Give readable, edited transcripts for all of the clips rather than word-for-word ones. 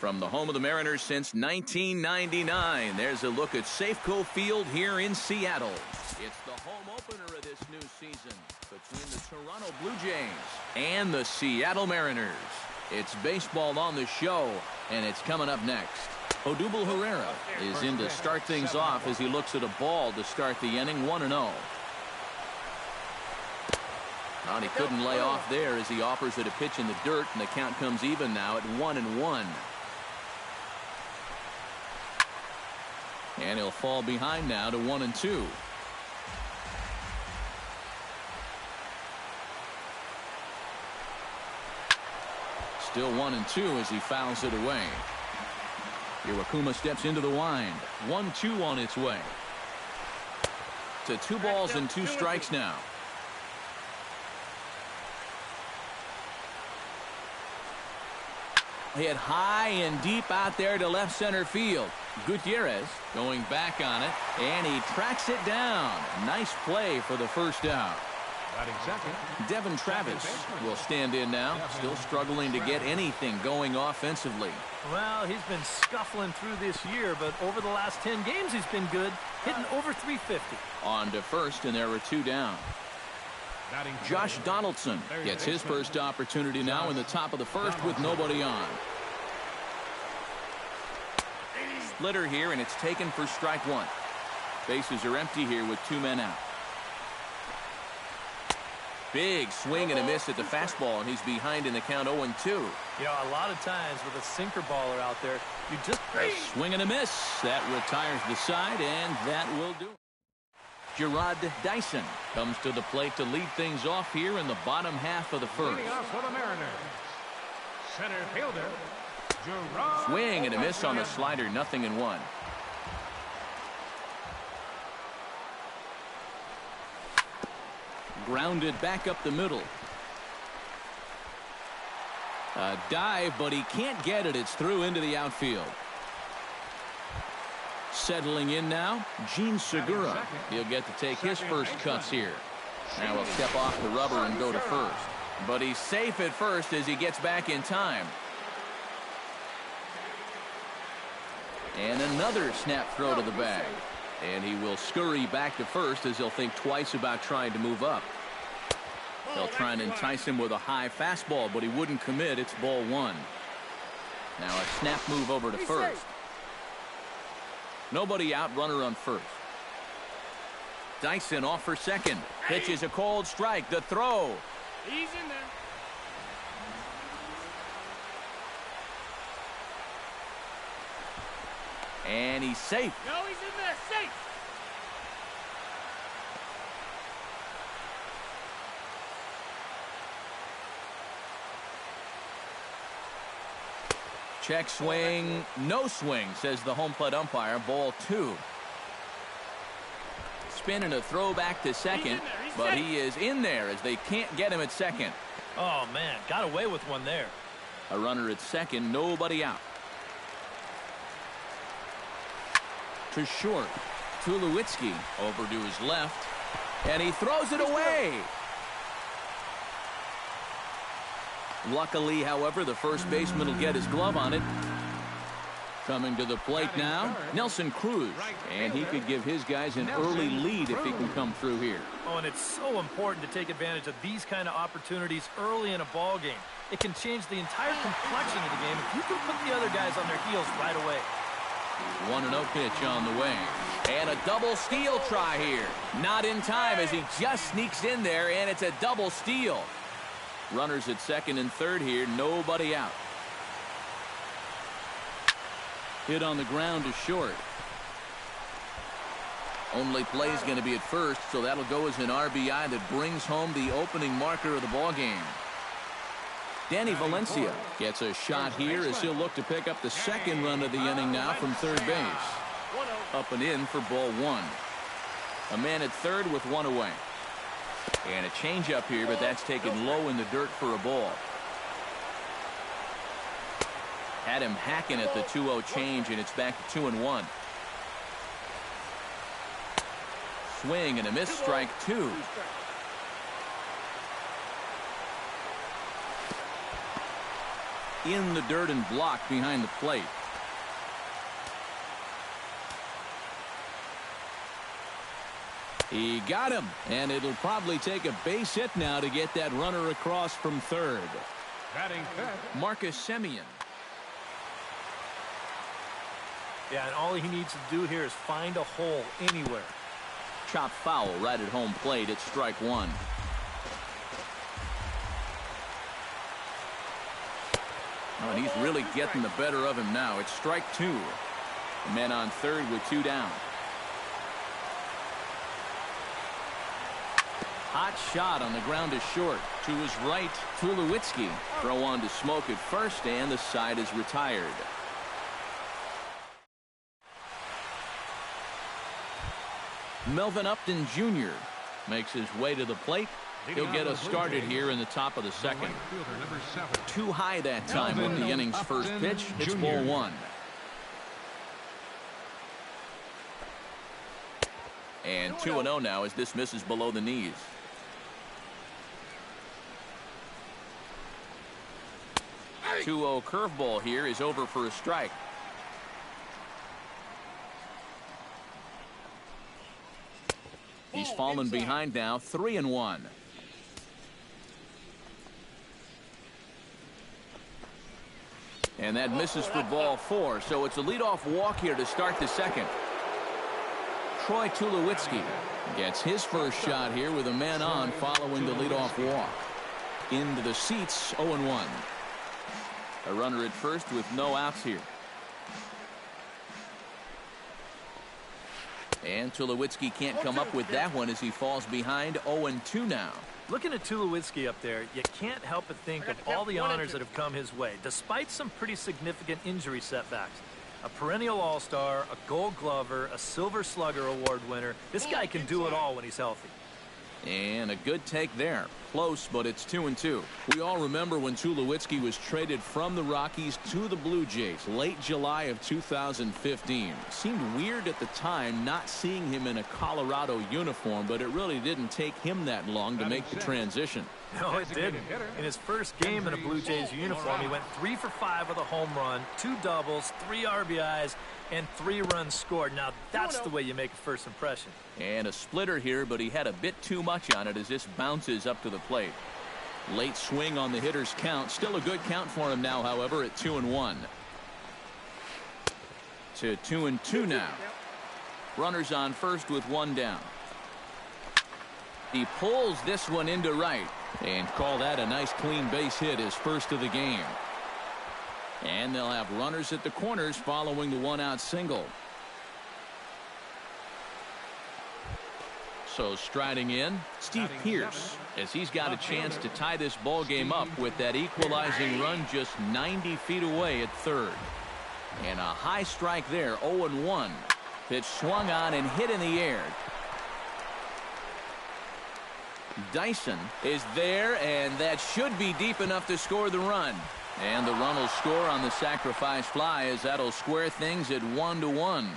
From the home of the Mariners since 1999, there's a look at Safeco Field here in Seattle. It's the home opener of this new season between the Toronto Blue Jays and the Seattle Mariners. It's baseball on the show, and it's coming up next. Odubel Herrera is in to start things off as he looks at a ball to start the inning, 1-0. And he couldn't lay off there as he offers it a pitch in the dirt, and the count comes even now at 1-1. And he'll fall behind now to 1-2. Still 1-2 as he fouls it away. Iwakuma steps into the wind. 1-2 on its way. To 2 balls and 2 strikes now. Hit high and deep out there to left center field. Gutierrez going back on it, and he tracks it down. Nice play for the first out. Devin Travis will stand in now, still struggling to get anything going offensively. Well, he's been scuffling through this year, but over the last 10 games he's been good, hitting over 350. On to first, and there were 2 down. Josh Donaldson gets his first opportunity now in the top of the first with nobody on. Splitter here, and it's taken for strike 1. Bases are empty here with 2 men out. Big swing and a miss at the fastball, and he's behind in the count 0-2. You know, a lot of times with a sinker baller out there, you just... A swing and a miss. That retires the side, and that will do it. Gerard Dyson comes to the plate to lead things off here in the bottom half of the first. For the Mariners, center fielder, Swing and a miss on the slider, 0-1. Grounded back up the middle. A dive, but he can't get it. It's through into the outfield. Settling in now, Gene Segura. He'll get to take his first cuts here. Now he'll step off the rubber and go to first. But he's safe at first as he gets back in time. And another snap throw to the bag. And he will scurry back to first as he'll think twice about trying to move up. They'll try and entice him with a high fastball, but he wouldn't commit. It's ball 1. Now a snap move over to first. Nobody out, runner on first. Dyson off for second. Pitches a cold strike. The throw. He's in there. And he's safe. No, he's in there. Safe. Check swing. No swing, says the home plate umpire. Ball 2. Spin and a throw back to second, but he is in there as they can't get him at second. Oh, man, got away with one there. A runner at second, nobody out. To short. Tulowitzki over to his left, and he throws it away. Luckily, however, the first baseman will get his glove on it. Coming to the plate now, Nelson Cruz, and he could give his guys an early lead if he can come through here. Oh, and it's so important to take advantage of these kind of opportunities early in a ball game. It can change the entire complexion of the game if you can put the other guys on their heels right away. 1-0 pitch on the way. And a double steal try here. Not in time as he just sneaks in there, and it's a double steal. Runners at second and third here, nobody out. Hit on the ground to short. Only play's going to be at first, so that'll go as an RBI that brings home the opening marker of the ball game. Danny Valencia gets a shot here as he'll look to pick up the second run of the inning now from third base. Up and in for ball 1. A man at third with 1 away. And a changeup here, but that's taken low in the dirt for a ball. Had him hacking at the 2-0 change, and it's back to 2-1. Swing and a miss, strike 2. in the dirt and blocked behind the plate. He got him, and it'll probably take a base hit now to get that runner across from third. Batting fifth. Marcus Semien. Yeah, and all he needs to do here is find a hole anywhere. Chop foul right at home plate. It's strike one. Oh, and he's really getting the better of him now. It's strike two. The men on third with two down. Hot shot on the ground is short. To his right, Tulowitzki. Throw on to Smoke at first, and the side is retired. Melvin Upton Jr. makes his way to the plate. He'll get us started here in the top of the second. Too high that time with the inning's first pitch. It's ball one. And 2-0 now as this misses below the knees. 2-0 curveball here is over for a strike. He's fallen behind now, 3-1. And that misses for ball four, so it's a leadoff walk here to start the second. Troy Tulowitzki gets his first shot here with a man on following the leadoff walk. Into the seats, 0-1. A runner at first with no outs here. And Tulowitzki can't come up with that one as he falls behind. 0-2 now. Looking at Tulowitzki up there, you can't help but think of all the honors that have come his way, despite some pretty significant injury setbacks. A perennial all-star, a gold glover, a silver slugger award winner. This guy can do it all when he's healthy. And a good take there. Close, but it's 2-2. We all remember when Tulowitzki was traded from the Rockies to the Blue Jays late July of 2015. Seemed weird at the time not seeing him in a Colorado uniform, but it really didn't take him that long to make the transition. No, it didn't. In his first game in a Blue Jays uniform, he went 3 for 5 with a home run, 2 doubles, 3 RBIs, and 3 runs scored. Now, that's the way you make a first impression. And a splitter here, but he had a bit too much on it as this bounces up to the plate. Late swing on the hitter's count. Still a good count for him now, however, at 2-1. To 2-2 now. Runners on first with one down. He pulls this one into right. And call that a nice clean base hit, his first of the game. And they'll have runners at the corners following the one-out single. So striding in, Steve Pearce, as he's got a chance to tie this ball game up with that equalizing run just 90 feet away at third. And a high strike there, 0-1. Pitch swung on and hit in the air. Dyson is there, and that should be deep enough to score the run. And the run will score on the sacrifice fly as that'll square things at 1-1.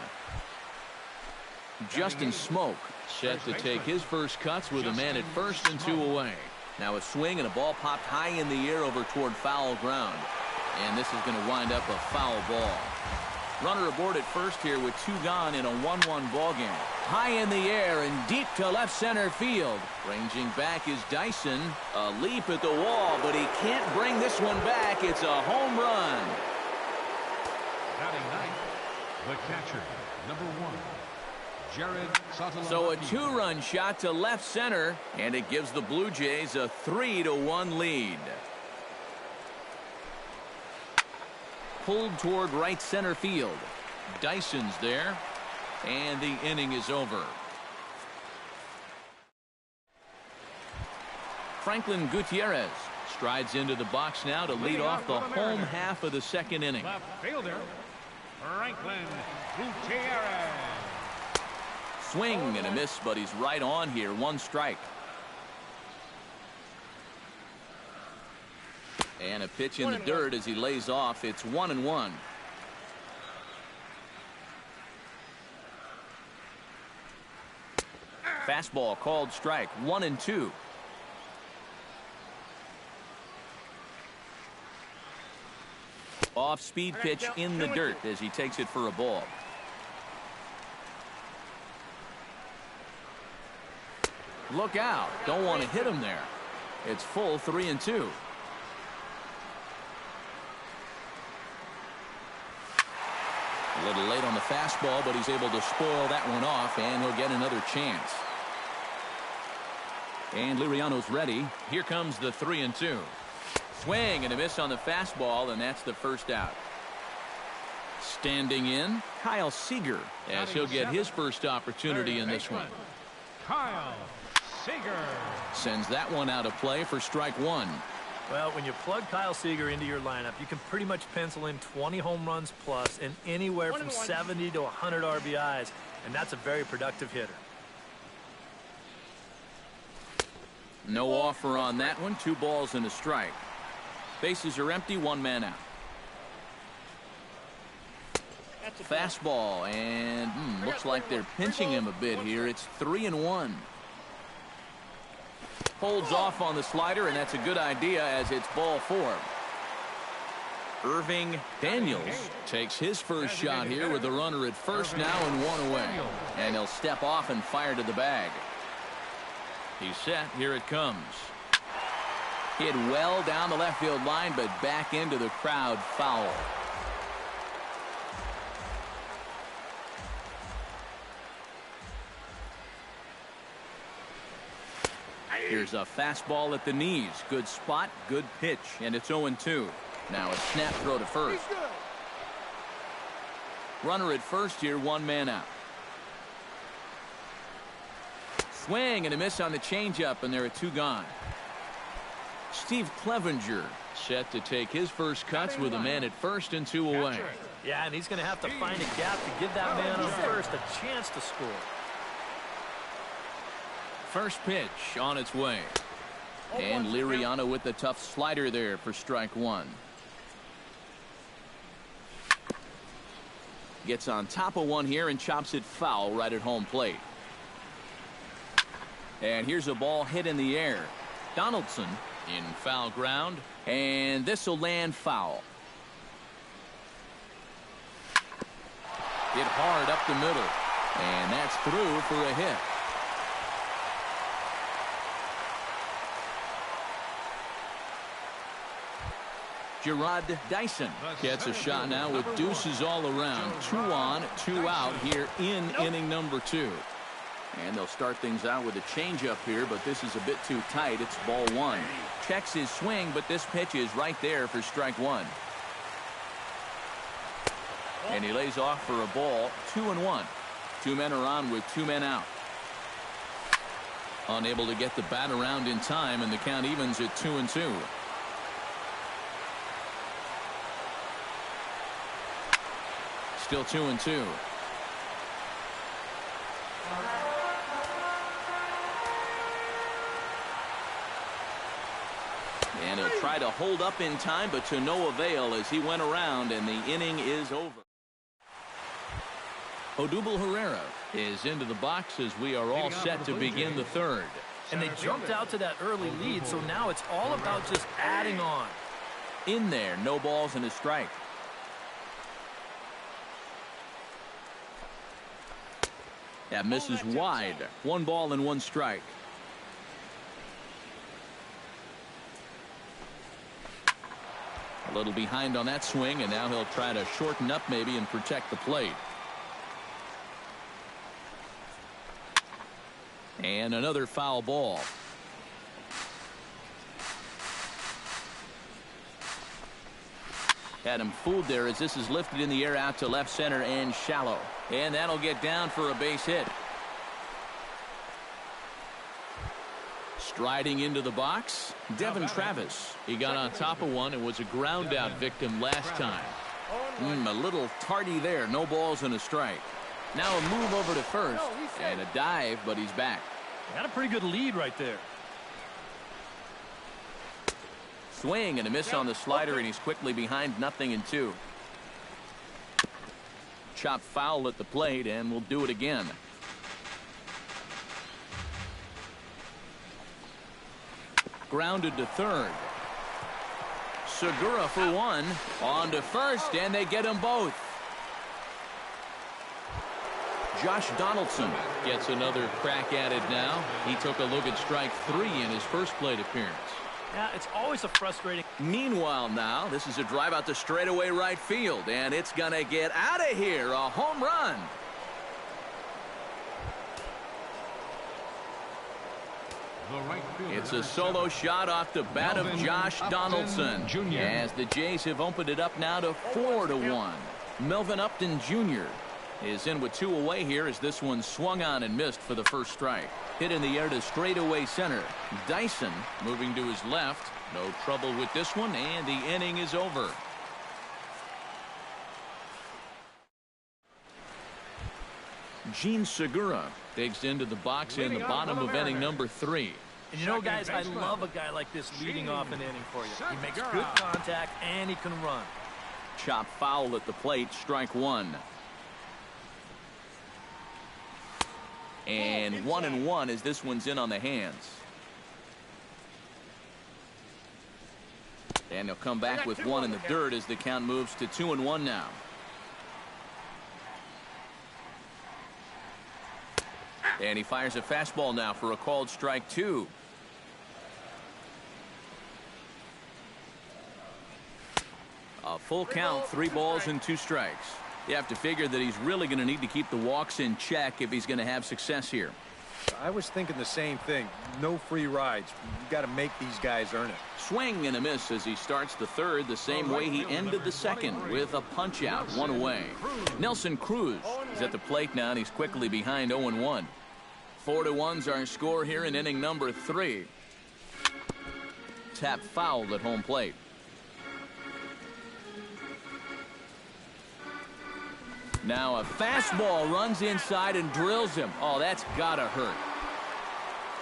Justin Smoke set to take his first cuts with a man at first and 2 away. Now a swing and a ball popped high in the air over toward foul ground. And this is going to wind up a foul ball. Runner aboard at first here with 2 gone in a 1-1 ball game. High in the air and deep to left center field. Ranging back is Dyson. A leap at the wall, but he can't bring this one back. It's a home run. Batting ninth, the catcher, number 1, Jared Sotolowski. So a 2-run shot to left center, and it gives the Blue Jays a 3-1 lead. Pulled toward right center field. Dyson's there, and the inning is over. Franklin Gutierrez strides into the box now to lead off the home half of the second inning. Left fielder, Franklin Gutierrez. Swing and a miss, but he's right on here. 1 strike. And a pitch in the dirt as he lays off. It's 1-1. Fastball called strike. 1-2. off-speed pitch in the dirt as he takes it for a ball. Look out. Don't want to hit him there. It's full 3-2. A little late on the fastball, but he's able to spoil that one off, and he'll get another chance. And Liriano's ready. Here comes the 3-2. Swing and a miss on the fastball, and that's the first out. Standing in, Kyle Seager, as he'll get his first opportunity in this one. Kyle Seager Sends that one out of play for strike one. Well, when you plug Kyle Seager into your lineup, you can pretty much pencil in 20 home runs plus and anywhere from 70 to 100 RBIs, and that's a very productive hitter. No offer on that one. 2 balls and a strike. Bases are empty. 1 man out. Fastball, and looks like they're pinching him a bit here. It's 3-1. Holds off on the slider, and that's a good idea as it's ball 4. Irving Daniels takes his first shot here with the runner at first now and 1 away. And he'll step off and fire to the bag. He's set. Here it comes. Hit well down the left field line, but back into the crowd, foul. Here's a fastball at the knees. Good spot, good pitch, and it's 0-2. Now a snap throw to first. Runner at first here, 1 man out. Swing and a miss on the changeup, and there are 2 gone. Steve Clevenger set to take his first cuts with a man at first and 2 away. Yeah, and he's going to have to find a gap to give that man on first a chance to score. First pitch on its way. And Liriano with the tough slider there for strike 1. Gets on top of one here and chops it foul right at home plate. And here's a ball hit in the air. Donaldson in foul ground, and this will land foul. Hit hard up the middle, and that's through for a hit. Gerard Dyson gets a shot now with deuces all around. 2 on, 2 out here in inning number 2. And they'll start things out with a changeup here, but this is a bit too tight. It's ball 1. Checks his swing, but this pitch is right there for strike 1. And he lays off for a ball. 2-1. 2 men are on with 2 men out. Unable to get the bat around in time, and the count evens at 2-2. Still 2-2. And he'll try to hold up in time, but to no avail as he went around, and the inning is over. Odubel Herrera is into the box as we are all set to begin the 3rd. And they jumped out to that early lead, so now it's all about just adding on. In there, no balls and a strike. That misses wide. 1 ball and 1 strike. A little behind on that swing, and now he'll try to shorten up maybe and protect the plate. And another foul ball. Had him fooled there as this is lifted in the air out to left center and shallow. And that'll get down for a base hit. Striding into the box, Devin Travis. He got on top of one and was a ground out victim last time. A little tardy there. No balls and a strike. Now a move over to first and a dive, but he's back. Got a pretty good lead right there. Swing and a miss on the slider, and he's quickly behind 0-2. Chop foul at the plate, and we'll do it again. Grounded to third. Segura for one. On to first, and they get them both. Josh Donaldson gets another crack at it now. He took a look at strike 3 in his first plate appearance. Yeah, it's always a frustrating. Meanwhile now, this is a drive out to straightaway right field, and it's going to get out of here. A home run. It's a solo shot off the bat of Josh Donaldson, Jr. as the Jays have opened it up now to 4-1. Melvin Upton Jr. is in with 2 away here as this one swung on and missed for the first strike. Hit in the air to straightaway center. Dyson moving to his left. No trouble with this one, and the inning is over. Jean Segura digs into the box in the bottom of inning number 3. And you know, guys, I love a guy like this leading off an inning for you. He makes good contact, and he can run. Chop foul at the plate, strike 1. And 1-1 as this one's in on the hands. And he'll come back with 1 in the dirt as the count moves to 2-1 now. And he fires a fastball now for a called strike 2. A full count, 3 balls and 2 strikes. You have to figure that he's really going to need to keep the walks in check if he's going to have success here. I was thinking the same thing. No free rides. You got to make these guys earn it. Swing and a miss as he starts the third the same way he ended the second, with a punch out, 1 away. Nelson Cruz is at the plate now, and he's quickly behind 0-1. 4-1's our score here in inning number 3. Tap fouled at home plate. Now a fastball runs inside and drills him. Oh, that's gotta hurt.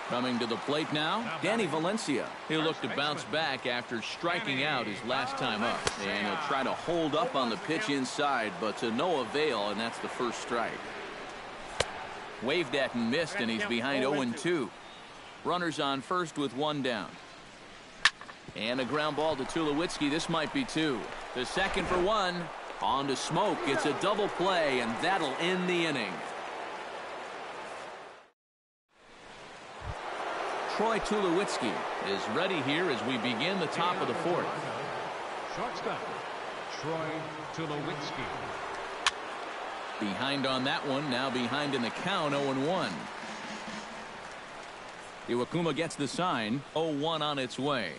Coming to the plate now, Danny Valencia. He'll look to bounce back after striking out his last time up. And he'll try to hold up on the pitch inside, but to no avail, and that's the first strike. Waved at and missed, and he's behind 0-2. Runners on first with 1 down. And a ground ball to Tulowitzki. This might be 2. The second for 1. On to Smoke. It's a double play, and that'll end the inning. Troy Tulowitzki is ready here as we begin the top of the 4th. Shortstop, Troy Tulowitzki. Behind on that one, now behind in the count, 0-1. Iwakuma gets the sign, 0-1 on its way.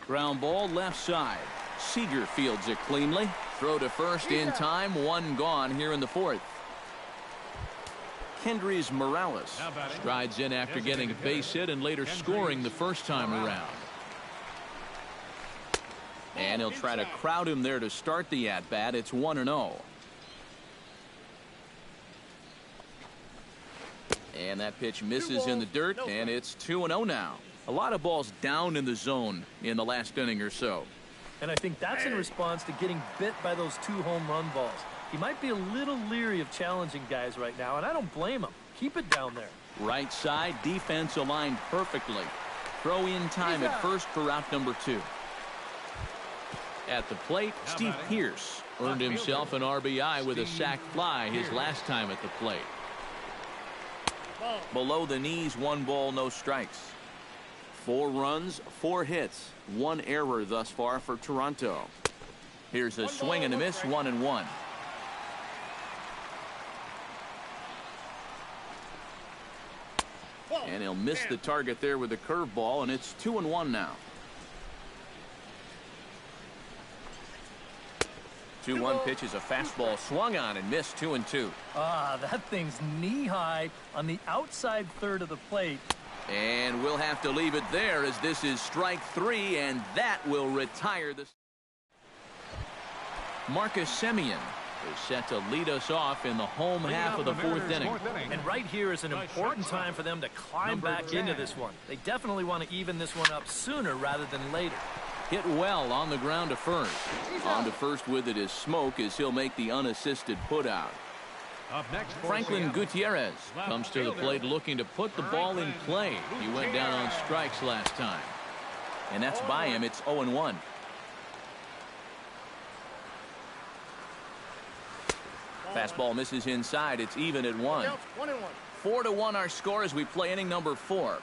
Ground ball left side. Seager fields it cleanly. Throw to first in time, 1 gone here in the 4th. Kendrys Morales strides in after getting a base hit and later scoring the first time around. And he'll try to crowd him there to start the at-bat. It's 1-0. And that pitch misses in the dirt, and it's 2-0 now. A lot of balls down in the zone in the last inning or so. And I think that's in response to getting bit by those 2 home run balls. He might be a little leery of challenging guys right now, and I don't blame him. Keep it down there. Right side, defense aligned perfectly. Throw in time at first for out number 2. At the plate, Steve Pearce earned himself an RBI with a sac fly his last time at the plate. Below the knees, 1 ball, no strikes. 4 runs, 4 hits, 1 error thus far for Toronto. Here's a swing and a miss, 1-1. And he'll miss the target there with a curveball, and it's 2-1 now. 2-1 pitch is a fastball swung on and missed, 2-2. Ah, that thing's knee-high on the outside third of the plate. And we'll have to leave it there as this is strike 3, and that will retire the... Marcus Semien is set to lead us off in the home half of the 4th inning. And right here is an important time for them to climb back into this one. They definitely want to even this one up sooner rather than later. Hit well on the ground to first. On to first with it is Smoke as he'll make the unassisted putout. Up next, Franklin Gutierrez comes to the plate looking to put the ball in play. He went down on strikes last time. And that's by him. It's 0-1. Fastball misses inside. It's even at 1. 4-1 our score as we play inning number 4.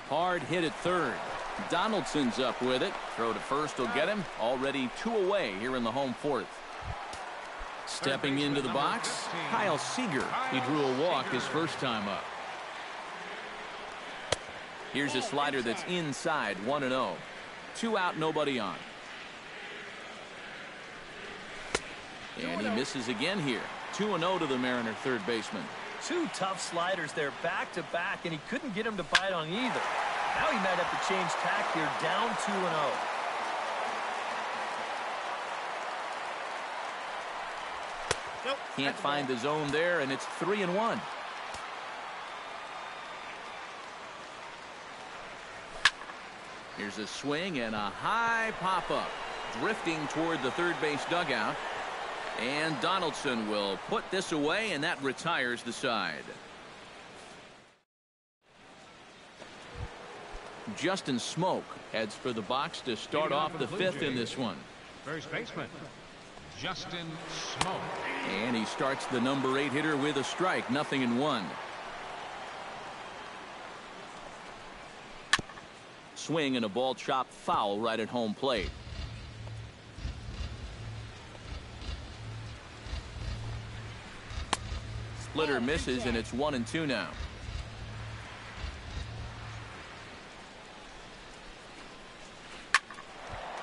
Hard hit at third. Donaldson's up with it. Throw to first will get him. Already 2 away here in the home 4th. Stepping into the box, Kyle Seager. He drew a walk his first time up. Here's a slider that's inside, 1-0. 2 out, nobody on. And he misses again here. 2-0 to the Mariner third baseman. 2 tough sliders there back to back, and he couldn't get him to bite on either. Now he might have to change tack here, down 2-0. Can't find the zone there, and it's 3-1. Here's a swing and a high pop-up. Drifting toward the third base dugout. And Donaldson will put this away, and that retires the side. Justin Smoke heads for the box to start off the 5th in this one. First baseman, Justin Smoke. And he starts the number 8 hitter with a strike, 0-1. Swing and a ball chopped foul right at home plate. Splitter misses, and it's 1-2 now.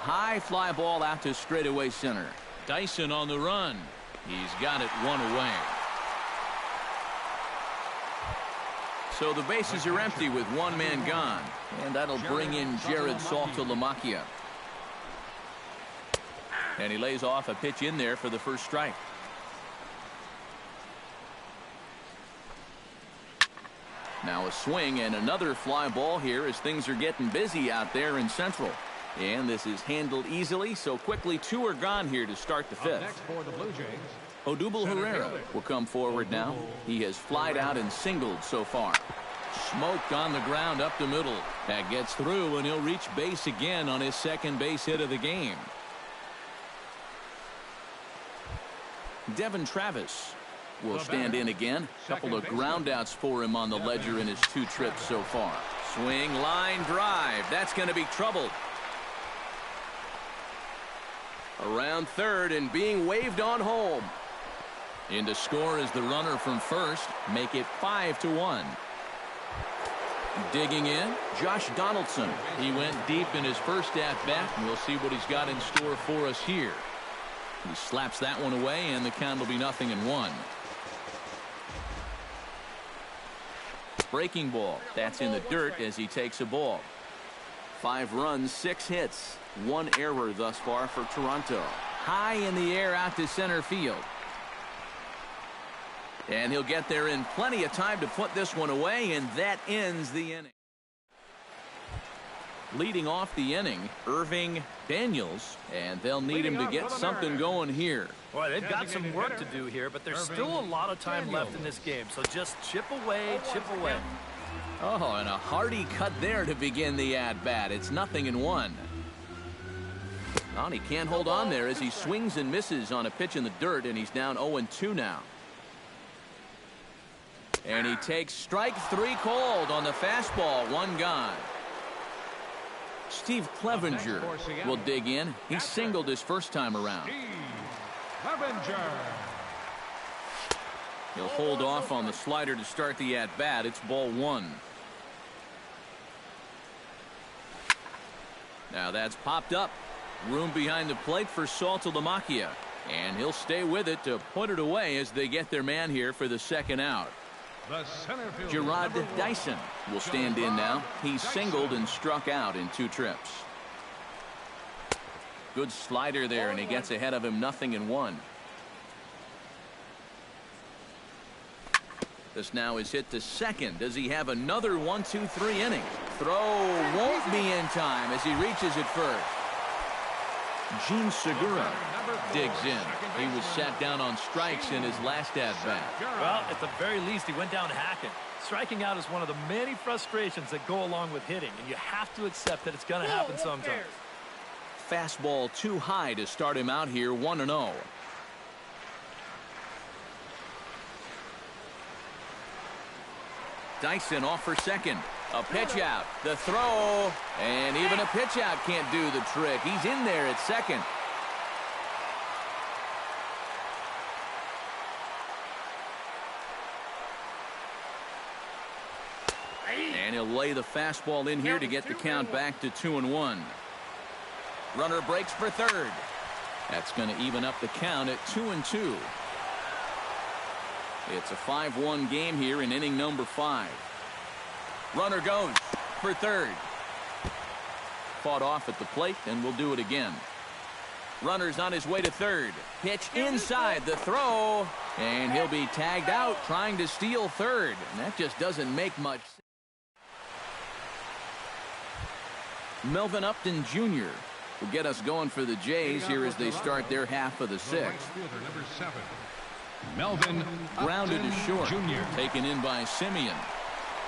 High fly ball out to straightaway center. Dyson on the run. He's got it 1 away. So the bases are empty with 1 man gone. And that'll bring in Jared Saltalamacchia. And he lays off a pitch in there for the first strike. Now a swing and another fly ball here as things are getting busy out there in Central. And this is handled easily, so quickly 2 are gone here to start the 5th. Next for the Blue Jays, Odubel Herrera will come forward now. He has flied out and singled so far. Smoked on the ground up the middle. That gets through, and he'll reach base again on his second base hit of the game. Devin Travis will stand in again. Couple of groundouts for him on the ledger in his 2 trips so far. Swing, line drive. That's going to be trouble. Around third and being waved on home. In to score is the runner from first. Make it 5-1. Digging in, Josh Donaldson. He went deep in his first at-bat, and we'll see what he's got in store for us here. He slaps that one away, and the count will be 0-1. Breaking ball. That's in the dirt as he takes a ball. 5 runs, 6 hits. 1 error thus far for Toronto. High in the air out to center field. And he'll get there in plenty of time to put this one away, and that ends the inning. Leading off the inning, Irving Daniels, and they'll need him to get something going here. Boy, they've got some work to do here, but there's still a lot of time left in this game, so just chip away, chip away. Oh, and a hearty cut there to begin the at-bat. It's 0-1. Oh, and he can't hold on there as he swings and misses on a pitch in the dirt, and he's down 0-2 now. And he takes strike 3 called on the fastball. 1 gone. Steve Clevenger will dig in. He singled his first time around. He'll hold off on the slider to start the at-bat. It's ball 1. Now that's popped up. Room behind the plate for Saltalamacchia. And he'll stay with it to put it away as they get their man here for the second out. Gerard Dyson will stand in now. He's singled and struck out in 2 trips. Good slider there, and he gets ahead of him 0-1. This now is hit to second. Does he have another 1-2-3 inning? Throw won't be in time as he reaches it first. Gene Segura digs in. He was sat down on strikes in his last at-bat. Well, at the very least, he went down hacking. Striking out is one of the many frustrations that go along with hitting, and you have to accept that it's going to happen sometimes. Fastball too high to start him out here, 1-0. Dyson off for second. A pitch out. The throw. And even a pitch out can't do the trick. He's in there at second. And he'll lay the fastball in here to get the count back to 2-1. Runner breaks for third. That's going to even up the count at 2-2. It's a 5-1 game here in inning number 5. Runner goes for third. Fought off at the plate, and we'll do it again. Runner's on his way to third. Pitch inside the throw, and he'll be tagged out trying to steal third. And that just doesn't make much sense. Melvin Upton Jr. will get us going for the Jays here as they start their half of the 6th. Number 7, Melvin Grounded to short. Jr. Taken in by Simeon.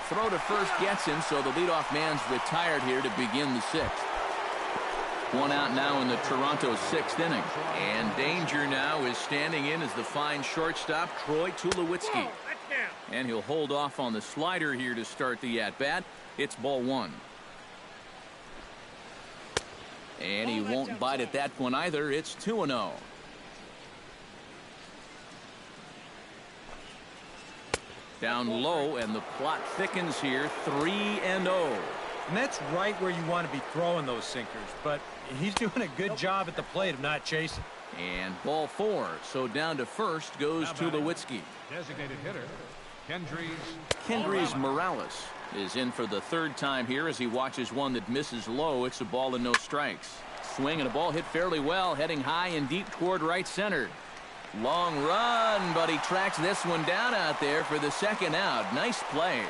Throw to first gets him, so the leadoff man's retired here to begin the 6th. One out now in the Toronto 6th inning. And danger now is standing in as the fine shortstop, Troy Tulowitzki. And he'll hold off on the slider here to start the at-bat. It's ball 1. And he won't bite at that one either. It's 2-0. Down low, and the plot thickens here. 3-0. And that's right where you want to be throwing those sinkers. But he's doing a good job at the plate of not chasing. And ball 4. So down to first goes Tulowitzki. Designated hitter, Kendrys Morales is in for the 3rd time here as he watches one that misses low. It's a ball and no strikes. Swing and a ball hit fairly well, heading high and deep toward right center. Long run, but he tracks this one down out there for the 2nd out. Nice play.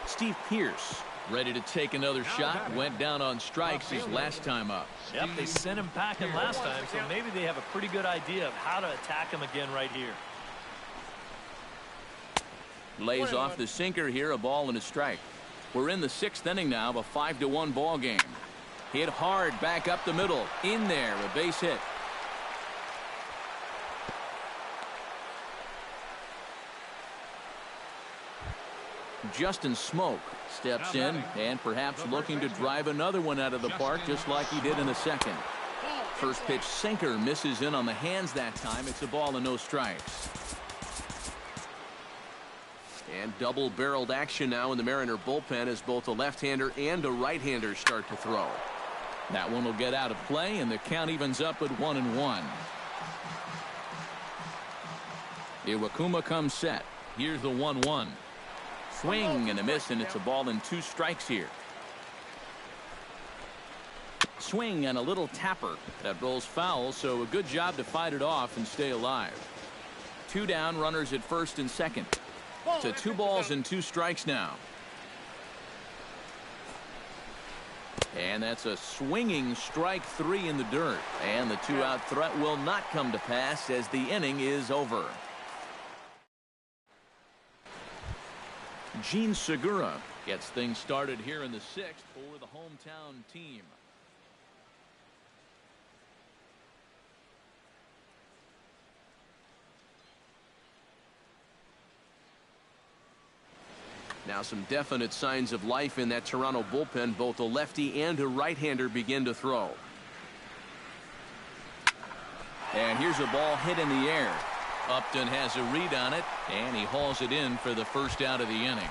Steve Pearce ready to take another shot. Went down on strikes his last time up. Yep, they sent him packing last time, so maybe they have a pretty good idea of how to attack him again right here. Lays off the sinker here, a ball and a strike. We're in the 6th inning now of a 5-1 ball game. Hit hard back up the middle. In there, a base hit. Justin Smoke steps in and perhaps looking to drive another one out of the park just like he did in the 2nd. First pitch sinker misses in on the hands that time. It's a ball and no strikes. And double-barreled action now in the Mariner bullpen as both a left-hander and a right-hander start to throw. That one will get out of play, and the count evens up at 1-1. Iwakuma comes set. Here's the 1-1. Swing and a miss, and it's a ball and 2 strikes here. Swing and a little tapper. That rolls foul, so a good job to fight it off and stay alive. 2 down, runners at first and second. To 2 balls and 2 strikes now. And that's a swinging strike 3 in the dirt. And the 2-out threat will not come to pass as the inning is over. Gene Segura gets things started here in the 6th for the hometown team. Now some definite signs of life in that Toronto bullpen. Both a lefty and a right-hander begin to throw. And here's a ball hit in the air. Upton has a read on it, and he hauls it in for the 1st out of the inning.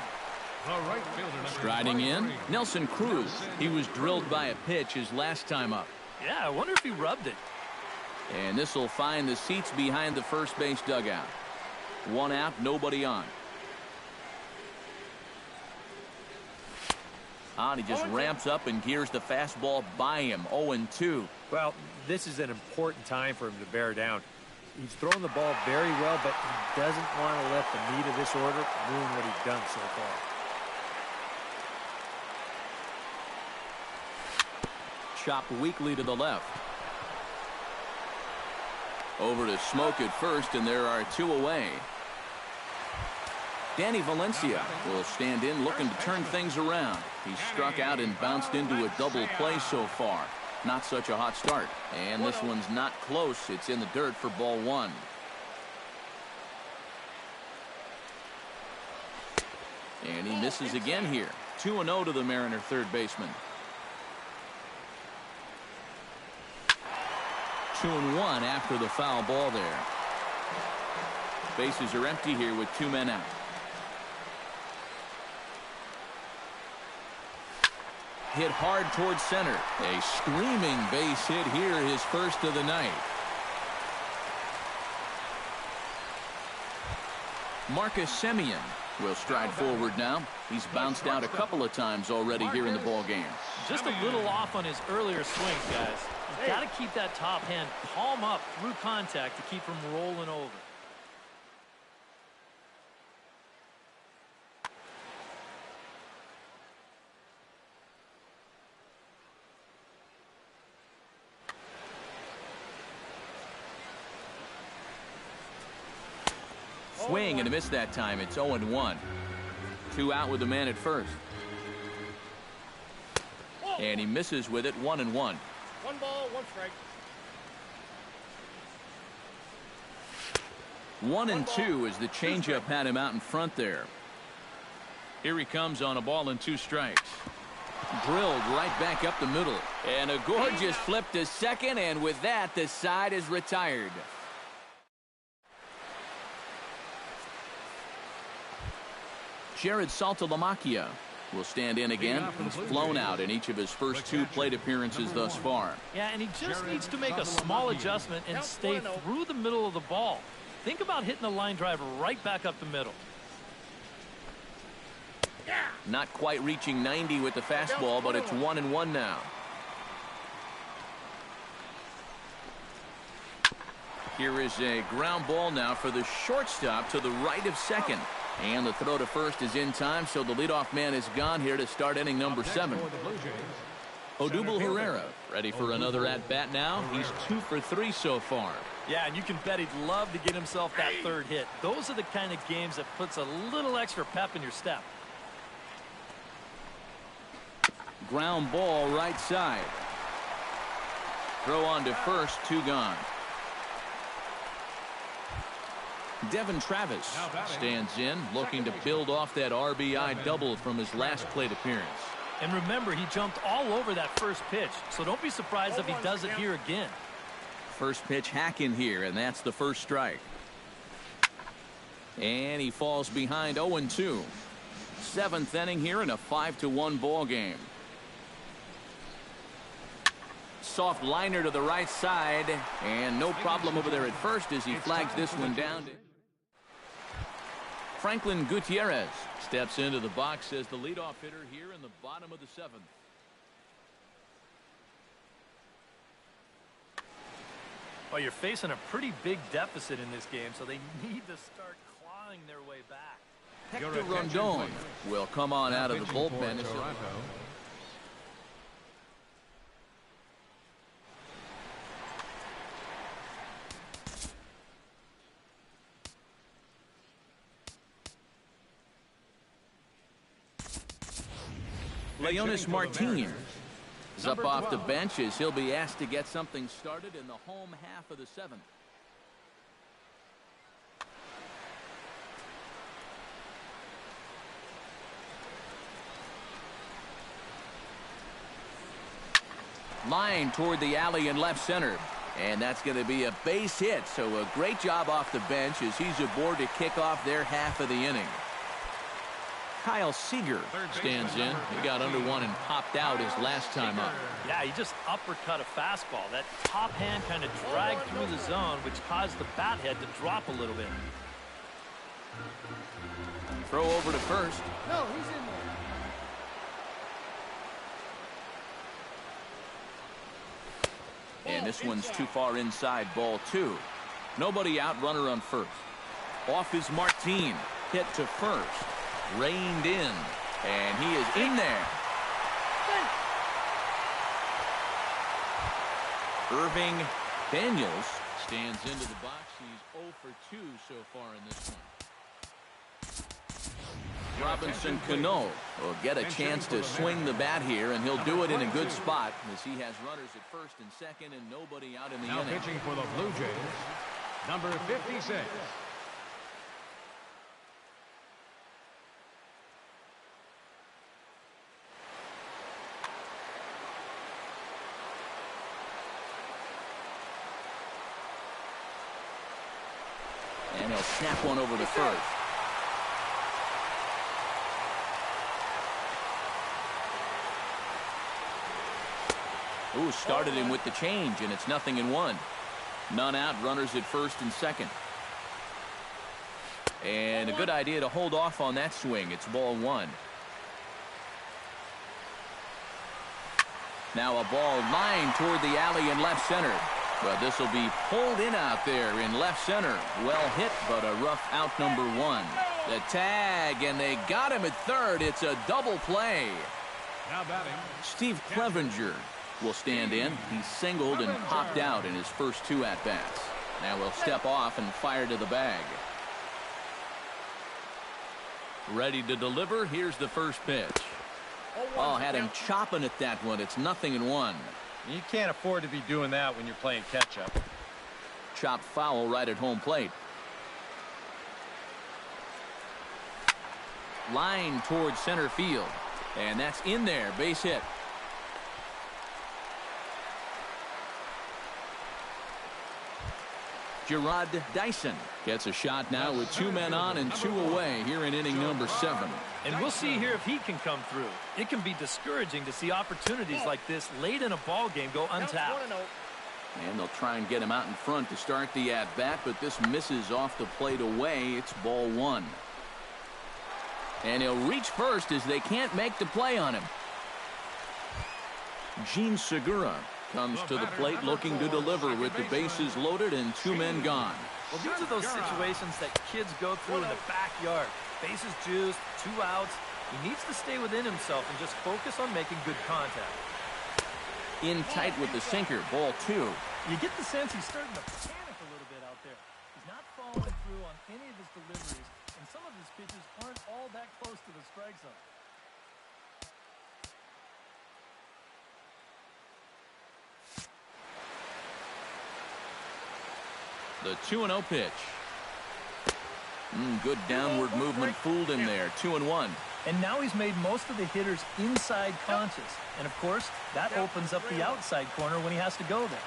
Striding in, Nelson Cruz. He was drilled by a pitch his last time up. Yeah, I wonder if he rubbed it. And this will find the seats behind the first base dugout. 1 out, nobody on. He just ramps up and gears the fastball by him. 0-2. Well, this is an important time for him to bear down. He's thrown the ball very well, but he doesn't want to let the meat of this order ruin what he's done so far. Chopped weakly to the left. Over to Smoke at first, and there are 2 away. Danny Valencia will stand in looking to turn things around. He struck out and bounced into a double play so far. Not such a hot start. And this one's not close. It's in the dirt for ball 1. And he misses again here. 2-0 to the Mariner third baseman. 2-1 after the foul ball there. Bases are empty here with 2 men out. Hit hard towards center. A screaming base hit here, his first of the night. Marcus Semien will stride forward now. He's bounced out a couple of times already here in the ball game. Just a little off on his earlier swing, guys. You've got to keep that top hand palm up through contact to keep from rolling over. Swing and a miss that time. It's 0-1. 2 out with the man at first. And he misses with it. 1-1. 1 ball, 1 strike. 1-2 as the changeup had him out in front there. Here he comes on a ball and 2 strikes. Drilled right back up the middle. And a gorgeous flip to second. And with that, the side is retired. Jared Saltalamacchia will stand in again. He's flown out in each of his first 2 plate appearances thus far. Yeah, and he just needs to make a small adjustment and stay through the middle of the ball. Think about hitting the line drive right back up the middle. Not quite reaching 90 with the fastball, but it's 1-1 now. Here is a ground ball now for the shortstop to the right of second. And the throw to first is in time, so the leadoff man is gone here to start inning number 7. Odubel Herrera ready for another at-bat now. He's 2 for 3 so far. Yeah, and you can bet he'd love to get himself that 3rd hit. Those are the kind of games that puts a little extra pep in your step. Ground ball right side. Throw on to first, 2 gone. Devin Travis stands in, looking to build off that RBI double from his last plate appearance. And remember, he jumped all over that first pitch, so don't be surprised if he does it here again. First pitch hack in here, and that's the first strike. And he falls behind 0-2. 7th inning here in a 5-1 ball game. Soft liner to the right side, and no problem over there at first as he flags this one down. Franklin Gutierrez steps into the box as the leadoff hitter here in the bottom of the 7th. Well, you're facing a pretty big deficit in this game, so they need to start clawing their way back. Hector Rondon will come on out of the bullpen. Leonis Martin is up off the bench as he'll be asked to get something started in the home half of the 7th. Line toward the alley in left center. And that's going to be a base hit. So a great job off the bench as he's aboard to kick off their half of the inning. Kyle Seager stands in. He got under one and popped out his last time up. Yeah, he just uppercut a fastball. That top hand kind of dragged through the zone, which caused the bat head to drop a little bit. Throw over to first. No, he's in there. And this one's too far inside, ball 2. Nobody out, runner on first. Off is Martin. Hit to first. Reined in. And he is in there. Irving Daniels stands into the box. He's 0 for 2 so far in this one. Robinson Cano will get a chance to swing the bat here, and he'll do it in a good spot as he has runners at first and second and nobody out in the inning. Now pitching for the Blue Jays, number 56. And he'll snap one over to first. Ooh, started him with the change, and it's 0-1. None out, runners at first and second. And a good idea to hold off on that swing. It's ball one. Now a ball lined toward the alley in left center. But this will be pulled in out there in left center. Well hit, but a rough out number one. The tag, and they got him at third. It's a double play. Now batting, Steve Clevenger will stand in. He singled and popped out in his first two at-bats. Now he'll step off and fire to the bag. Ready to deliver. Here's the first pitch. Oh, had him chopping at that one. It's 0-1. You can't afford to be doing that when you're playing catch-up. Chopped foul right at home plate. Line towards center field. And that's in there. Base hit. Gerard Dyson gets a shot now with 2 men on and 2 away here in inning number 7. And we'll see here if he can come through. It can be discouraging to see opportunities like this late in a ball game go untapped. And they'll try and get him out in front to start the at-bat, but this misses off the plate away. It's ball one. And he'll reach first as they can't make the play on him. Gene Segura comes to the plate looking to deliver with the bases loaded and 2 men gone. Well, these are those situations that kids go through in the backyard. Bases juiced, 2 outs. He needs to stay within himself and just focus on making good contact. In tight with the sinker, ball 2. You get the sense he's starting to panic a little bit out there. He's not following through on any of his deliveries, and some of his pitches aren't all that close to the strike zone. The 2-0 pitch. Good downward movement fooled him there. 2-1. And now he's made most of the hitters inside conscious. And, of course, that opens up the outside corner when he has to go there.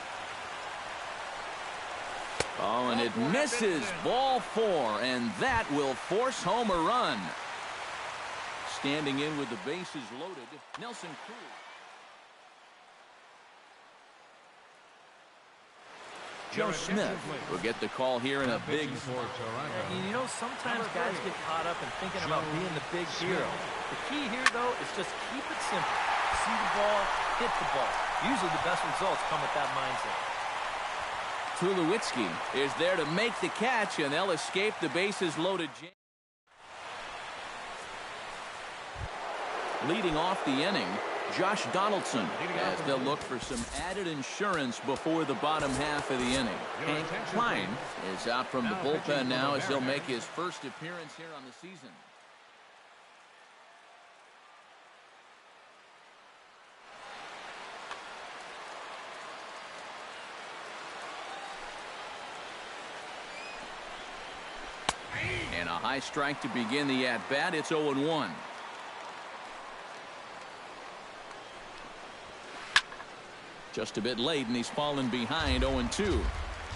Oh, and it misses. Ball 4, and that will force home a run. Standing in with the bases loaded, Nelson Cruz. Joe Smith will get the call here in a big... You know, sometimes guys get caught up in thinking about being the big hero. The key here, though, is just keep it simple. See the ball, hit the ball. Usually the best results come with that mindset. Tulowitzki is there to make the catch, and they'll escape the bases loaded. Leading off the inning, Josh Donaldson, as they'll look for some added insurance before the bottom half of the inning. Hank Klein is out from the bullpen now as he'll make his first appearance here on the season. And a high strike to begin the at-bat. It's 0-1. Just a bit late, and he's fallen behind 0-2.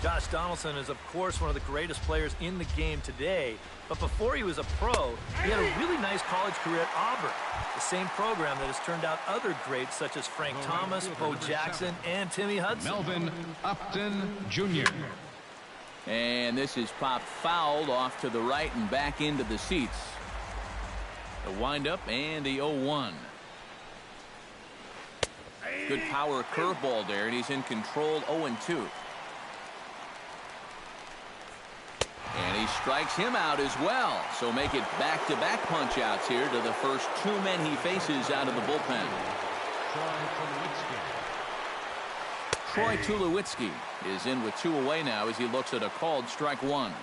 Josh Donaldson is, of course, one of the greatest players in the game today. But before he was a pro, he had a really nice college career at Auburn, the same program that has turned out other greats such as Frank Thomas, Bo Jackson, and Timmy Hudson. Melvin Upton Jr. And this is popped fouled off to the right and back into the seats. The windup and the 0-1. Good power curveball there, and he's in control. 0-2. And he strikes him out as well. So make it back-to-back punch-outs here to the first 2 men he faces out of the bullpen. Troy Tulowitzki is in with 2 away now as he looks at a called strike 1.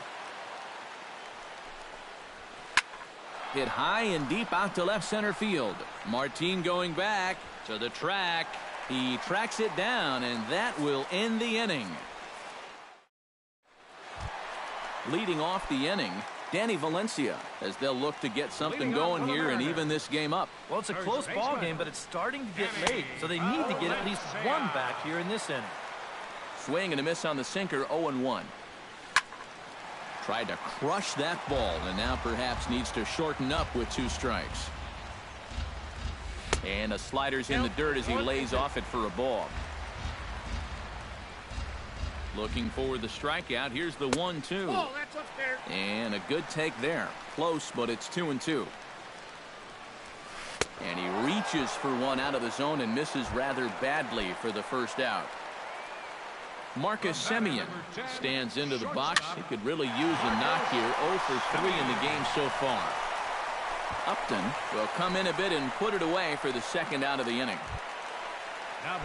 Hit high and deep out to left center field. Martin going back to the track. He tracks it down, and that will end the inning. Leading off the inning, Danny Valencia, as they'll look to get something going here and even this game up. Well, it's a close ball game, but it's starting to get late, so they need to get at least 1 back here in this inning. Swing and a miss on the sinker. 0-1. Tried to crush that ball, and now perhaps needs to shorten up with 2 strikes. And a slider's in the dirt as he lays off it for a ball. Looking for the strikeout. Here's the 1-2. Oh, that's upstairs. And a good take there. Close, but it's 2-2. And he reaches for one out of the zone and misses rather badly for the first out. Marcus Semien stands into the box. He could really use a knock here. 0 for 3 in the game so far. Upton will come in a bit and put it away for the second out of the inning.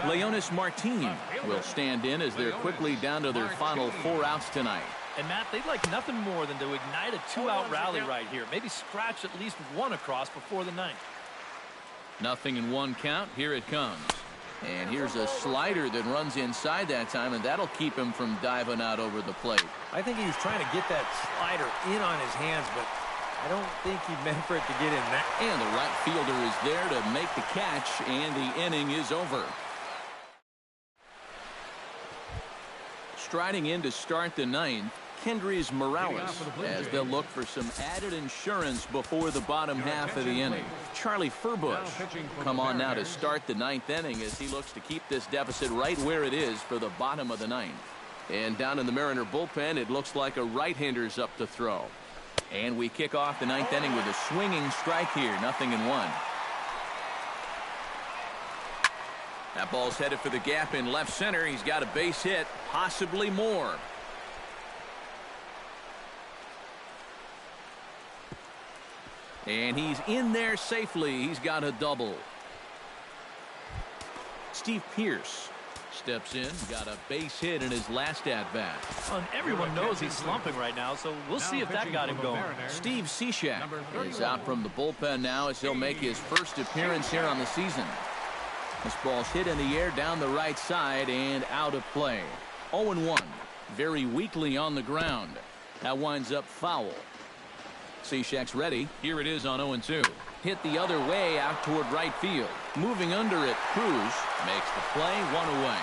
Leonis Martin will stand in as they're quickly down to their final 4 outs tonight. And Matt, they'd like nothing more than to ignite a 2-out rally right here. Maybe scratch at least 1 across before the 9th. Nothing in 1 count. Here it comes. And here's a slider that runs inside that time, and that'll keep him from diving out over the plate. I think he was trying to get that slider in on his hands, but I don't think he meant for it to get in that. And the right fielder is there to make the catch, and the inning is over. Striding in to start the 9th, Kendrys Morales, as they'll look for some added insurance before the bottom half of the inning. Charlie Furbush come on now to start the 9th inning as he looks to keep this deficit right where it is for the bottom of the 9th. And down in the Mariner bullpen, it looks like a right-hander's up to throw. And we kick off the 9th inning with a swinging strike here. 0-1. That ball's headed for the gap in left center. He's got a base hit, possibly more. And he's in there safely. He's got a double. Steve Pearce steps in, got a base hit in his last at-bat. Well, and everyone knows he's slumping right now, so we'll see if that got him going. Steve Cishek is out from the bullpen now as he'll make his first appearance here on the season. This ball's hit in the air down the right side and out of play. 0-1. Very weakly on the ground. That winds up foul. Cishek's ready. Here it is on 0-2. Hit the other way out toward right field. Moving under it, Cruz makes the play, 1 away.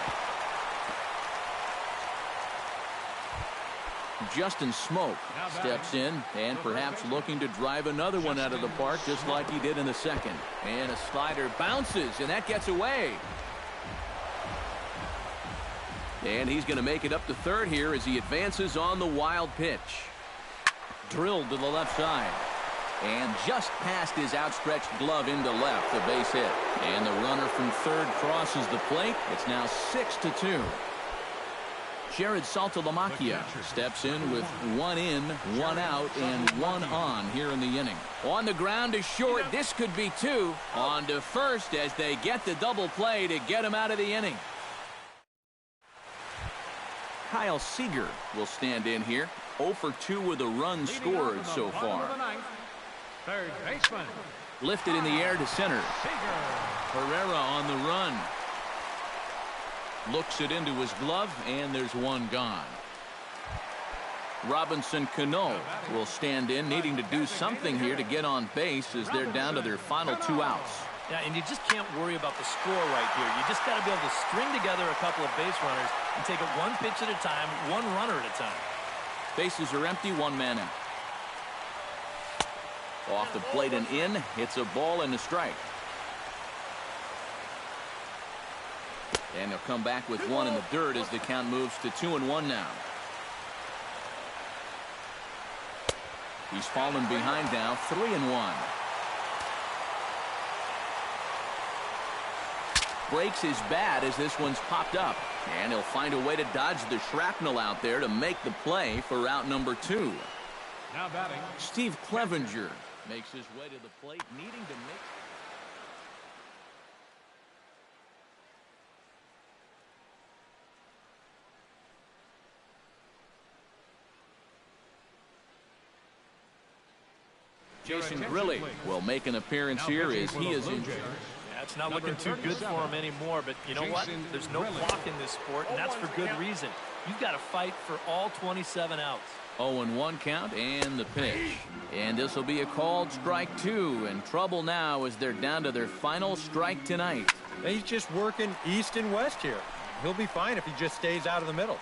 Justin Smoke steps in and perhaps looking to drive another one out of the park just like he did in the second. And a slider bounces, and that gets away. And he's going to make it up to third here as he advances on the wild pitch. Drilled to the left side. And just past his outstretched glove into left, the base hit. And the runner from third crosses the plate. It's now 6-2. Jared Saltalamacchia steps in with 1 in, 1 out, and 1 on here in the inning. On the ground to short. This could be 2. On to first as they get the double play to get him out of the inning. Kyle Seager will stand in here. 0 for 2 with a run scored so far. Third baseman. Lifted in the air to center. Herrera on the run. Looks it into his glove, and there's 1 gone. Robinson Cano will stand in, needing to do something here to get on base as they're down to their final 2 outs. Yeah, and you just can't worry about the score right here. You just got to be able to string together a couple of base runners and take it 1 pitch at a time, 1 runner at a time. Bases are empty, 1 man out. Off the plate and in. Hits a ball and a strike. And they'll come back with 1 in the dirt as the count moves to 2-1 now. He's fallen behind now, 3-1. Breaks his bat as this one's popped up. And he'll find a way to dodge the shrapnel out there to make the play for out number 2. Now batting, Steve Clevenger makes his way to the plate, needing to make... Jason Grilli will make an appearance here as he is injured. Yeah, it's not looking too good for him anymore, but you know what? There's no clock in this sport, and that's for good reason. You've got to fight for all 27 outs. 0-1 count and the pitch. And this will be a called strike 2. And trouble now as they're down to their final strike tonight. He's just working east and west here. He'll be fine if he just stays out of the middle.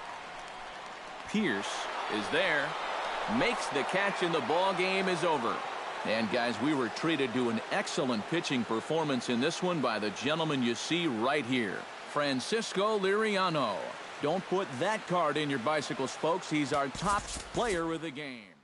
Pierce is there. makes the catch, and the ball game is over. And guys, we were treated to an excellent pitching performance in this one by the gentleman you see right here, Francisco Liriano. Don't put that card in your bicycle spokes. He's our top player of the game.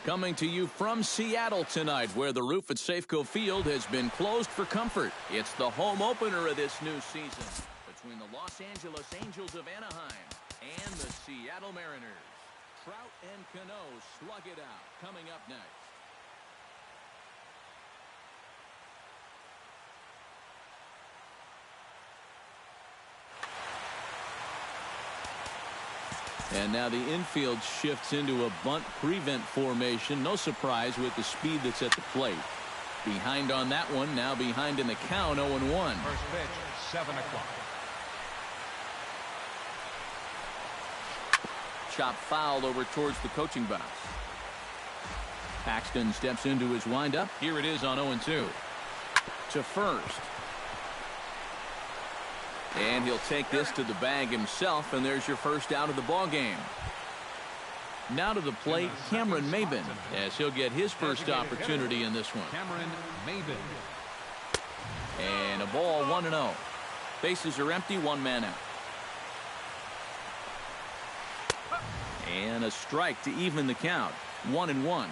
Coming to you from Seattle tonight, where the roof at Safeco Field has been closed for comfort. It's the home opener of this new season between the Los Angeles Angels of Anaheim and the Seattle Mariners. Trout and Cano slug it out. Coming up next. And now the infield shifts into a bunt prevent formation. No surprise with the speed that's at the plate. Behind on that one, now behind in the count, 0-1. First pitch, 7 o'clock. Chop foul over towards the coaching box. Paxton steps into his windup. Here it is on 0-2. To first. And he'll take this to the bag himself, and there's your first out of the ball game. Now to the plate, Cameron Maybin, as he'll get his first opportunity in this one. Cameron Maybin. And a ball, 1-0. Bases are empty, one man out. And a strike to even the count, 1-1.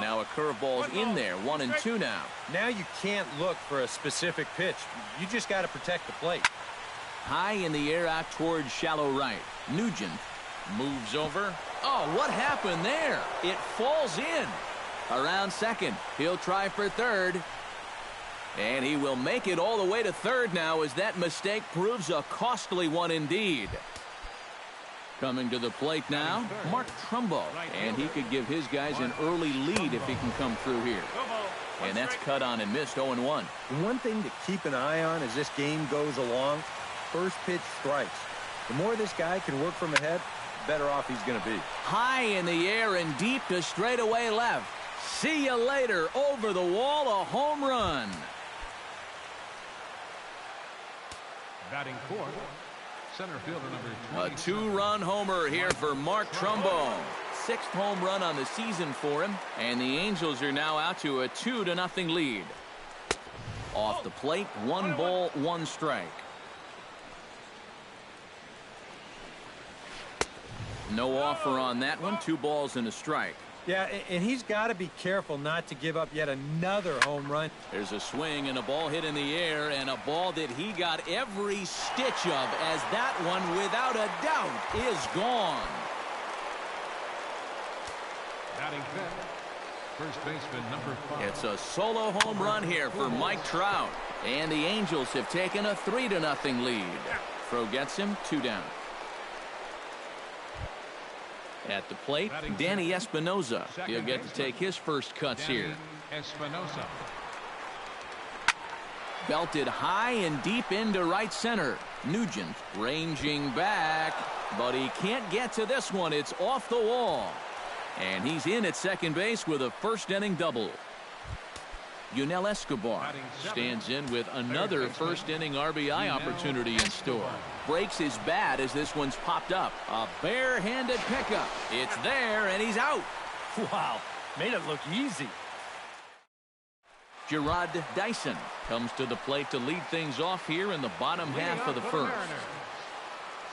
Now a curveball's in there, 1-2 now. Now you can't look for a specific pitch. You just got to protect the plate. High in the air out towards shallow right. Nugent moves over. Oh, what happened there? It falls in. Around second. He'll try for third. And he will make it all the way to third now, as that mistake proves a costly one indeed. Coming to the plate now, Mark Trumbo. And he could give his guys an early lead if he can come through here. And that's cut on and missed, 0-1. One thing to keep an eye on as this game goes along, first pitch strikes. The more this guy can work from ahead, the better off he's going to be. High in the air and deep to straightaway left. See you later. Over the wall, a home run. Batting fourth, center fielder number 20. A two-run homer here for Mark Trumbo. Sixth home run on the season for him, and the Angels are now out to a 2-0 lead. Off the plate, 1 ball, 1 strike. No offer on that one. 2 balls and a strike. Yeah, and he's got to be careful not to give up yet another home run. There's a swing and a ball hit in the air, and a ball that he got every stitch of, as that one, without a doubt, is gone. Batting fifth, first baseman number 5. It's a solo home run here for Mike Trout, and the Angels have taken a 3-0 lead. Throw gets him, 2 down. At the plate, Danny Espinosa. He'll get to take his first cuts here. Espinosa. Belted high and deep into right center. Nugent ranging back, but he can't get to this one. It's off the wall. And he's in at second base with a first-inning double. Yunel Escobar stands in with another first-inning RBI opportunity in store. Breaks his bat as this one's popped up. A bare-handed pickup. It's there, and he's out. Wow, made it look easy. Gerard Dyson comes to the plate to lead things off here in the bottom half of the first.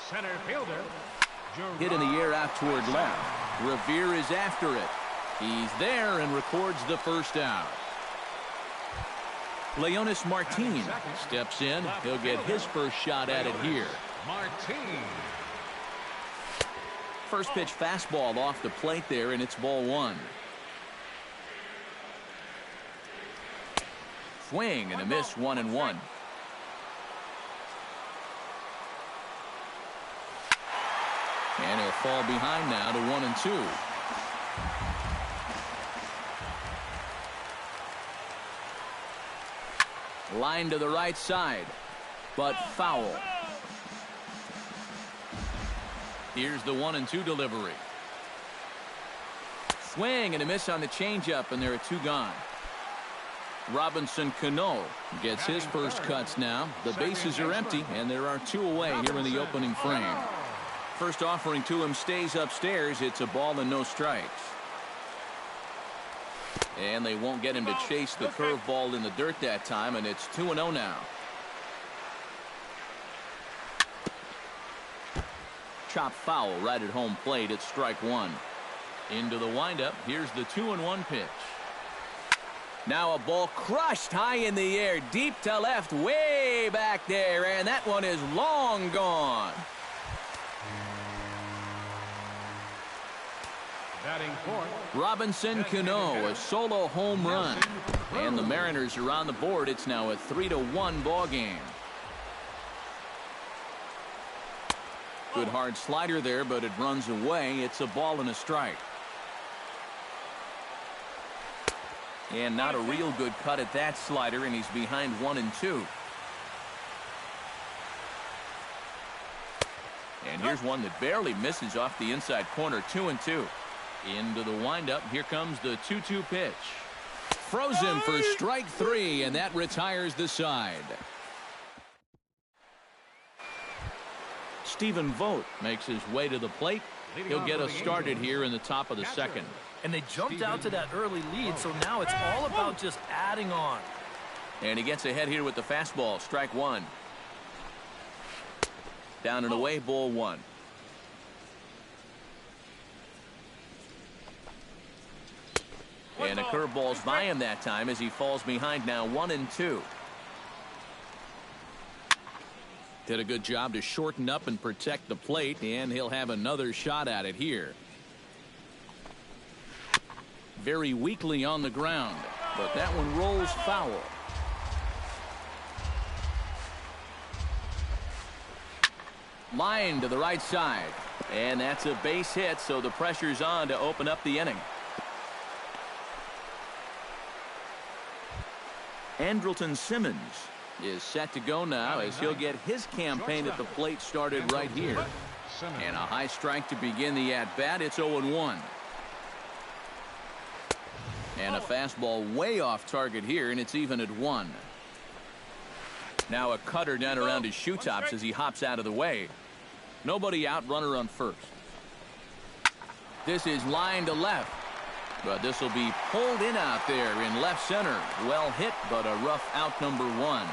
Center fielder. Hit in the air out toward left. Revere is after it. He's there and records the first out. Leonis Martin steps in. He'll get his first shot at it here. Martin. First pitch fastball off the plate there, and it's ball 1. Swing and a miss, 1-1. And he'll fall behind now to 1-2. Line to the right side, but foul. Here's the 1-2 delivery. Swing and a miss on the changeup, and there are 2 gone. Robinson Cano gets his first cuts now. The bases are empty, and there are 2 away here in the opening frame. First offering to him stays upstairs. It's a ball and no strikes. And they won't get him to chase the curveball in the dirt that time, and it's 2-0 now. chop foul right at home plate. It's strike one. Into the windup. Here's the 2-1 pitch. Now a ball crushed high in the air, deep to left, way back there, and that one is long gone. Batting fourth. Robinson Cano, a solo home run. And the Mariners are on the board. It's now a 3-1 ball game. Good hard slider there, but it runs away. It's a ball and a strike. And not a real good cut at that slider, and he's behind 1-2. And here's one that barely misses off the inside corner. 2-2. Into the windup. Here comes the 2-2 pitch. Froze him for strike three, and that retires the side. Stephen Vogt makes his way to the plate. He'll get us started here in the top of the second. And they jumped out to that early lead, so now it's all about just adding on. And he gets ahead here with the fastball. Strike one. Down and away, ball one. And a curveball's by him that time as he falls behind now 1-2. Did a good job to shorten up and protect the plate, and he'll have another shot at it here. Very weakly on the ground, but that one rolls foul. Line to the right side, and that's a base hit, so the pressure's on to open up the inning. Andrelton Simmons is set to go now as he'll get his campaign at the plate started right here. And a high strike to begin the at-bat. It's 0-1. And a fastball way off target here, and it's even at 1. Now a cutter down around his shoe tops as he hops out of the way. Nobody out, runner on first. This is line to left. But this will be pulled in out there in left center. Well hit, but a rough out number one.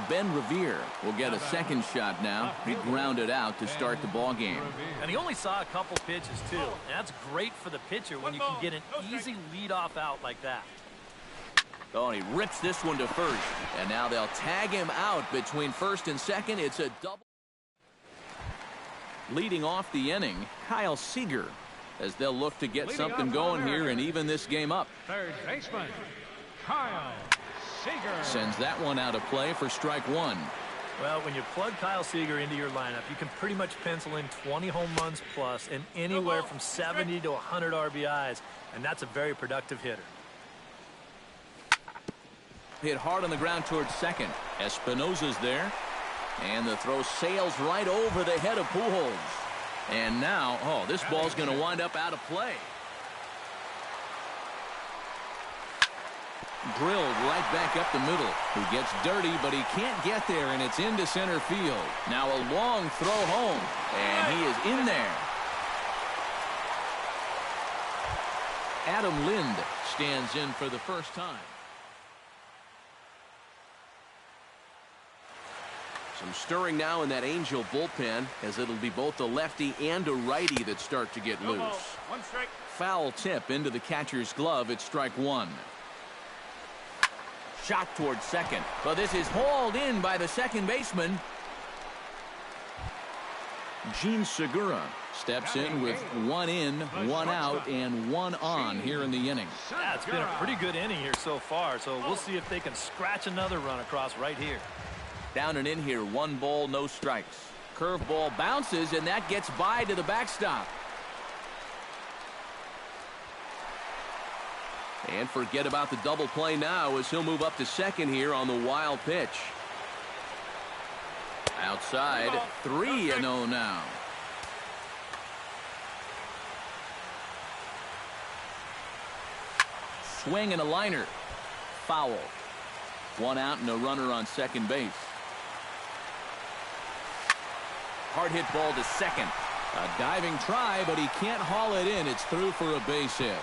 Ben Revere will get a second shot now. He grounded out to start the ball game. And he only saw a couple pitches, too. And that's great for the pitcher when you can get an easy leadoff out like that. Oh, and he rips this one to first. And now they'll tag him out between first and second. It's a double. Leading off the inning, Kyle Seager, as they'll look to get something going here and even this game up. Third baseman, Kyle Seager. Sends that one out of play for strike one. Well, when you plug Kyle Seager into your lineup, you can pretty much pencil in 20 home runs plus and anywhere from 70 to 100 RBIs, and that's a very productive hitter. Hit hard on the ground towards second. Espinosa's there, and the throw sails right over the head of Pujols. And now, oh, this ball's going to wind up out of play. Drilled right back up the middle. He gets dirty, but he can't get there, and it's into center field. Now a long throw home, and he is in there. Adam Lind stands in for the first time. Some stirring now in that Angel bullpen, as it'll be both a lefty and a righty that start to get loose. One strike. Foul tip into the catcher's glove. It's strike one. Shot towards second, but this is hauled in by the second baseman. Gene Segura steps in with one in, one out, and one on here in the inning. Yeah, it's been a pretty good inning here so far, so we'll see if they can scratch another run across right here. Down and in here, 1 ball, no strikes. Curveball bounces, and that gets by to the backstop. And forget about the double play now as he'll move up to second here on the wild pitch. Outside, 3-0 now. Swing and a liner. Foul. 1 out and a runner on second base. Hard hit ball to second. A diving try, but he can't haul it in. It's through for a base hit.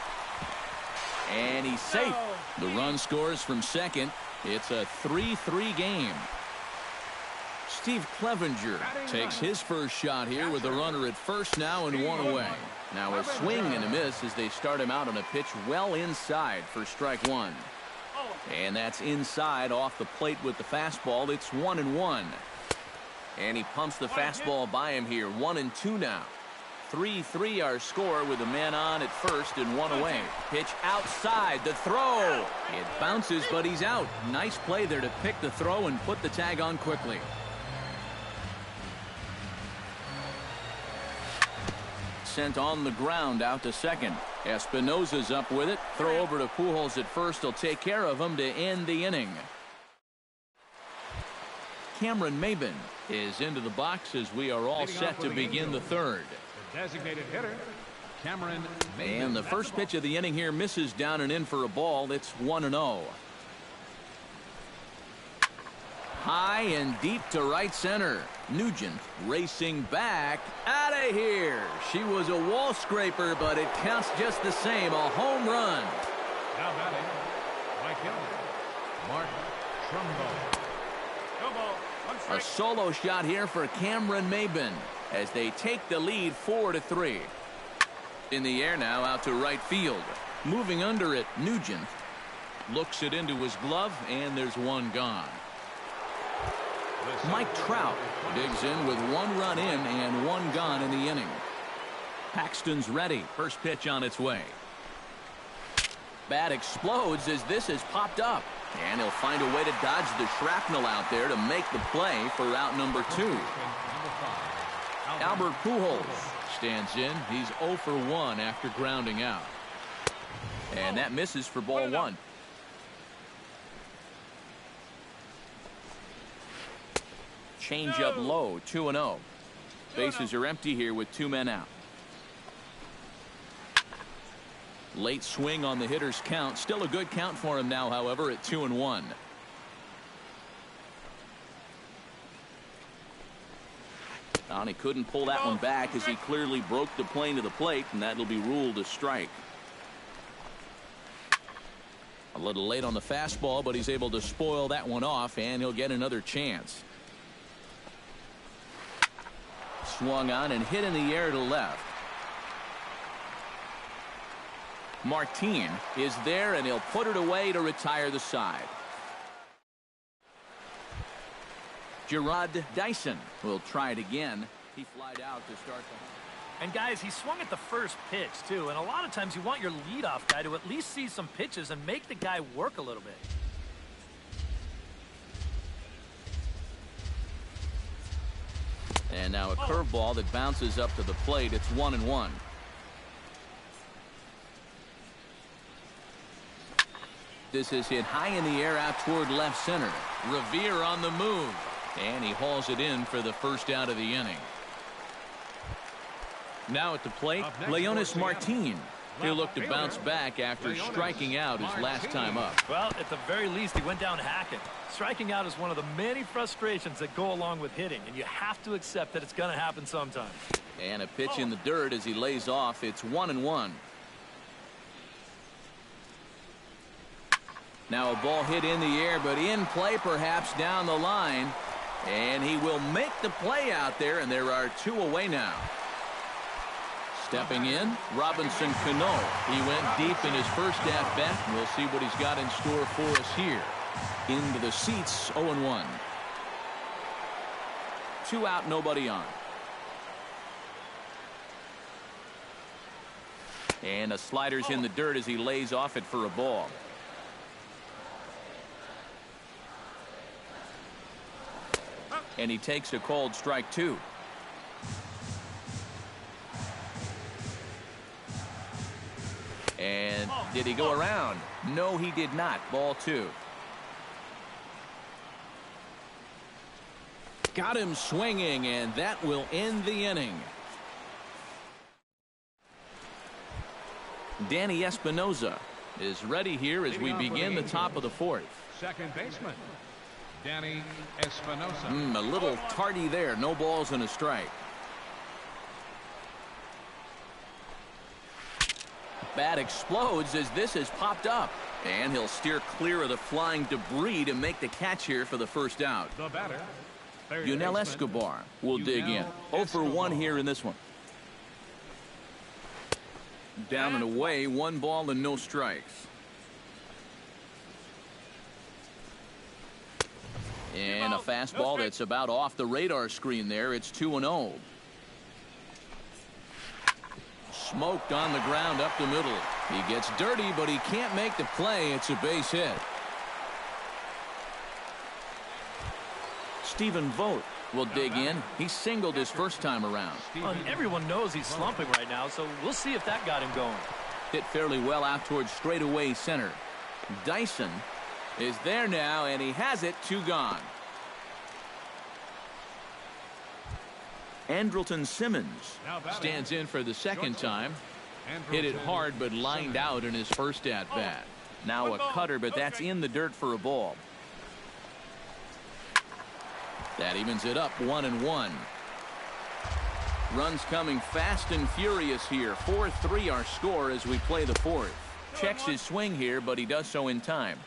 And he's safe. The run scores from second. It's a 3-3 game. Steve Clevenger takes his first shot here with a runner at first now and one away. Now a swing and a miss as they start him out on a pitch well inside for strike one. And that's inside off the plate with the fastball. It's 1-1. And he pumps the fastball by him here. 1-2 now. 3-3 our score with a man on at first and one away. Pitch outside. The throw. It bounces, but he's out. Nice play there to pick the throw and put the tag on quickly. Sent on the ground out to second. Espinosa's up with it. Throw over to Pujols at first. He'll take care of him to end the inning. Cameron Maybin is into the box as we are all set to begin the third. The designated hitter, Cameron Maybin. And the first pitch of the inning here misses down and in for a ball. It's 1-0. High and deep to right center. Nugent racing back. Out of here. She was a wall scraper, but it counts just the same. A home run. Now batting, Mike Hill, Mark Trumbo. No ball. One strike. A solo shot here for Cameron Maybin as they take the lead 4-3. In the air now out to right field. Moving under it, Nugent looks it into his glove, and there's one gone. Mike Trout digs in with one run in and one gone in the inning. Paxton's ready. First pitch on its way. Bat explodes as this is popped up. And he'll find a way to dodge the shrapnel out there to make the play for out number 2. Albert Pujols stands in. He's 0 for 1 after grounding out. And that misses for ball 1. Change up low, 2-0. Bases are empty here with 2 men out. Late swing on the hitter's count. Still a good count for him now, however, at 2-1. And he couldn't pull that one back as he clearly broke the plane to the plate, and that'll be ruled a strike. A little late on the fastball, but he's able to spoil that one off, and he'll get another chance. Swung on and hit in the air to left. Martin is there, and he'll put it away to retire the side. Gerard Dyson will try it again. He flied out to start the... And guys, he swung at the first pitch too, and a lot of times you want your leadoff guy to at least see some pitches and make the guy work a little bit. And now a curveball that bounces up to the plate. It's 1-1. This is hit high in the air out toward left center. Revere on the move. And he hauls it in for the first out of the inning. Now at the plate, Leonis Martin. He'll look to bounce back after striking out his last time up. Well, at the very least, he went down hacking. Striking out is one of the many frustrations that go along with hitting, and you have to accept that it's going to happen sometime. And a pitch in the dirt as he lays off. It's 1-1. Now a ball hit in the air, but in play perhaps down the line. And he will make the play out there, and there are 2 away now. Stepping in, Robinson Cano. He went deep in his first at-bat. We'll see what he's got in store for us here. Into the seats, 0-1. 2 out, nobody on. And a slider's in the dirt as he lays off it for a ball. And he takes a called strike 2. And did he go around? No, he did not. Ball 2. Got him swinging, and that will end the inning. Danny Espinosa is ready here as we begin the top of the 4th. Second baseman, Danny Espinosa. A little tardy there. No balls and a strike. Bat explodes as this is popped up. And he'll steer clear of the flying debris to make the catch here for the first out. The batter, Yunel Escobar will dig in. 0 for 1 here in this one. Down and away, 1 ball and no strikes. And a fastball that's about off the radar screen there. It's 2-0. Smoked on the ground up the middle. He gets dirty, but he can't make the play. It's a base hit. Stephen Vogt will dig in. He singled his first time around. And everyone knows he's slumping right now, so we'll see if that got him going. Hit fairly well out towards straightaway center. Dyson is there now, and he has it. 2 gone. Andrelton Simmons stands in for the second time. Hit it hard, but lined out in his first at-bat. Now a cutter, but that's in the dirt for a ball. That evens it up, 1-1. Runs coming fast and furious here. 4-3 our score as we play the 4th. Checks his swing here, but he does so in time.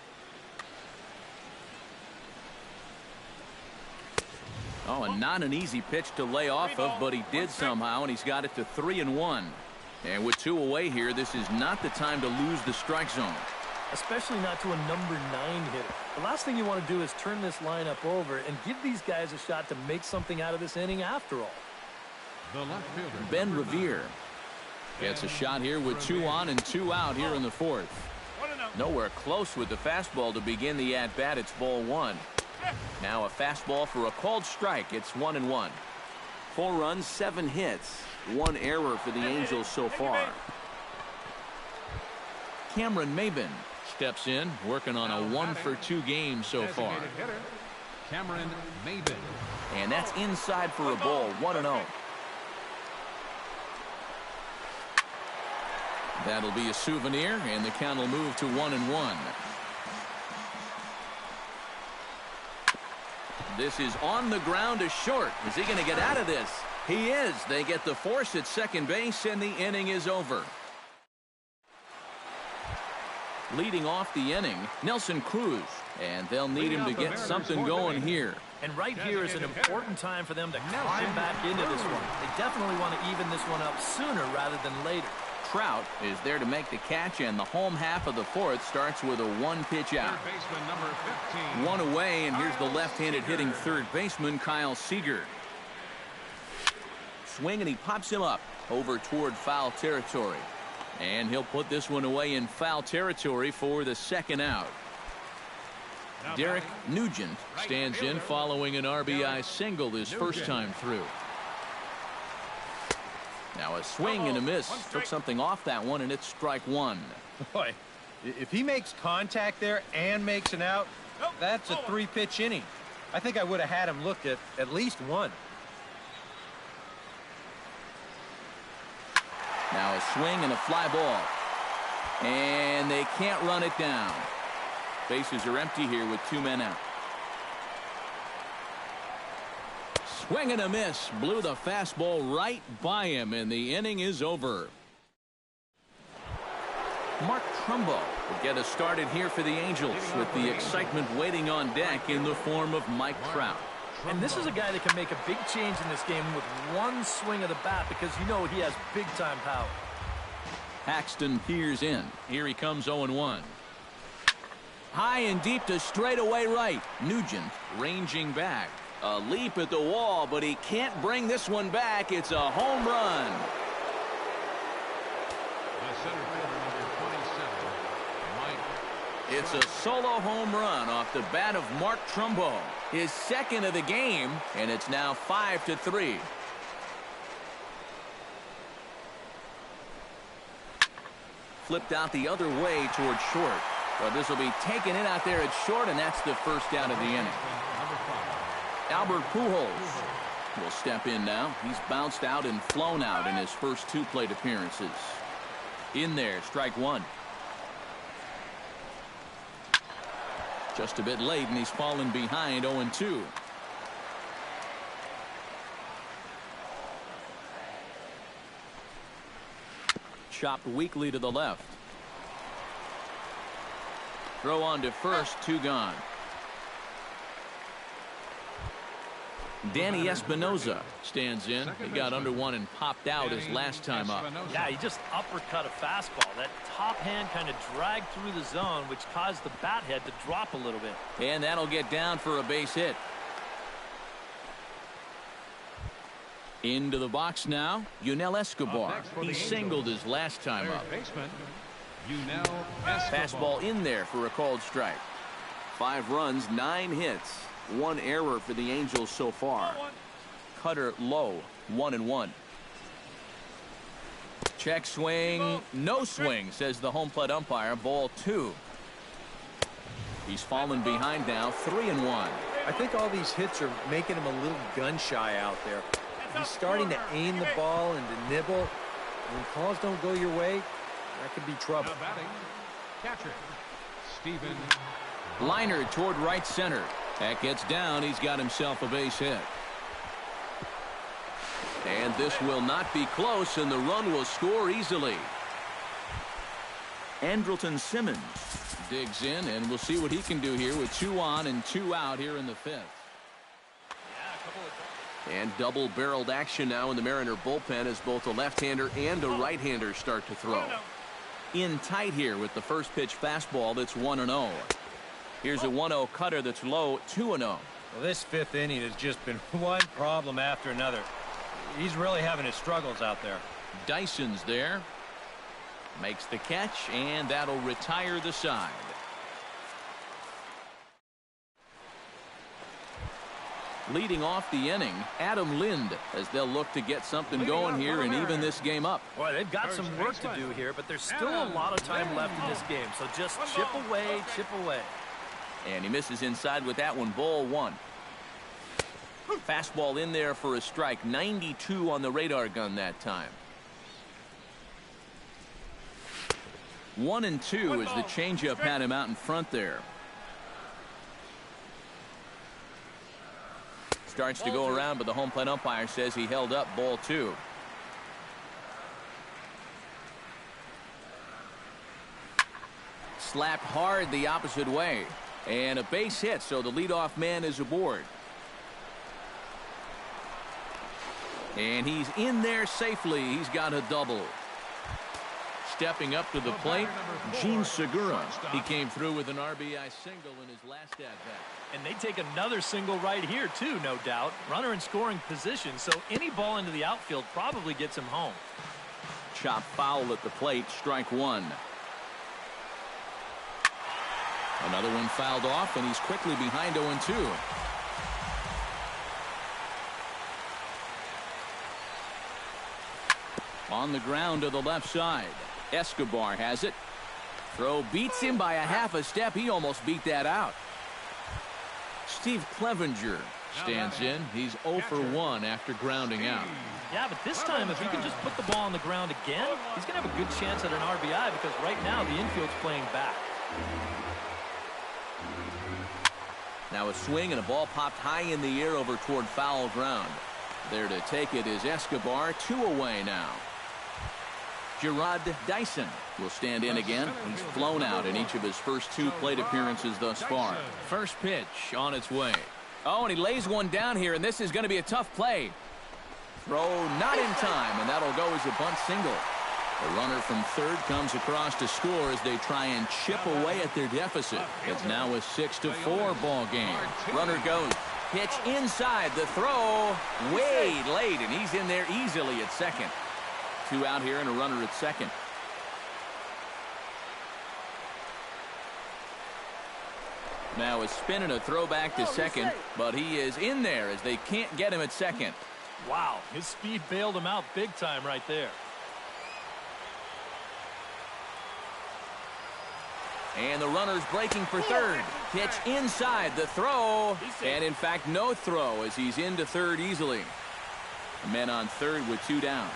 Oh, and not an easy pitch to lay off of, but he did somehow, and he's got it to 3-1. And with 2 away here, this is not the time to lose the strike zone. Especially not to a number 9 hitter. The last thing you want to do is turn this lineup over and give these guys a shot to make something out of this inning after all. The left fielder, Ben Revere gets a shot here with 2 on and 2 out here in the 4th. Nowhere close with the fastball to begin the at-bat. It's ball 1. Now a fastball for a called strike. It's 1-1. 4 runs, 7 hits. 1 error for the Angels so far. Cameron Maybin steps in, working on a 1 for 2 game so far. Cameron Maybin. And that's inside for a ball. 1-0. That'll be a souvenir, and the count will move to 1-1. This is on the ground to short. Is he going to get out of this? He is. They get the force at second base, and the inning is over. Leading off the inning, Nelson Cruz, and they'll need him to get something going here. And right here is an important time for them to climb back into this one. They definitely want to even this one up sooner rather than later. Trout is there to make the catch, and the home half of the 4th starts with a 1-pitch out. Third baseman number 15. 1 away, and here's the left-handed hitting third baseman, Kyle Seager. Swing, and he pops him up over toward foul territory. And he'll put this one away in foul territory for the 2nd out. Derek Nugent stands in following an RBI single his first time through. Now a swing and a miss. Took something off that one, and it's strike 1. Boy, if he makes contact there and makes an out, that's a 3-pitch inning. I think I would have had him look at least 1. Now a swing and a fly ball. And they can't run it down. Bases are empty here with 2 men out. Swing and a miss. Blew the fastball right by him, and the inning is over. Mark Trumbo will get us started here for the Angels with the excitement waiting on deck in the form of Mike Trout. And this is a guy that can make a big change in this game with 1 swing of the bat, because you know he has big-time power. Paxton peers in. Here he comes 0-1. High and deep to straightaway right. Nugent ranging back. A leap at the wall, but he can't bring this one back. It's a home run. The center fielder number 27, Mike. It's a solo home run off the bat of Mark Trumbo. His 2nd of the game, and it's now 5-3. Flipped out the other way towards short. But this will be taken in out there at short, and that's the first out of the inning. Albert Pujols will step in now. He's bounced out and flown out in his first 2 plate appearances. In there, strike 1. Just a bit late, and he's fallen behind 0-2. Chopped weakly to the left. Throw on to first, 2 gone. Danny Espinoza stands in. He got under one and popped out his last time up. Yeah, he just uppercut a fastball. That top hand kind of dragged through the zone, which caused the bat head to drop a little bit. And that'll get down for a base hit. Into the box now, Yunel Escobar. He singled his last time up. Fastball in there for a called strike. 5 runs, 9 hits, 1 error for the Angels so far. Cutter low, 1-1. Check swing, no swing, says the home plate umpire. Ball 2. He's fallen behind now, 3-1. I think all these hits are making him a little gun shy out there. He's starting to aim the ball and to nibble. When calls don't go your way, that could be trouble. Catcher, Steven. Liner toward right center. That gets down. He's got himself a base hit. And this will not be close, and the run will score easily. Andrelton Simmons digs in, and we'll see what he can do here with 2 on and 2 out here in the 5th. And double-barreled action now in the Mariner bullpen as both a left-hander and a right-hander start to throw. In tight here with the first pitch fastball that's 1-0. Here's a 1-0 cutter that's low, 2-0. Well, this 5th inning has just been one problem after another. He's really having his struggles out there. Dyson's there. Makes the catch, and that'll retire the side. Leading off the inning, Adam Lind, as they'll look to get something going here and even this game up. Boy, they've got some work to do here, but there's still a lot of time left in this game, so just chip away, chip away. And he misses inside with that one. Ball 1. Fastball in there for a strike. 92 on the radar gun that time. 1-2 as the changeup had him out in front there. Starts to go around, but the home plate umpire says he held up. Ball 2. Slapped hard the opposite way. And a base hit, so the leadoff man is aboard. And he's in there safely. He's got a double. Stepping up to the plate, Gene Segura. He came through with an RBI single in his last at-bat. And they take another single right here, too, no doubt. Runner in scoring position, so any ball into the outfield probably gets him home. Chop foul at the plate, strike 1. Another one fouled off, and he's quickly behind 0-2. On the ground to the left side. Escobar has it. Throw beats him by a half a step. He almost beat that out. Steve Clevenger stands in. He's 0 for 1 after grounding out. Yeah, but this time, if he can just put the ball on the ground again, he's going to have a good chance at an RBI because right now the infield's playing back. Now a swing and a ball popped high in the air over toward foul ground. There to take it is Escobar. 2 away now. Gerard Dyson will stand in again. He's flown out in each of his first 2 plate appearances thus far. First pitch on its way. Oh, and he lays one down here, and this is going to be a tough play. Throw not in time, and that'll go as a bunt single. The runner from third comes across to score as they try and chip away at their deficit. It's now a 6-4 ball game. Runner goes. Pitch inside. The throw way late, and he's in there easily at second. 2 out here and a runner at second. Now a spin and a throwback to second, but he is in there as they can't get him at second. Wow, his speed bailed him out big time right there. And the runner's breaking for third. Pitch inside. The throw. And in fact, no throw as he's into third easily. The men on third with 2 down.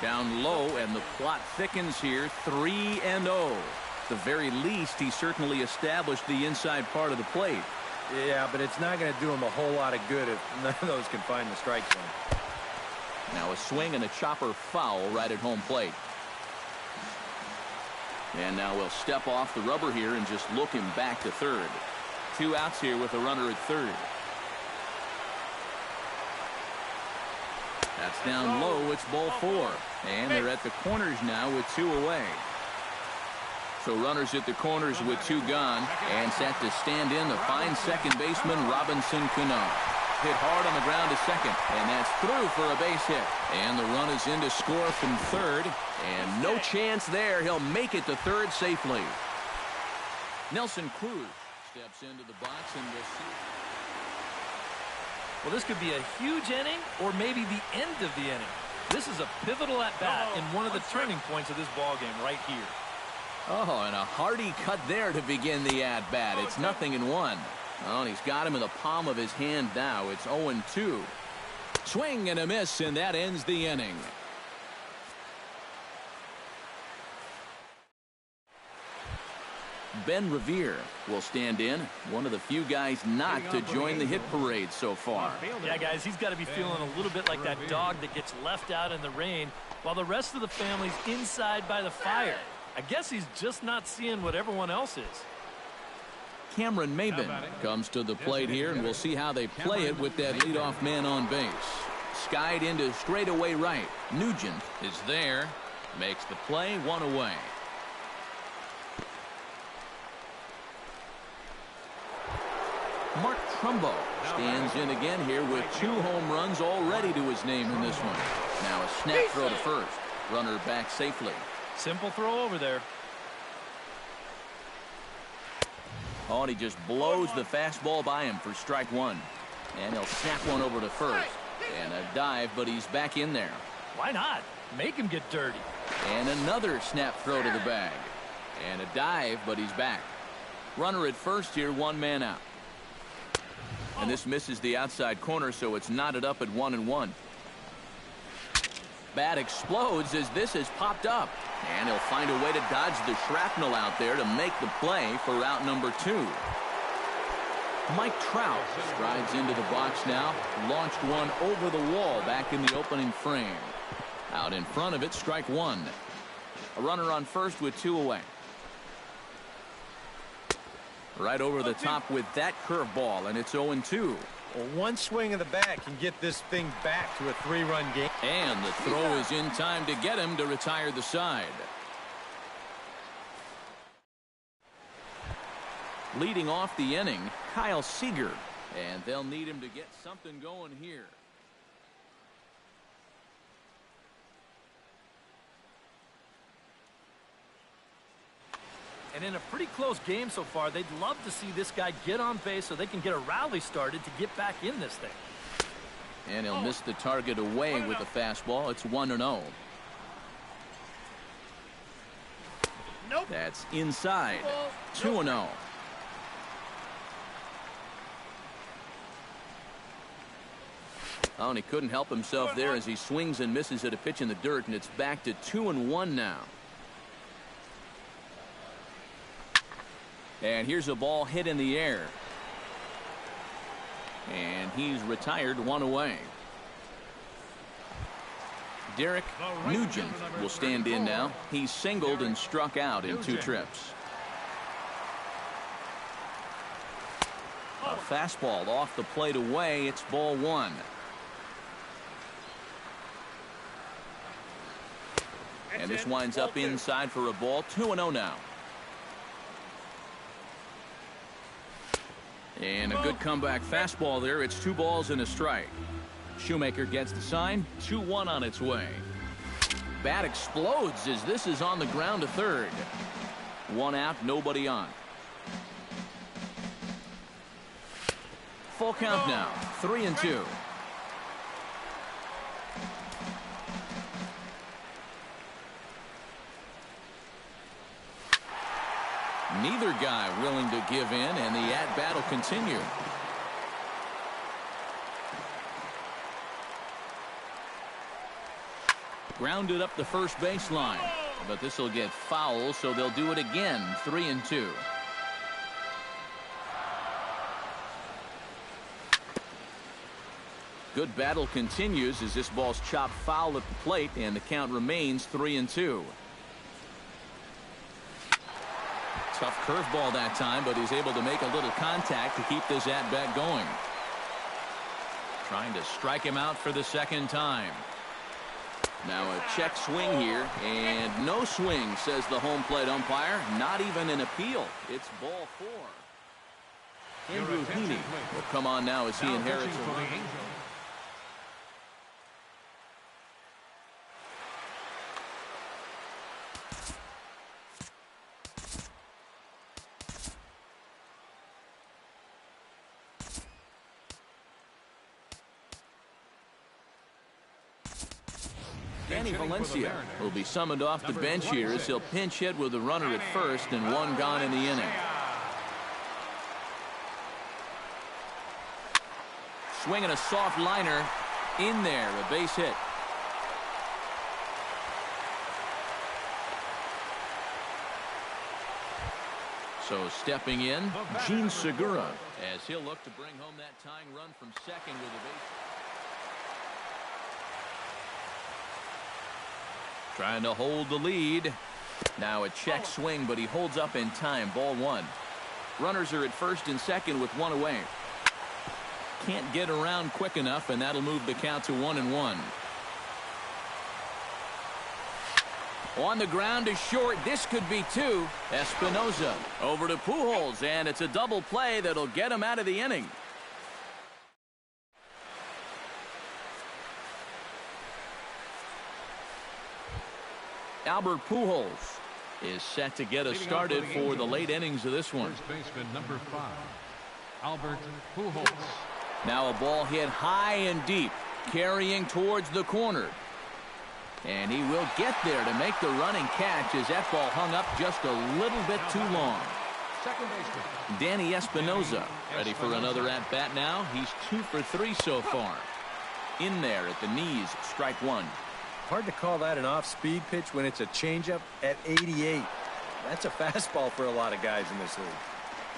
Down low, and the plot thickens here. 3-0. At the very least, he certainly established the inside part of the plate. Yeah, but it's not going to do him a whole lot of good if none of those can find the strike zone. Now a swing and a chopper foul right at home plate. And now we'll step off the rubber here and just look him back to third. 2 outs here with a runner at third. That's down low. It's ball 4. And they're at the corners now with 2 away. So runners at the corners with 2 gone. And set to stand in the fine second baseman, Robinson Cano. Hit hard on the ground to second. And that's through for a base hit. And the run is in to score from third. And no chance there. He'll make it to third safely. Nelson Cruz steps into the box, and we'll see. Well, this could be a huge inning or maybe the end of the inning. This is a pivotal at-bat in one of the turning points of this ballgame right here. Oh, and a hearty cut there to begin the at-bat. It's 0-1. Oh, and he's got him in the palm of his hand now. It's 0-2. Swing and a miss, and that ends the inning. Ben Revere will stand in, one of the few guys not to join the hit parade so far. Yeah, guys, he's got to be feeling a little bit like that dog that gets left out in the rain while the rest of the family's inside by the fire. I guess he's just not seeing what everyone else is. Cameron Maben comes to the plate here, and we'll see how they play it with that leadoff man on base. Skied into straightaway right. Nugent is there, makes the play, 1 away. Mark Trumbo stands in again here with 2 home runs already to his name in this one. Now a snap throw to first. Runner back safely. Simple throw over there. Oh, and he just blows the fastball by him for strike 1. And he'll snap one over to first. And a dive, but he's back in there. Why not? Make him get dirty. And another snap throw to the bag. And a dive, but he's back. Runner at first here, 1 man out. And this misses the outside corner, so it's knotted up at 1-1. Bat explodes as this has popped up. And he'll find a way to dodge the shrapnel out there to make the play for out number 2. Mike Trout strides into the box now. Launched one over the wall back in the opening frame. Out in front of it, strike 1. A runner on first with 2 away. Right over the top with that curveball, and it's 0-2. Well, one swing of the bat can get this thing back to a 3-run game. And the throw is in time to get him to retire the side. Leading off the inning, Kyle Seager. And they'll need him to get something going here. And in a pretty close game so far, they'd love to see this guy get on base so they can get a rally started to get back in this thing. And he'll miss the target away with the fastball. It's 1-0. Nope. That's inside. 2-0. Oh, and he couldn't help himself there as he swings and misses at a pitch in the dirt, and it's back to 2-1 now. And here's a ball hit in the air. And he's retired, 1 away. Derek Nugent will stand in now. He's singled and struck out in 2 trips. A fastball off the plate away. It's ball 1. And this winds up inside for a ball. 2-0 now. And a good comeback fastball there. It's 2 balls and a strike. Shoemaker gets the sign. 2-1 on its way. Bat explodes as this is on the ground to third. 1 out, nobody on. Full count now. 3-2. Neither guy willing to give in, and the at-bat will continue. Grounded up the first baseline, but this will get foul, so they'll do it again. 3-2. Good battle continues as this ball's chopped foul at the plate, and the count remains 3-2. Tough curveball that time, but he's able to make a little contact to keep this at-bat going. trying to strike him out for the second time. Now a check swing here, and no swing, says the home plate umpire. Not even an appeal. It's ball 4. Andrew Heaney will come on now as he inherits a run. Danny Valencia will be summoned off the bench here as he'll pinch hit with a runner at first and one gone in the inning. Swinging a soft liner in there, a base hit. So stepping in, Gene Segura, as he'll look to bring home that tying run from second with a base hit. Trying to hold the lead. Now a check swing, but he holds up in time. Ball 1. Runners are at first and second with one away. Can't get around quick enough, and that'll move the count to 1-1. On the ground is short. This could be 2. Espinosa over to Pujols, and it's a double play that'll get him out of the inning. Albert Pujols is set to get us started for the late innings of this one. First baseman number 5, Albert Pujols. Now a ball hit high and deep, carrying towards the corner. And he will get there to make the running catch as that ball hung up just a little bit too long. Second baseman Danny Espinosa ready for another at-bat now. He's 2 for 3 so far. In there at the knees, strike 1. Hard to call that an off-speed pitch when it's a changeup at 88. That's a fastball for a lot of guys in this league.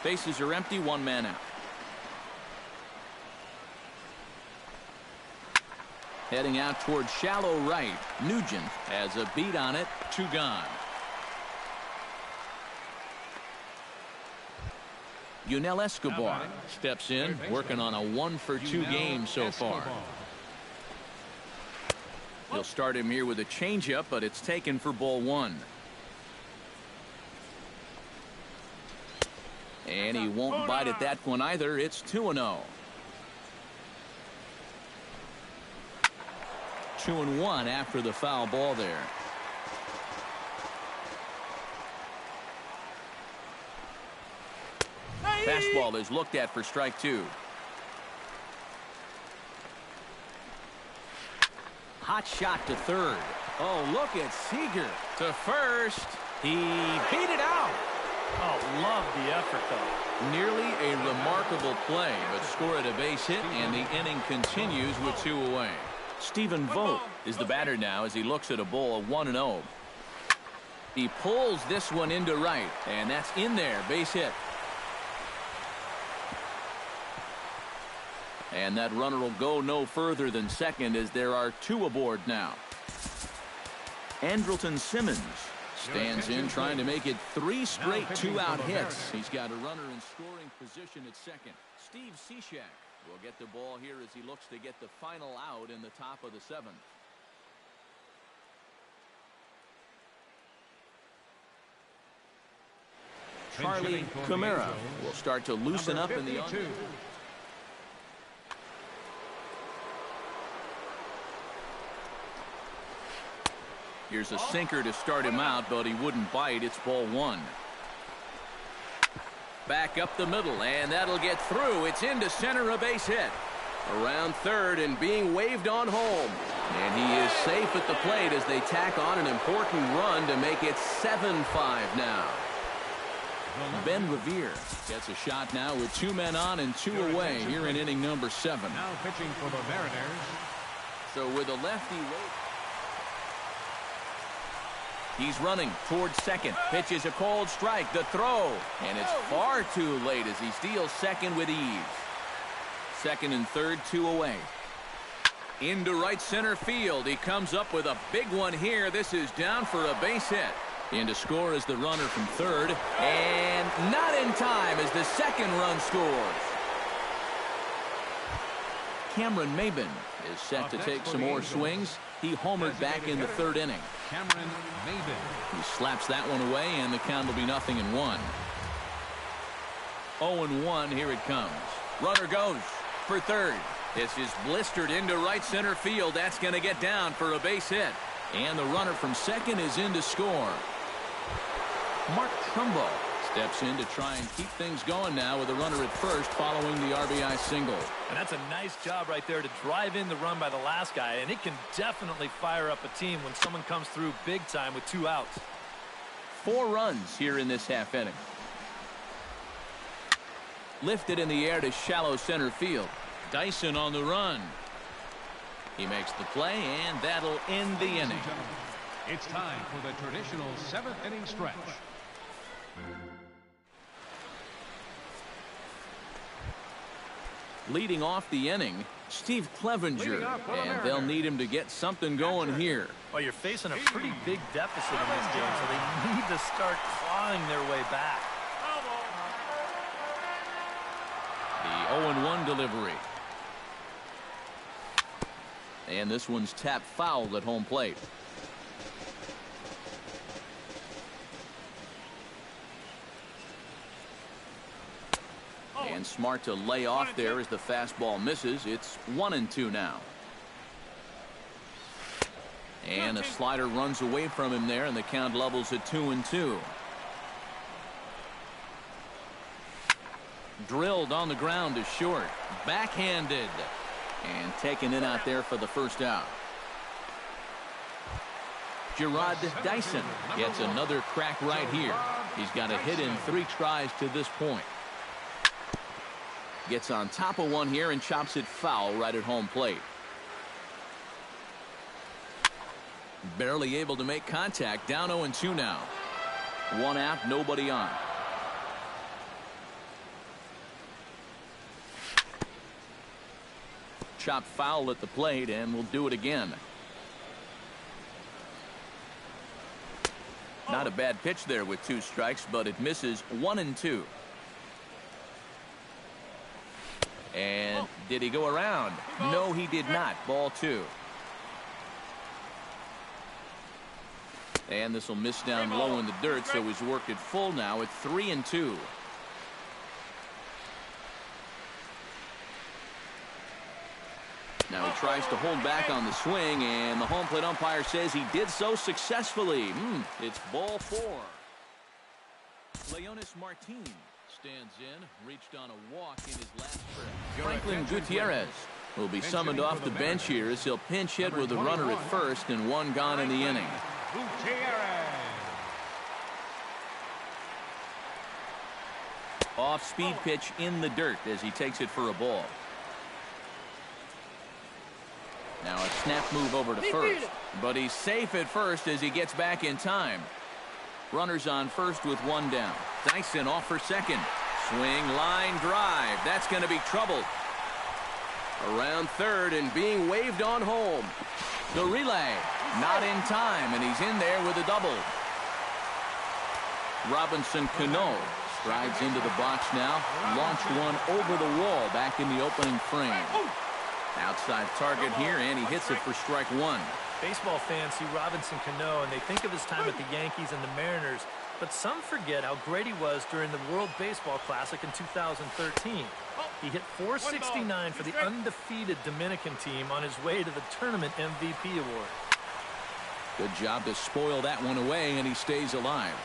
Bases are empty, 1 man out. Heading out towards shallow right. Nugent has a beat on it. 2 gone. Yunel Escobar steps in, working on a 1 for 2 game so far. He'll start him here with a changeup, but it's taken for ball 1. And he won't bite at that one either. It's 2-0. 2-1 after the foul ball there. Fastball is looked at for strike 2. Hot shot to third. Oh, look at Seager to first. He beat it out. Oh, love the effort, though. Nearly a remarkable play, but scored a base hit, and the inning continues with 2 away. Stephen Vogt is the batter now as he looks at a ball of 1-0. He pulls this one into right, and that's in there, base hit. And that runner will go no further than second as there are 2 aboard now. Andrelton Simmons stands in trying to make it 3 straight 2-out hits. He's got a runner in scoring position at second. Steve Cishek will get the ball here as he looks to get the final out in the top of the 7th. Charlie Camara will start to loosen up in the on. Here's a sinker to start him out, but he wouldn't bite. It's ball 1. Back up the middle, and that'll get through. It's into center, a base hit. Around third and being waved on home. And he is safe at the plate as they tack on an important run to make it 7-5 now. Ben Revere gets a shot now with 2 men on and 2 away here in inning number 7. Now pitching for the Mariners. So with a lefty wait. He's running towards second. Pitches a cold strike. The throw. And it's far too late as he steals second with ease. Second and third, 2 away. Into right center field. He comes up with a big one here. This is down for a base hit. In to score is the runner from third. And not in time as the second run scores. Cameron Maben is set to take some more swings. He homered back in the third inning. Cameron Maben. He slaps that one away, and the count will be 0-1. 0-1, here it comes. Runner goes for third. This is blistered into right center field. That's going to get down for a base hit. And the runner from second is in to score. Mark Trumbo steps in to try and keep things going now with a runner at first following the RBI single. And that's a nice job right there to drive in the run by the last guy, and it can definitely fire up a team when someone comes through big time with 2 outs. 4 runs here in this half inning. Lifted in the air to shallow center field. Dyson on the run. He makes the play, and that'll end the inning. It's time for the traditional 7th inning stretch. Leading off the inning, Steve Clevenger, and they'll need him to get something going here. Well, you're facing a pretty big deficit in this game, so they need to start clawing their way back. The 0-1 delivery. And this one's tapped foul at home plate. And smart to lay off there as the fastball misses. It's 1-2 now. And a slider runs away from him there, and the count levels at 2-2. Drilled on the ground to short. Backhanded. And taken in out there for the first out. Gerard Dyson gets another crack right here. He's got a hit in 3 tries to this point. Gets on top of one here and chops it foul right at home plate. Barely able to make contact. Down 0-2 now. 1 out, nobody on. Chop foul at the plate, and we'll do it again. Not a bad pitch there with 2 strikes, but it misses. 1-2. And did he go around? No, he did not. Ball 2. And this will miss down low in the dirt, so he's worked it full now at 3-2. Now he tries to hold back on the swing, and the home plate umpire says he did so successfully. It's ball 4. Leonis Martin stands in, reached on a walk in his last trip. Franklin Gutierrez will be summoned off the bench here as he'll pinch hit with a runner at first and 1 gone in the inning. Off-speed pitch in the dirt as he takes it for a ball. Now a snap move over to first, but he's safe at first as he gets back in time. Runners on first with 1 down. Dyson off for second. Swing, line drive. That's going to be trouble. Around third and being waved on home. The relay, not in time, and he's in there with a double. Robinson Cano strides into the box now. Launched one over the wall back in the opening frame. Outside target here, and he hits it for strike 1. Baseball fans see Robinson Cano, and they think of his time at the Yankees and the Mariners, but some forget how great he was during the World Baseball Classic in 2013. He hit .469 for the undefeated Dominican team on his way to the tournament MVP award. Good job to spoil that one away, and he stays alive.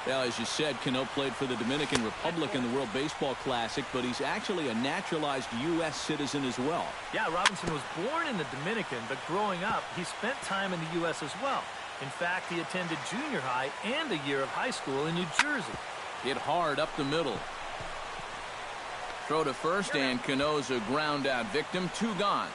Well, as you said, Cano played for the Dominican Republic in the World Baseball Classic, but he's actually a naturalized U.S. citizen as well. Yeah, Robinson was born in the Dominican, but growing up, he spent time in the U.S. as well. In fact, he attended junior high and a year of high school in New Jersey. Hit hard up the middle. Throw to first, and Cano's a ground-out victim. 2 gone.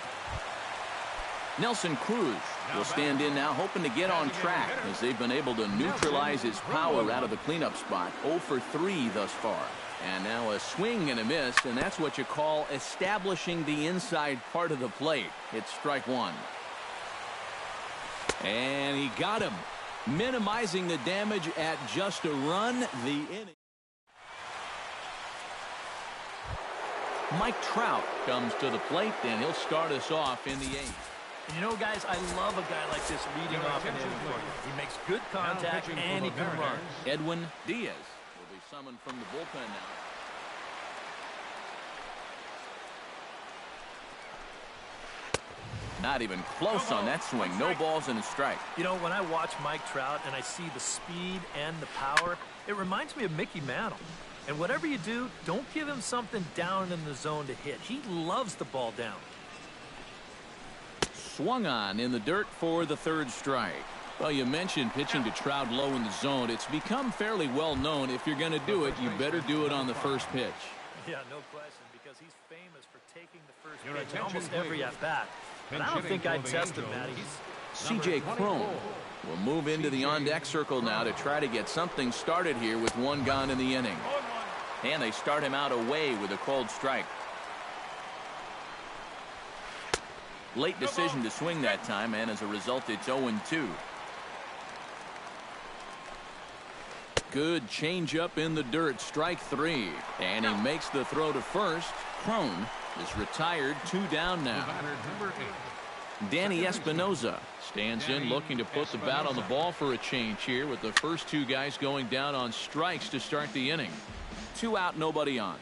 Nelson Cruz will stand in now, hoping to get on track as they've been able to neutralize his power out of the cleanup spot. 0 for 3 thus far. And now a swing and a miss, and that's what you call establishing the inside part of the plate. It's strike 1. And he got him, minimizing the damage at just a run. The inning. Mike Trout comes to the plate, and he'll start us off in the 8th. And you know, guys, I love a guy like this leading off an inning for you. He makes good contact, and he can run. Edwin Diaz will be summoned from the bullpen now. Not even close on that swing. No balls and a strike. You know, when I watch Mike Trout and I see the speed and the power, it reminds me of Mickey Mantle. And whatever you do, don't give him something down in the zone to hit. He loves the ball down. Swung on in the dirt for the 3rd strike. Well, you mentioned pitching to Trout low in the zone. It's become fairly well known if you're going to do it, you better do it on the first pitch. Yeah, no question, because he's famous for taking the first pitch in almost every at-bat. But I don't think I'd test him, Matty. C.J. Cron will move into the on-deck circle now to try to get something started here with 1 gone in the inning. And they start him out away with a called strike. Late decision to swing that time, and as a result, it's 0-2. Good changeup in the dirt, strike 3. And he makes the throw to first. Cron is retired, 2 down now. Danny Espinoza stands in looking to put the bat on the ball for a change here with the first 2 guys going down on strikes to start the inning. 2 out, nobody on.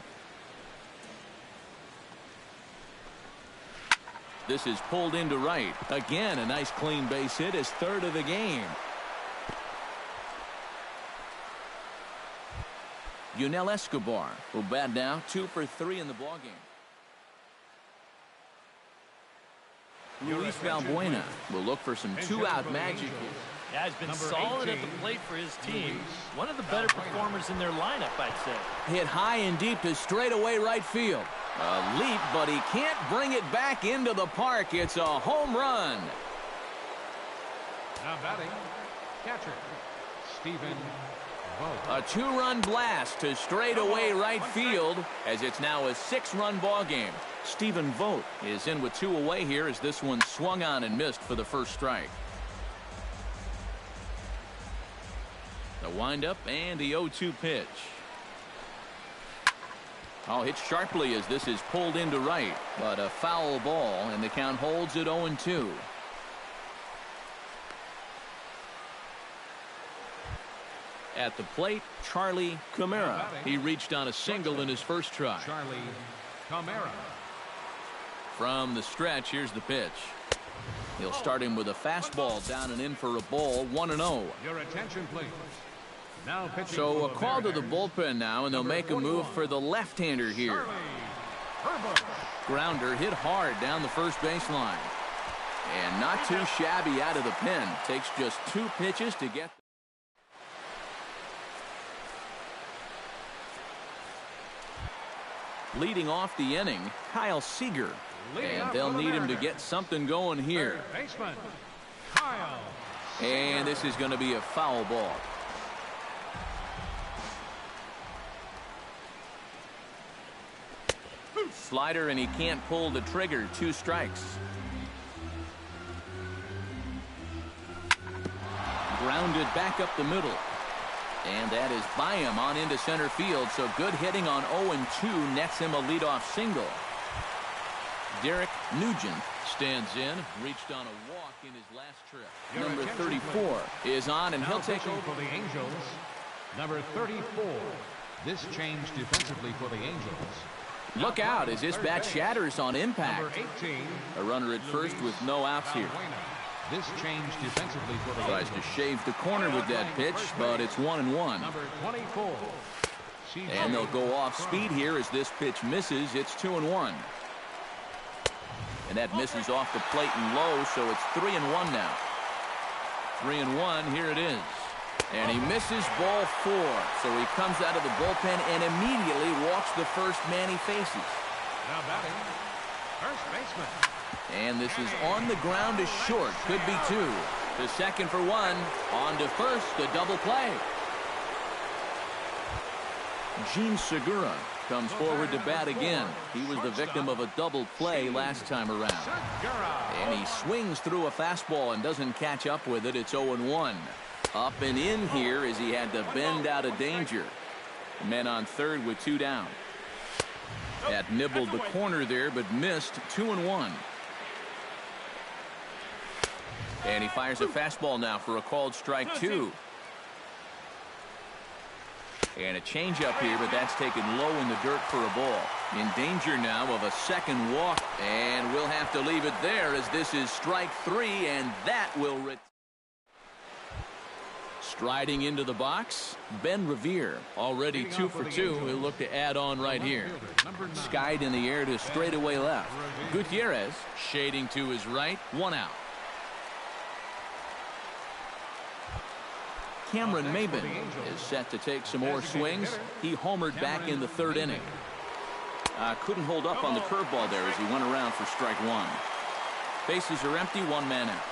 This is pulled into right. Again, a nice clean base hit, his 3rd of the game. Yunel Escobar will bat now, 2 for 3 in the ballgame. Luis Valbuena will look for some 2-out magic here. Yeah, he's been solid at the plate for his team. One of the better performers in their lineup, I'd say. Hit high and deep to straightaway right field. A leap, but he can't bring it back into the park. It's a home run. Now batting, catcher, Stephen Vogt. A 2-run blast to straightaway right field as it's now a 6-run ball game. Stephen Vogt is in with 2 away here as this one swung on and missed for the first strike. The windup and the 0-2 pitch. Oh, hit sharply as this is pulled into right, but a foul ball, and the count holds at 0-2. At the plate, Charlie Camara. He reached on a single in his first try. Charlie Camara. From the stretch, here's the pitch. He'll start him with a fastball down and in for a ball, 1-0. Your attention, please. Now pitching So a call to the bullpen now, and they'll make a move for the left-hander here. Grounder hit hard down the first baseline. And not too shabby out of the pen. Takes just 2 pitches to get. Leading off the inning, Kyle Seager. And they'll need him to get something going here. Baseman, Kyle. And this is going to be a foul ball. Slider, and he can't pull the trigger. 2 strikes. Grounded back up the middle. And that is by him on into center field. So good hitting on 0-2 nets him a leadoff single. Derek Nugent stands in. Reached on a walk in his last trip. Number 34 is on, and he'll take over for the Angels. Number 34. This change defensively for the Angels. Look out as this bat shatters on impact. Number 18. A runner at first with no outs here. This change defensively for the Tries to shave the corner with that pitch, but it's 1-1. Number 24. And they'll go off speed here as this pitch misses. It's 2-1. And that misses off the plate and low, so it's 3-1 now. 3-1, here it is. And he misses ball 4. So he comes out of the bullpen and immediately walks the first man he faces. Now batting, first baseman. And this is on the ground to short. Could be 2. To second for 1. On to first, the double play. Gene Segura comes forward to bat again. He was the victim of a double play last time around. And he swings through a fastball and doesn't catch up with it. It's 0-1. Up and in here as he had to bend out of danger. Men on third with 2 down. That nibbled the corner there, but missed 2-1. And he fires a fastball now for a called strike 2. And a changeup here, but that's taken low in the dirt for a ball. In danger now of a second walk, and we'll have to leave it there as this is strike 3, and that will striding into the box, Ben Revere, already 2 for 2. He'll look to add on right here. Skied in the air to straightaway left. Gutierrez shading to his right, 1 out. Cameron Maben is set to take some more swings. He homered back in the 3rd inning. Couldn't hold up on the curveball there as he went around for strike 1. Bases are empty, 1 man out.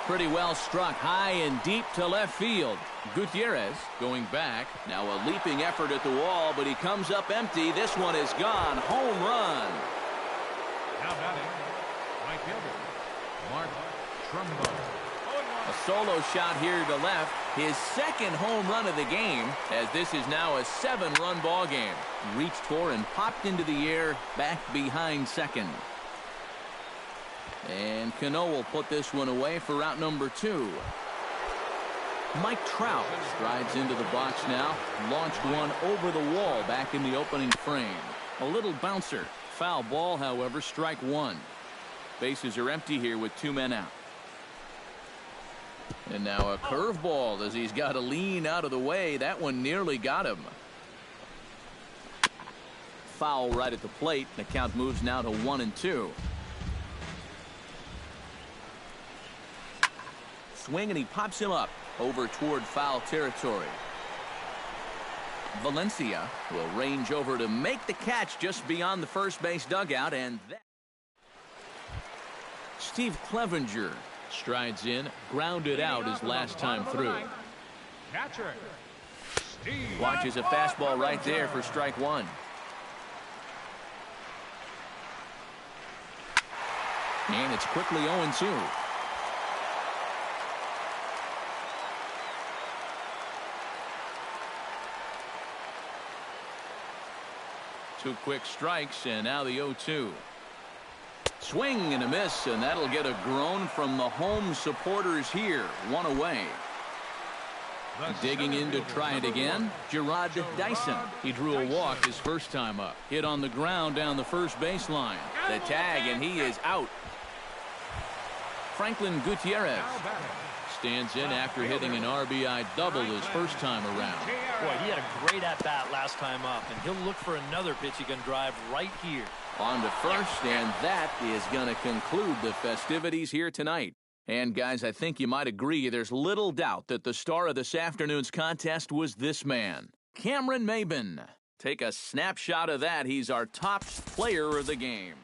Pretty well struck high and deep to left field. Gutierrez going back. Now a leaping effort at the wall, but he comes up empty. This one is gone. Home run. Now batting, right fielder, Mark Trumbo. A solo shot here to left. His 2nd home run of the game, as this is now a 7-run ball game. Reached for and popped into the air back behind second. And Cano will put this one away for out number 2. Mike Trout strides into the box now. Launched one over the wall back in the opening frame. A little bouncer. Foul ball, however, strike 1. Bases are empty here with 2 men out. And now a curveball as he's got to lean out of the way. That one nearly got him. Foul right at the plate. The count moves now to 1-2. Swing and he pops him up over toward foul territory. Valencia will range over to make the catch just beyond the first base dugout, and that Steve Clevenger strides in, grounded out his last time through. Catcher, Steve. Watches a fastball right there for strike 1. And it's quickly 0-2. Two quick strikes, and now the 0-2. Swing and a miss, and that'll get a groan from the home supporters here. 1 away. Digging in to try it again, Gerard Dyson. He drew a walk his first time up. Hit on the ground down the first baseline. The tag, and he is out. Franklin Gutierrez stands in after hitting an RBI double his first time around. Boy, he had a great at-bat last time up, and he'll look for another pitch he can drive right here. On to first, and that is going to conclude the festivities here tonight. And guys, I think you might agree there's little doubt that the star of this afternoon's contest was this man, Cameron Maben. Take a snapshot of that. He's our top player of the game.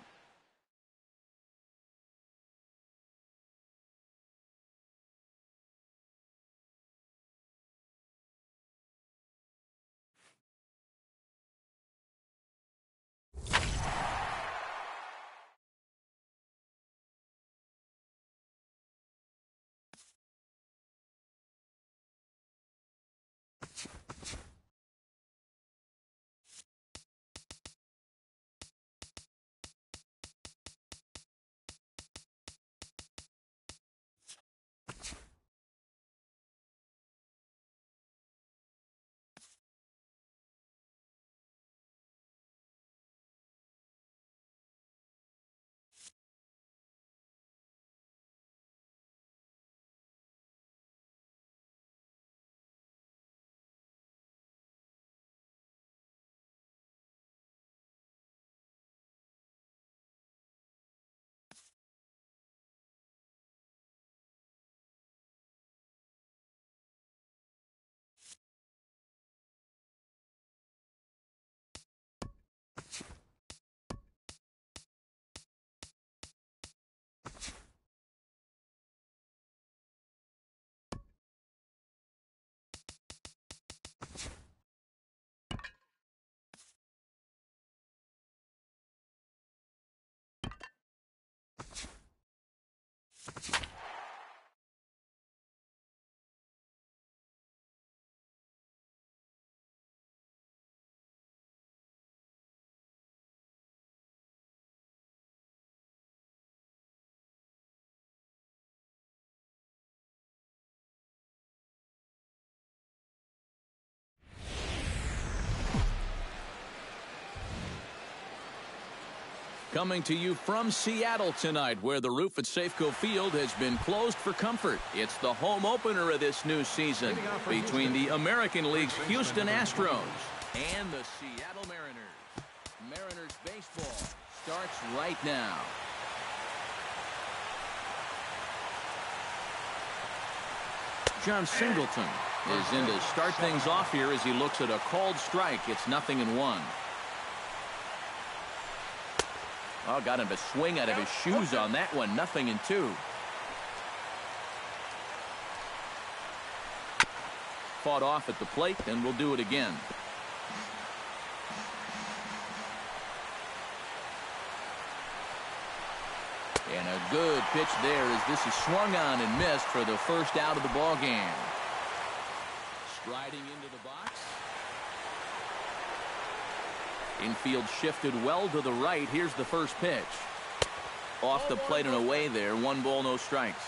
Coming to you from Seattle tonight, where the roof at Safeco Field has been closed for comfort. It's the home opener of this new season between the American League's Houston Astros and the Seattle Mariners. Mariners baseball starts right now. John Singleton is in to start things off here as he looks at a called strike. It's 0-1. Oh, got him to swing out of his shoes on that one. 0-2. Fought off at the plate, and we'll do it again. And a good pitch there as this is swung on and missed for the first out of the ball game. Striding into the box. Infield shifted well to the right. Here's the first pitch. Off the plate and away there. 1 ball, no strikes.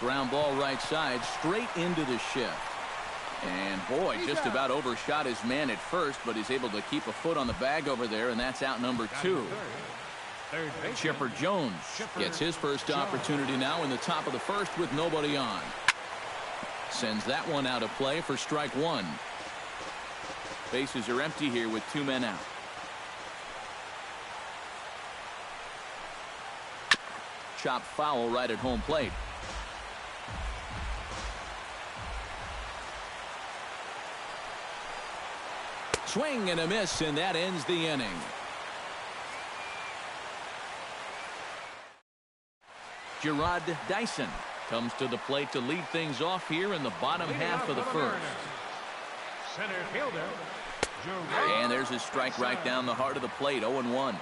Ground ball right side, straight into the shift. And boy, just about overshot his man at first, but he's able to keep a foot on the bag over there, and that's out number 2. Chipper Jones gets his first opportunity now in the top of the first with nobody on. Sends that one out of play for strike 1. Bases are empty here with 2 men out. Chop foul right at home plate. Swing and a miss, and that ends the inning. Gerard Dyson comes to the plate to lead things off here in the bottom half of the first. Center fielder. And there's his strike right down the heart of the plate. 0-1.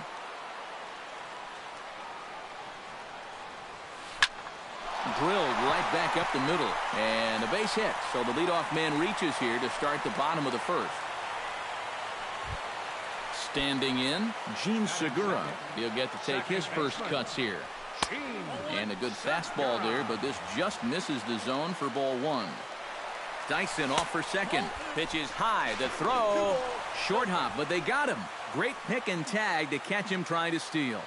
Drilled right back up the middle. And a base hit. So the leadoff man reaches here to start the bottom of the first. Standing in, Gene Segura. He'll get to take his first cuts here. And a good fastball there, but this just misses the zone for ball 1. Dyson off for second. Pitches high. The throw. Short hop, but they got him. Great pick and tag to catch him trying to steal.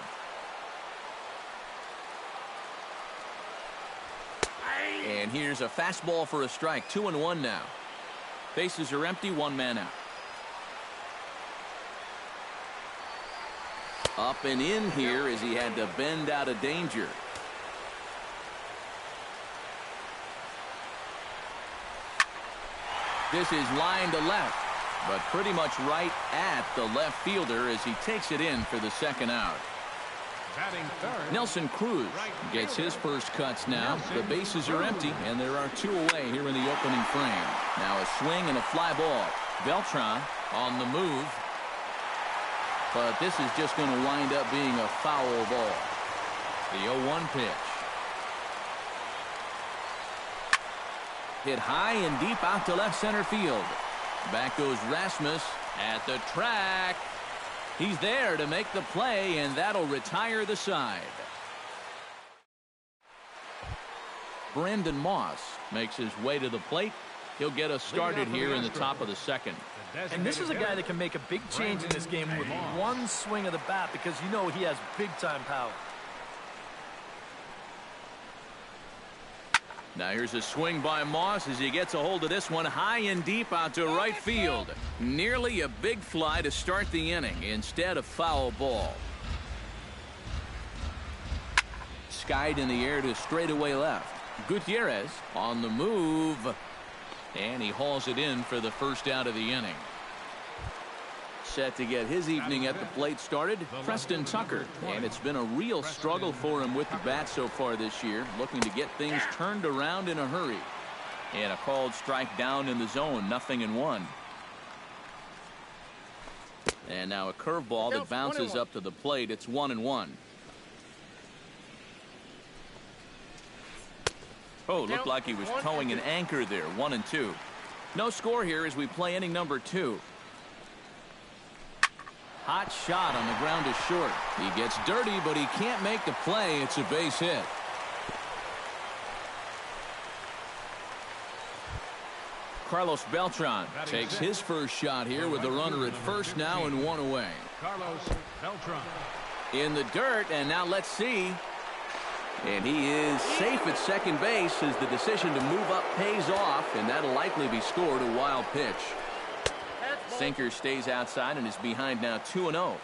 And here's a fastball for a strike. 2-1 now. Bases are empty. 1 man out. Up and in here as he had to bend out of danger. This is line to left, but pretty much right at the left fielder as he takes it in for the second out. Nelson Cruz gets his first cuts now. The bases are empty, and there are 2 away here in the opening frame. Now a swing and a fly ball. Beltran on the move. But this is just going to wind up being a foul ball. The 0-1 pitch. Hit high and deep out to left center field. Back goes Rasmus at the track. He's there to make the play, and that'll retire the side. Brandon Moss makes his way to the plate. He'll get us started here in the top of the second. And this is a guy that can make a big change in this game with 1 swing of the bat, because you know he has big-time power. Now here's a swing by Moss as he gets a hold of this one high and deep out to right field. Nearly a big fly to start the inning. Instead, a foul ball. Skied in the air to straightaway left. Gutierrez on the move. And he hauls it in for the first out of the inning. Set to get his evening at the plate started, Preston Tucker. And it's been a real struggle for him with the bat so far this year, looking to get things turned around in a hurry. And a called strike down in the zone, 0-1. And now a curveball that bounces up to the plate. It's 1-1. Oh, looked like he was towing an anchor there. 1-2. No score here as we play inning number 2. Hot shot on the ground is short. He gets dirty, but he can't make the play. It's a base hit. Carlos Beltran takes his first shot here with the runner at first now and one away. Carlos Beltran. In the dirt, and now let's see. And he is safe at second base as the decision to move up pays off, and that'll likely be scored a wild pitch. Sinker stays outside and is behind now 2-0.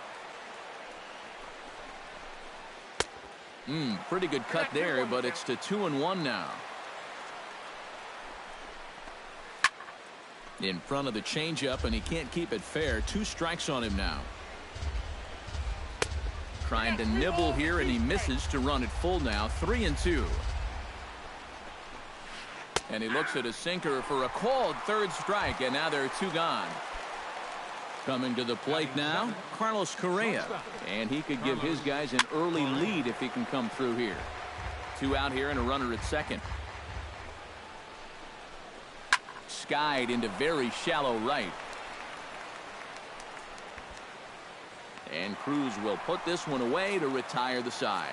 Pretty good cut there, but it's to 2-1 now. In front of the changeup, and he can't keep it fair. 2 strikes on him now. Trying to nibble here, and he misses to run it full now. 3-2. And he looks at a sinker for a called third strike, and now there are 2 gone. Coming to the plate now, Carlos Correa. And he could give his guys an early lead if he can come through here. 2 out here and a runner at second. Skied into very shallow right. And Cruz will put this one away to retire the side.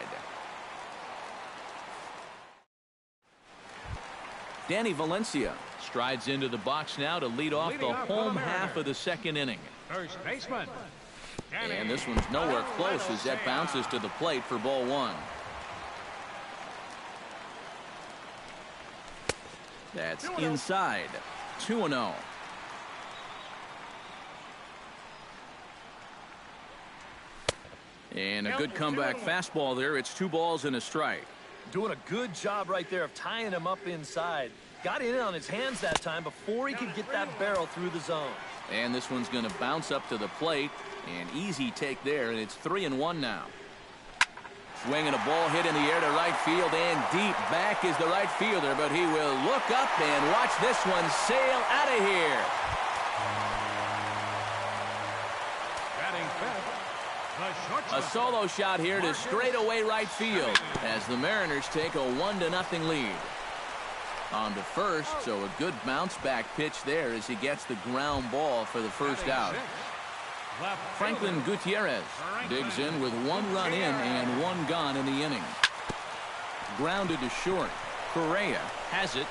Danny Valencia strides into the box now to lead off the home half of the second inning. First baseman. And this one's nowhere close as that bounces to the plate for ball 1. That's inside. 2-0. And a good comeback fastball there. It's 2 balls and a strike. Doing a good job right there of tying him up inside. Got in on his hands that time before he could get that barrel through the zone. And this one's going to bounce up to the plate. An easy take there, and it's 3-1 now. Swinging a ball hit in the air to right field, and deep back is the right fielder, but he will look up and watch this one sail out of here. Batting fifth, the shortstop. A solo shot here to straightaway right field as the Mariners take a 1-0 lead. On to first, so a good bounce back pitch there as he gets the ground ball for the first out. Franklin Gutierrez digs in with 1 run in and 1 gone in the inning. Grounded to short. Correa has it.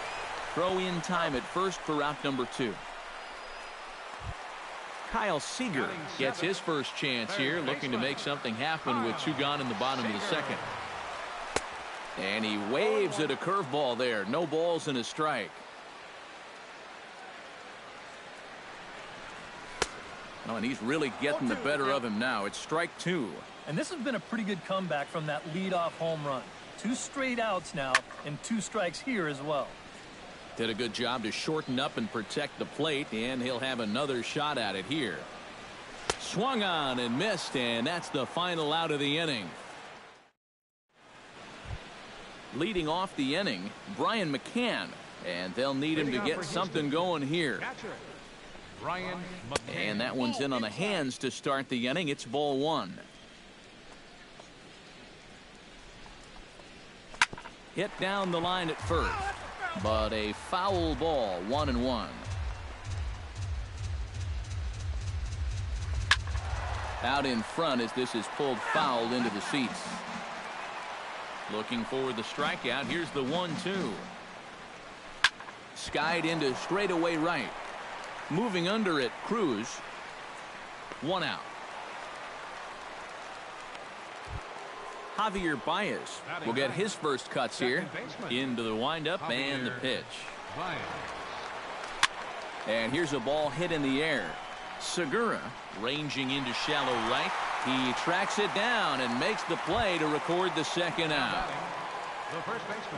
Throw in time at first for out number 2. Kyle Seager gets his first chance here, looking to make something happen with 2 gone in the bottom of the second. And he waves at a curveball there. No balls and a strike. Oh, and he's really getting the better of him now. It's strike 2. And this has been a pretty good comeback from that leadoff home run. 2 straight outs now and 2 strikes here as well. Did a good job to shorten up and protect the plate, and he'll have another shot at it here. Swung on and missed, and that's the final out of the inning. Leading off the inning, Brian McCann, and they'll need him to get something going here. And that one's in on the hands to start the inning. It's ball 1. Hit down the line at first, but a foul ball. 1-1. Out in front as this is pulled foul into the seats. Looking for the strikeout. Here's the 1-2. Skied into straightaway right. Moving under it, Cruz. 1 out. Javier Baez will get his first cuts here. Into the windup and the pitch. And here's a ball hit in the air. Segura ranging into shallow right. He tracks it down and makes the play to record the second out.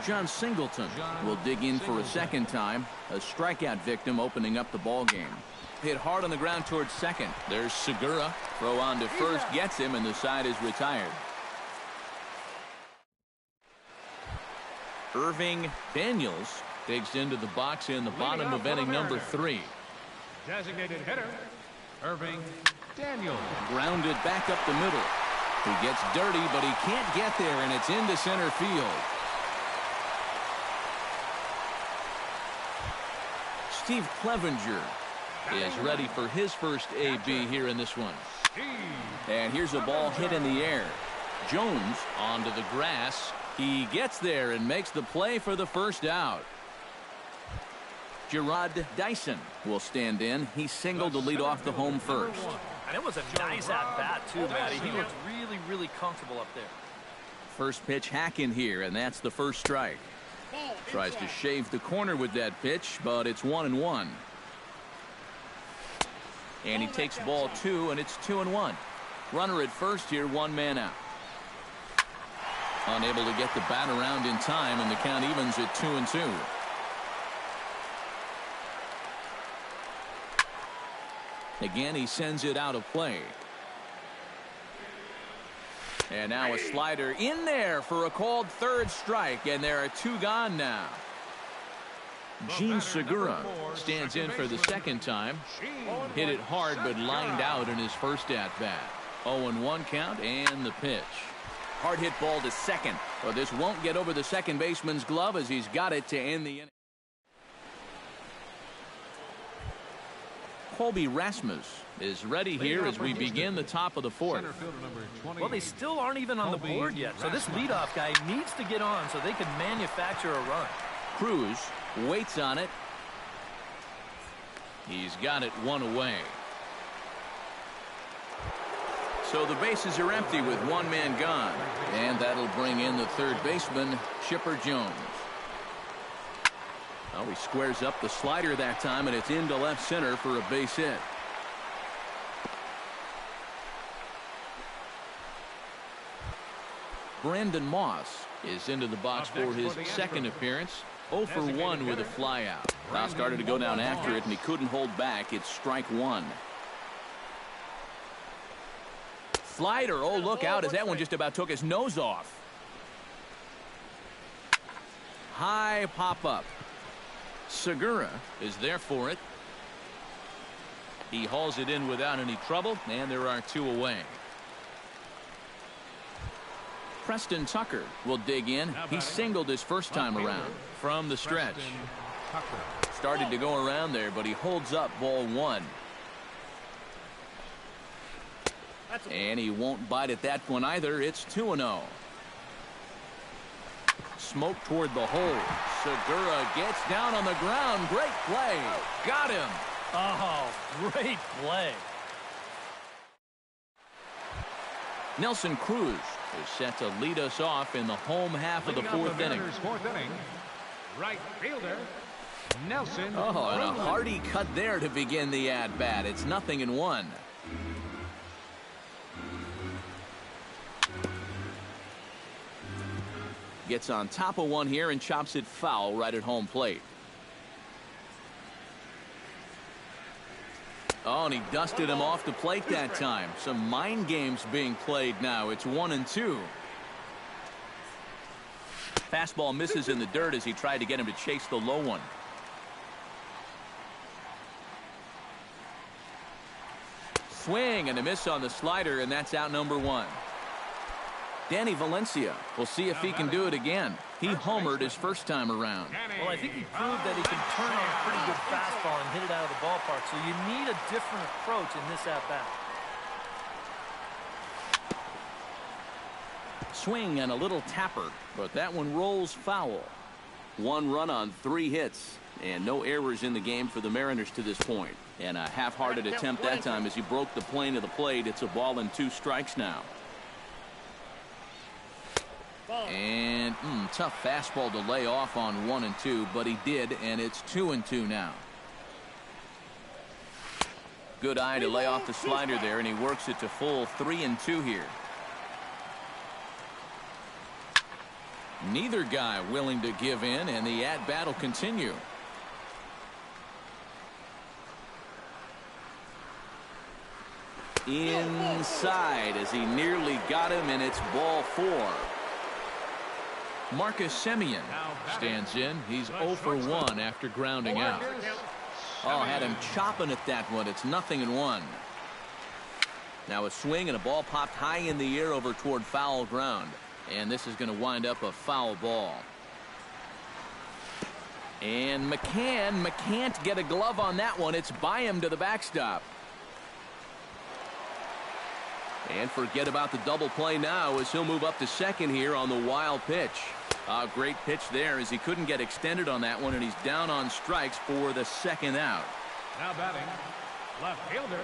John Singleton will dig in for a second time. A strikeout victim opening up the ball game. Hit hard on the ground towards second. There's Segura. Throw on to first gets him, and the side is retired. Irving Daniels digs into the box in the bottom of inning number 3. Designated hitter, Irving Daniels. Grounded back up the middle. He gets dirty, but he can't get there, and it's into center field. Steve Clevenger is ready for his first AB here in this one. And here's a ball hit in the air. Jones onto the grass. He gets there and makes the play for the first out. Gerard Dyson will stand in. He singled to lead off the home first. And it was a nice at-bat, too, Matty. He looked really, really comfortable up there. First pitch hacking here, and that's the first strike. Tries to shave the corner with that pitch, but it's 1-1. And he takes ball 2, and it's 2-1. Runner at first here, 1 man out. Unable to get the bat around in time, and the count evens at 2-2. Again, he sends it out of play. And now a slider in there for a called third strike, and there are 2 gone now. Gene Segura stands in for the second time. Hit it hard, but lined out in his first at-bat. 0-1 count, and the pitch. Hard hit ball to second. But this won't get over the second baseman's glove as he's got it to end the inning. Colby Rasmus is ready here as we begin the top of the 4th. Well, they still aren't even on the board yet, so this leadoff guy needs to get on so they can manufacture a run. Cruz waits on it. He's got it 1 away. So the bases are empty with 1 man gone. And that'll bring in the third baseman, Chipper Jones. Oh, he squares up the slider that time, and it's into left center for a base hit. Brandon Moss is into the box for his second appearance. 0 for 1 with a flyout. Now started to go down after it, and he couldn't hold back. It's strike 1. Slider. Oh, look out, as that one just about took his nose off. High pop-up. Segura is there for it. He hauls it in without any trouble, and there are 2 away. Preston Tucker will dig in. He singled his first time around from the stretch. Started to go around there, but he holds up ball 1. And he won't bite at that one either. It's 2-0. Smoke toward the hole. Segura gets down on the ground. Great play. Got him. Oh, great play. Nelson Cruz is set to lead us off in the home half of the 4th inning. Right fielder, Nelson. Oh, and a hearty cut there to begin the at-bat. It's 0-1. Gets on top of one here and chops it foul right at home plate. Oh, and he dusted him off the plate that time. Some mind games being played now. It's 1-2. Fastball misses in the dirt as he tried to get him to chase the low one. Swing and a miss on the slider, and that's out number 1. Danny Valencia. We'll see if he can do it again. He homered his first time around. Well, I think he proved that he can turn on a pretty good fastball and hit it out of the ballpark, so you need a different approach in this at-bat. Swing and a little tapper, but that one rolls foul. 1 run on 3 hits, and no errors in the game for the Mariners to this point. And a half-hearted attempt that time as he broke the plane of the plate. It's a ball and 2 strikes now. And tough fastball to lay off on 1 and 2, but he did, and it's 2 and 2 now. Good eye to lay off the slider there, and he works it to full 3 and 2 here. Neither guy willing to give in, and the at-bat will continue. Inside as he nearly got him, and it's ball 4. Marcus Semien stands in. He's 0 for 1 after grounding out. Oh, had him chopping at that one. It's 0-1. Now a swing and a ball popped high in the air over toward foul ground. And this is going to wind up a foul ball. And McCann can't get a glove on that one. It's by him to the backstop. And forget about the double play now as he'll move up to second here on the wild pitch. A great pitch there as he couldn't get extended on that one, and he's down on strikes for the second out. Now batting, left fielder.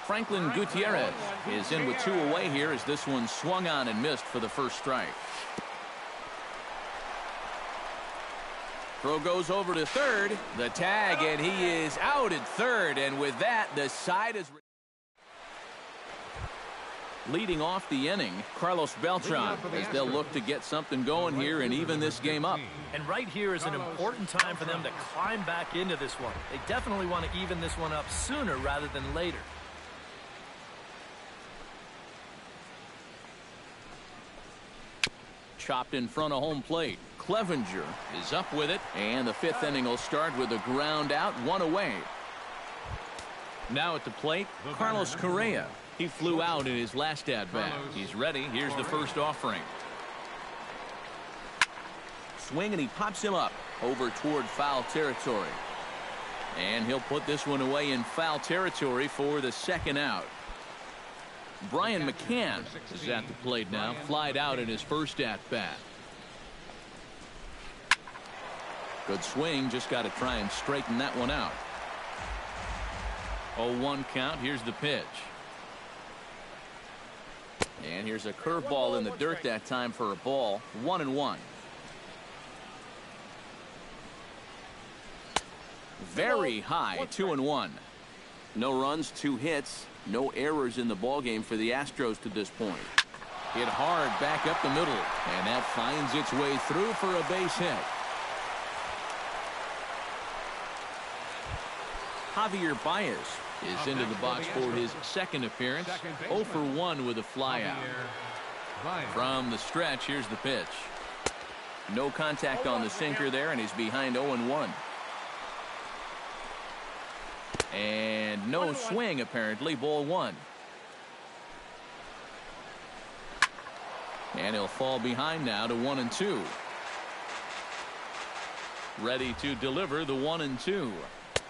Franklin Gutierrez is in with 2 away here as this one swung on and missed for the first strike. Throw goes over to third. The tag, and he is out at third. And with that, the side is leading off the inning. Carlos Beltran, as they'll look to get something going here and even this game up. And right here is an important time for them to climb back into this one. They definitely want to even this one up sooner rather than later. Chopped in front of home plate. Clevenger is up with it, and the 5th inning will start with a ground out, 1 away. Now at the plate, Carlos Correa. He flew out in his last at-bat. He's ready. Here's the first offering. Swing, and he pops him up over toward foul territory. And he'll put this one away in foul territory for the second out. Brian McCann is at the plate now, flied out in his first at-bat. Good swing, just got to try and straighten that one out. 0-1 count. Here's the pitch. And here's a curveball in the dirt that time for a ball. 1-1. Very high, 2-1. No runs, 2 hits, no errors in the ballgame for the Astros to this point. Hit hard back up the middle, and that finds its way through for a base hit. Javier Baez is into the box for his second appearance. 0 for 1 with a flyout. From the stretch, here's the pitch. No contact on the sinker there, and he's behind 0-1. And no swing, apparently. Ball 1. And he'll fall behind now to 1-2. Ready to deliver the 1-2.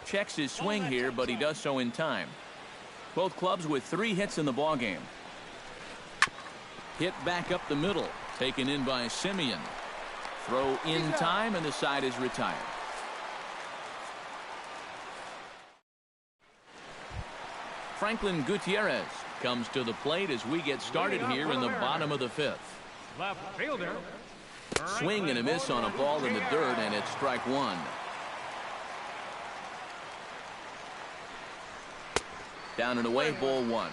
Checks his swing here, but he does so in time. Both clubs with 3 hits in the ballgame. Hit back up the middle, taken in by Simeon. Throw in time, and the side is retired. Franklin Gutierrez comes to the plate as we get started here in the bottom of the 5th. Left fielder. Swing and a miss on a ball in the dirt, and it's strike 1. Down and away, ball 1.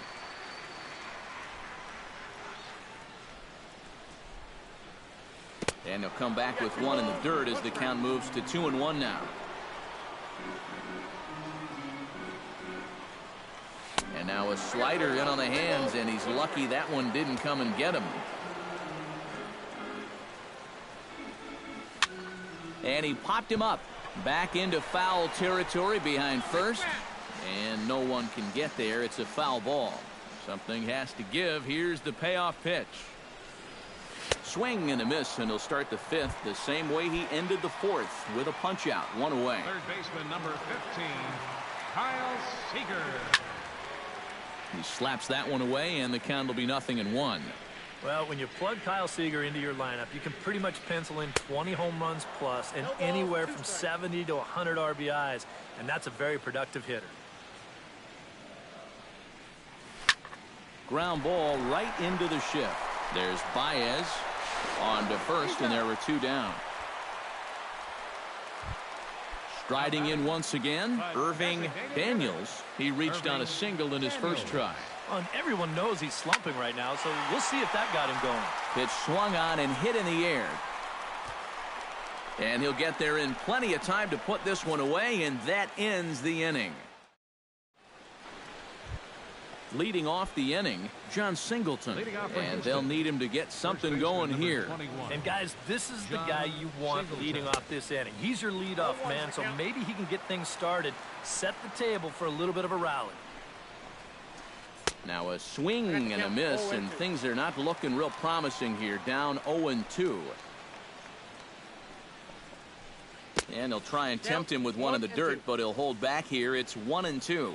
And he'll come back with 1 in the dirt as the count moves to 2-1 now. And now a slider in on the hands, and he's lucky that one didn't come and get him. And he popped him up back into foul territory behind first. And no one can get there. It's a foul ball. Something has to give. Here's the payoff pitch. Swing and a miss, and he'll start the 5th the same way he ended the 4th with a punch out, 1 away. Third baseman number 15, Kyle Seager. He slaps that one away, and the count will be 0-1. Well, when you plug Kyle Seager into your lineup, you can pretty much pencil in 20 home runs plus and anywhere from 70 to 100 RBIs, and that's a very productive hitter. Ground ball right into the shift. There's Baez on to first, and there were 2 down. Striding in once again, Irving Daniels. He reached on a single in his first try. Well, and everyone knows he's slumping right now, so we'll see if that got him going. Pitch swung on and hit in the air. And he'll get there in plenty of time to put this one away, and that ends the inning. Leading off the inning, John Singleton, and they'll need him to get something going here. And guys, this is the guy you want leading off this inning. He's your leadoff man, so maybe he can get things started, set the table for a little bit of a rally. Now a swing and a miss, and things are not looking real promising here. Down 0-2. And he'll try and tempt him with 1 in the dirt, but he'll hold back here. It's 1-2.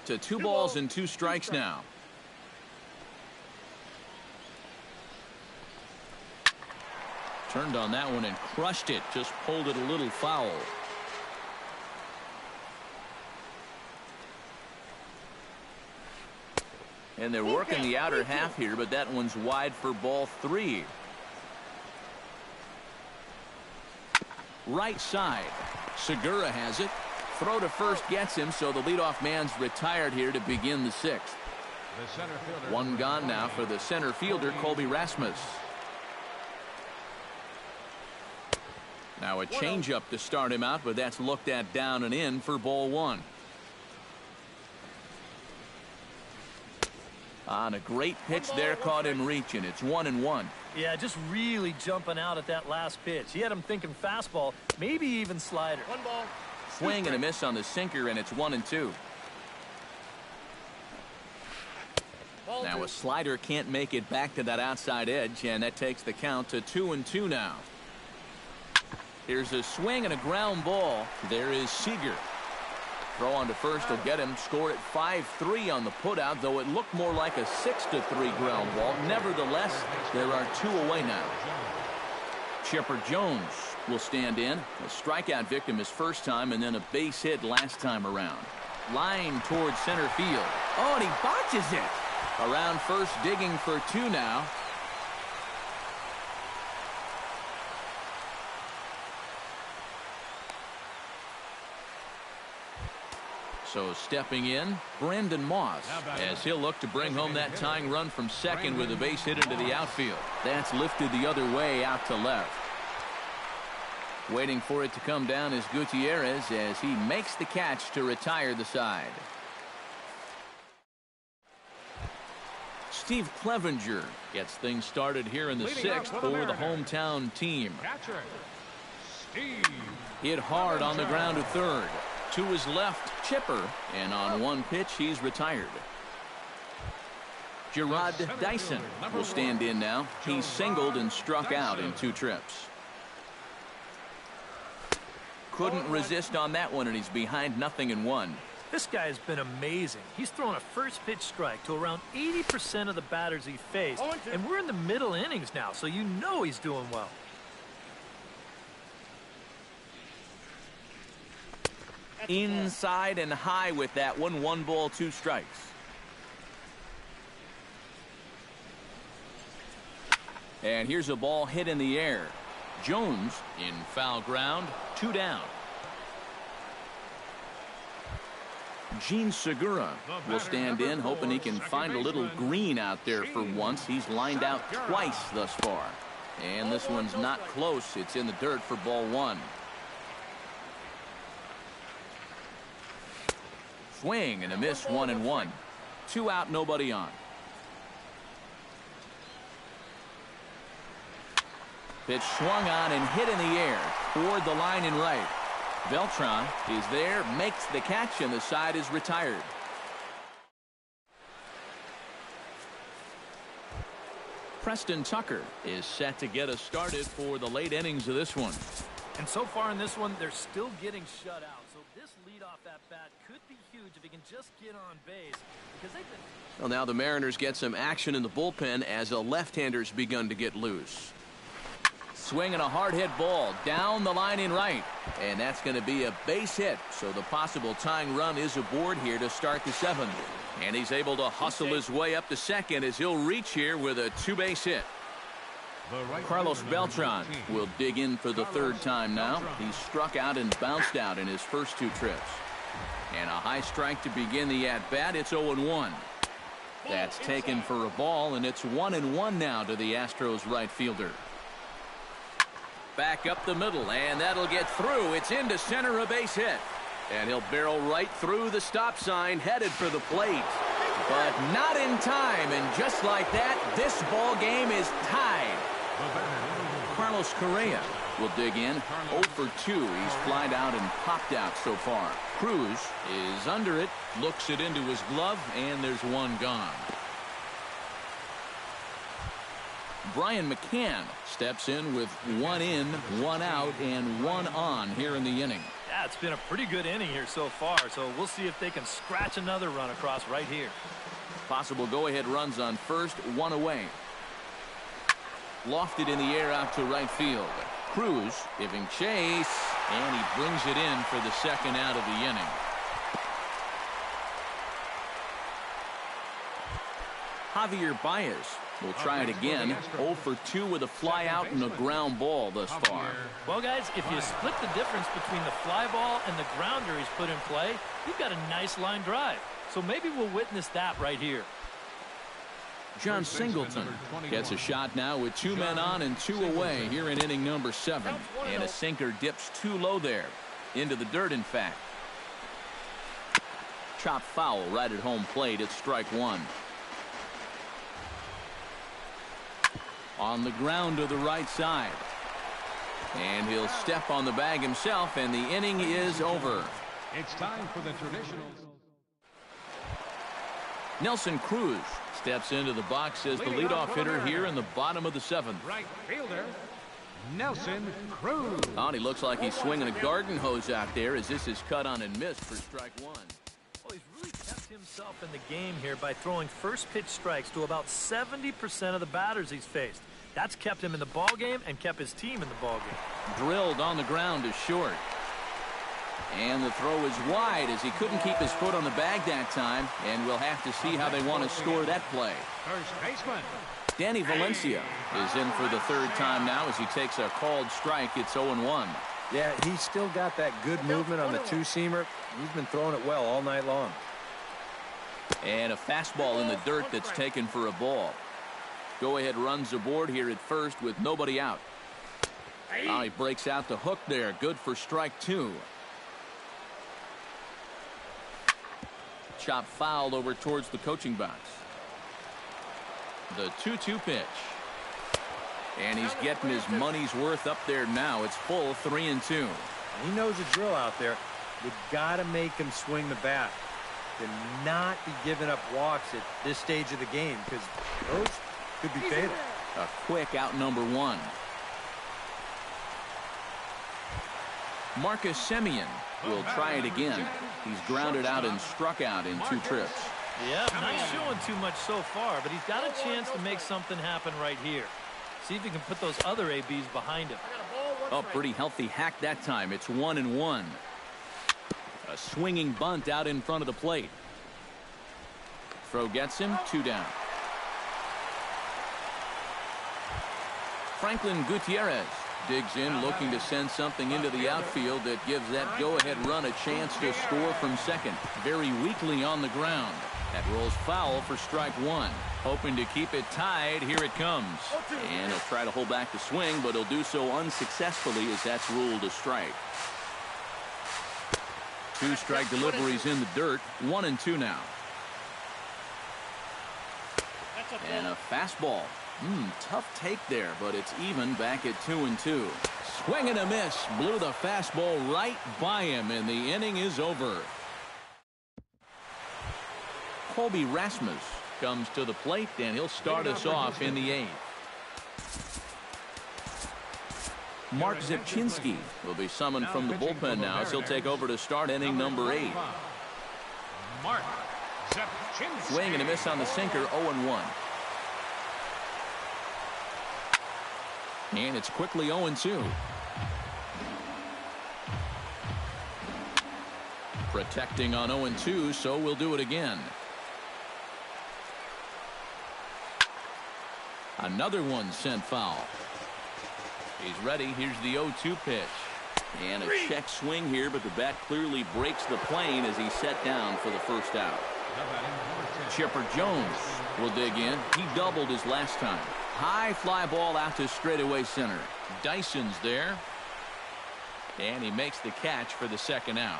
To 2 balls and 2 strikes now. Turned on that one and crushed it. Just pulled it a little foul. And they're working the outer half here, but that one's wide for ball 3. Right side. Segura has it. Throw to first gets him, so the leadoff man's retired here to begin the 6th. One gone now for the center fielder, Colby Rasmus. Now a changeup to start him out, but that's looked at down and in for ball 1. On a great pitch there, caught him reaching. It's 1-1. Yeah, just really jumping out at that last pitch. He had him thinking fastball, maybe even slider. 1 ball. Swing and a miss on the sinker, and it's 1-2. Now a slider can't make it back to that outside edge, and that takes the count to 2-2 now. Here's a swing and a ground ball. There is Seager. Throw on to first will get him. Scored at 5-3 on the putout, though it looked more like a 6-3 ground ball. Nevertheless, there are 2 away now. Chipper Jones will stand in. A strikeout victim his first time, and then a base hit last time around. Line towards center field. Oh, and he botches it. Around first, digging for 2 now. So stepping in, Brandon Moss, as he'll look to bring home that tying run from second with a base hit into the outfield. That's lifted the other way out to left. Waiting for it to come down is Gutierrez as he makes the catch to retire the side. Steve Clevenger gets things started here in the 6th for the hometown team. Hit hard on the ground to third. To his left, Chipper, and on one pitch, he's retired. Gerard Dyson will stand in now. He's singled and struck out in 2 trips. Couldn't resist on that one, and he's behind 0-1. This guy has been amazing. He's thrown a first pitch strike to around 80% of the batters he faced, and we're in the middle innings now, so you know he's doing well. Inside and high with that one. 1 ball, 2 strikes. And here's a ball hit in the air. Jones in foul ground. 2 down. Jean Segura will stand in, hoping he can find a little green out there for once. He's lined out twice thus far. And this one's not close. It's in the dirt for ball 1. Swing and a miss, 1-1. 2 out, nobody on. Pitch swung on and hit in the air toward the line and right. Beltran is there, makes the catch, and the side is retired. Preston Tucker is set to get us started for the late innings of this one. And so far in this one, they're still getting shut out. So this leadoff at bat could be huge if he can just get on base. Because they've been... Well, now the Mariners get some action in the bullpen as a left-hander's begun to get loose. Swinging a hard hit ball down the line in right. And that's going to be a base hit. So the possible tying run is aboard here to start the 7th. And he's able to hustle his way up to second as he'll reach here with a 2-base hit. Carlos Beltran will dig in for the 3rd time now. He's struck out and bounced out in his first 2 trips. And a high strike to begin the at-bat. It's 0-1. That's taken for a ball, and it's 1-1 now to the Astros right fielder. Back up the middle, and that'll get through. It's into center, a base hit. And he'll barrel right through the stop sign, headed for the plate. But not in time, and just like that, this ball game is tied. Carlos Correa will dig in. 0 for 2. He's flied out and popped out so far. Cruz is under it, looks it into his glove, and there's 1 gone. Brian McCann steps in with 1 in, 1 out, and 1 on here in the inning. Yeah, it's been a pretty good inning here so far, so we'll see if they can scratch another run across right here. Possible go-ahead runs on first, 1 away. lofted in the air out to right field. Cruz giving chase, and he brings it in for the second out of the inning. Javier Baez will try it again. 0 for 2 with a fly out and a ground ball thus far. Well, guys, if you split the difference between the fly ball and the grounder he's put in play, you've got a nice line drive. So maybe we'll witness that right here. John Singleton gets a shot now with 2 men on and 2 away here in inning number 7. And a sinker dips too low there. Into the dirt, in fact. Chop foul right at home plate. It's strike 1. On the ground to the right side. And he'll step on the bag himself, and the inning is over. It's time for the traditional. Nelson Cruz steps into the box as the leadoff hitter here in the bottom of the 7th. Right fielder, Nelson Cruz. Oh, he looks like he's swinging a garden hose out there as this is cut on and missed for strike 1. Well, he's really kept himself in the game here by throwing first pitch strikes to about 70% of the batters he's faced. That's kept him in the ball game and kept his team in the ball game. Drilled on the ground is short. And the throw is wide as he couldn't keep his foot on the bag that time, and we'll have to see how they want to score that play. First baseman, Danny Valencia is in for the 3rd time now as he takes a called strike. It's 0-1. Yeah, he's still got that good movement on the two-seamer. He's been throwing it well all night long. And a fastball in the dirt that's taken for a ball. Go-ahead runs aboard here at first with nobody out. Oh, he breaks out the hook there. Good for strike 2. Chop fouled over towards the coaching box. The 2-2 pitch. And he's getting his money's worth up there now. It's full 3-2. He knows the drill out there. You've got to make him swing the bat. To not be giving up walks at this stage of the game, because those could be fatal. A quick out number 1. Marcus Semien will try it again. He's grounded out and struck out in 2 trips. Yeah, not showing too much so far, but he's got a chance to make something happen right here. See if he can put those other ABs behind him. Oh, pretty healthy hack that time. It's 1-1. A swinging bunt out in front of the plate. Throw gets him, 2 down. Franklin Gutierrez digs in, looking to send something into the outfield that gives that go-ahead run a chance to score from second. Very weakly on the ground. That rolls foul for strike 1. Hoping to keep it tied. Here it comes. And he'll try to hold back the swing, but he'll do so unsuccessfully as that's ruled a strike. 2 strike deliveries in the dirt. 1-2 now. And a fastball. Tough take there, but it's even back at 2-2. Swing and a miss. Blew the fastball right by him, and the inning is over. Colby Rasmus comes to the plate, and he'll start us off in the 8th. Mark Zipchinski will be summoned from the bullpen now as he'll take over to start inning number 8. Mark Zipchinski. Swing and a miss on the sinker, 0-1. And it's quickly 0-2. Protecting on 0-2, so we'll do it again. Another one sent foul. He's ready. Here's the 0-2 pitch. And a check swing here, but the bat clearly breaks the plane as he's set down for the first out. Chipper Jones will dig in. He doubled his last time. High fly ball out to straightaway center. Dyson's there. And he makes the catch for the second out.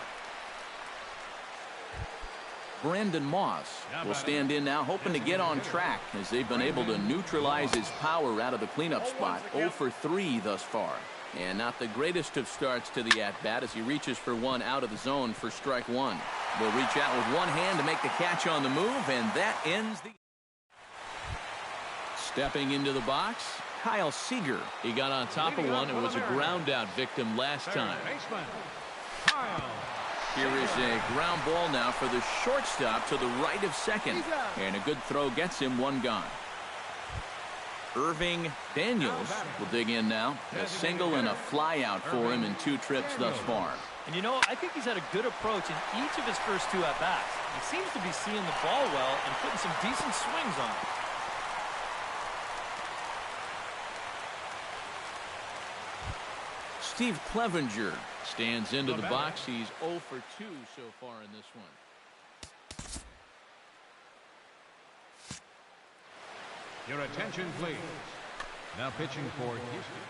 Brandon Moss will stand in now, hoping to get on track as they've been able to neutralize his power out of the cleanup spot. 0 for 3 thus far. And not the greatest of starts to the at-bat as he reaches for one out of the zone for strike 1. Will reach out with one hand to make the catch on the move, and that ends the... Stepping into the box, Kyle Seager. He got on top of one and was a ground-out victim last time. Here is a ground ball now for the shortstop to the right of second. And a good throw gets him one gone. Irving Daniels will dig in now. A single and a fly out for him in 2 trips thus far. And, you know, I think he's had a good approach in each of his first 2 at-bats. He seems to be seeing the ball well and putting some decent swings on it. Steve Clevenger stands into the box. He's 0 for 2 so far in this one. Your attention, please. Now pitching for Houston.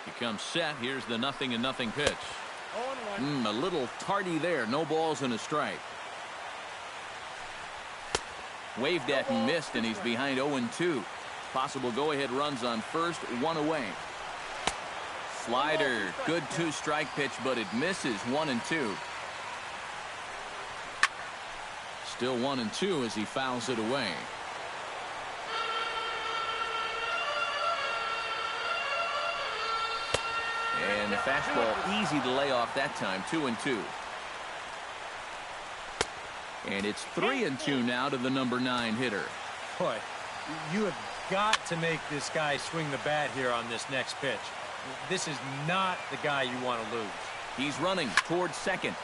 He comes set. Here's the 0-0 pitch. 0-1. A little tardy there. No balls and a strike. Waved at and missed, and he's behind 0-2. Possible go-ahead runs on first, 1 away. Slider, good 2-strike pitch, but it misses. 1-2. Still 1-2 as he fouls it away. And the fastball easy to lay off that time. 2-2. And it's 3-2 now to the number 9 hitter. Boy, you have got to make this guy swing the bat here on this next pitch. This is not the guy you want to lose. He's running towards second.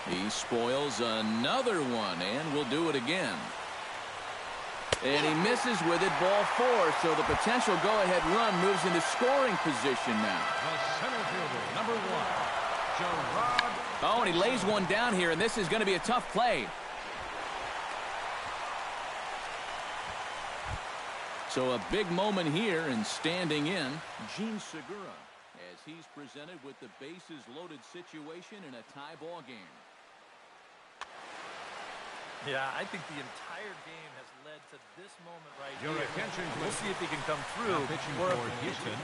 He spoils another one and will do it again. And he misses with it, ball 4. So the potential go-ahead run moves into scoring position now. The center fielder, number 1, Joe Rod. Oh, and he lays one down here, and this is going to be a tough play. So a big moment here, and standing in, Gene Segura, as he's presented with the bases-loaded situation in a tie ball game. Yeah, I think the entire game has led to this moment right Your here. attention, We'll please. see if he can come Now through. pitching Or for if- Houston.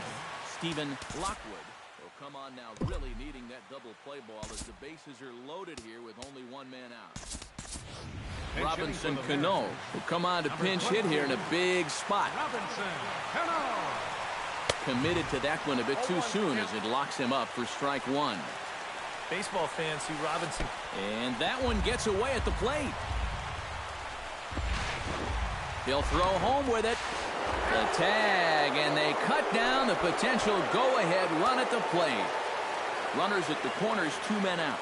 Stephen Lockwood will come on now, really needing that double play ball as the bases are loaded here with only 1 man out. Robinson Cano will come on to pinch hit here in a big spot. Robinson Cano. Committed to that one a bit too soon as it locks him up for strike 1. Baseball fans see Robinson. And that one gets away at the plate. He'll throw home with it. The tag, and they cut down the potential go-ahead run at the plate. Runners at the corners, 2 men out.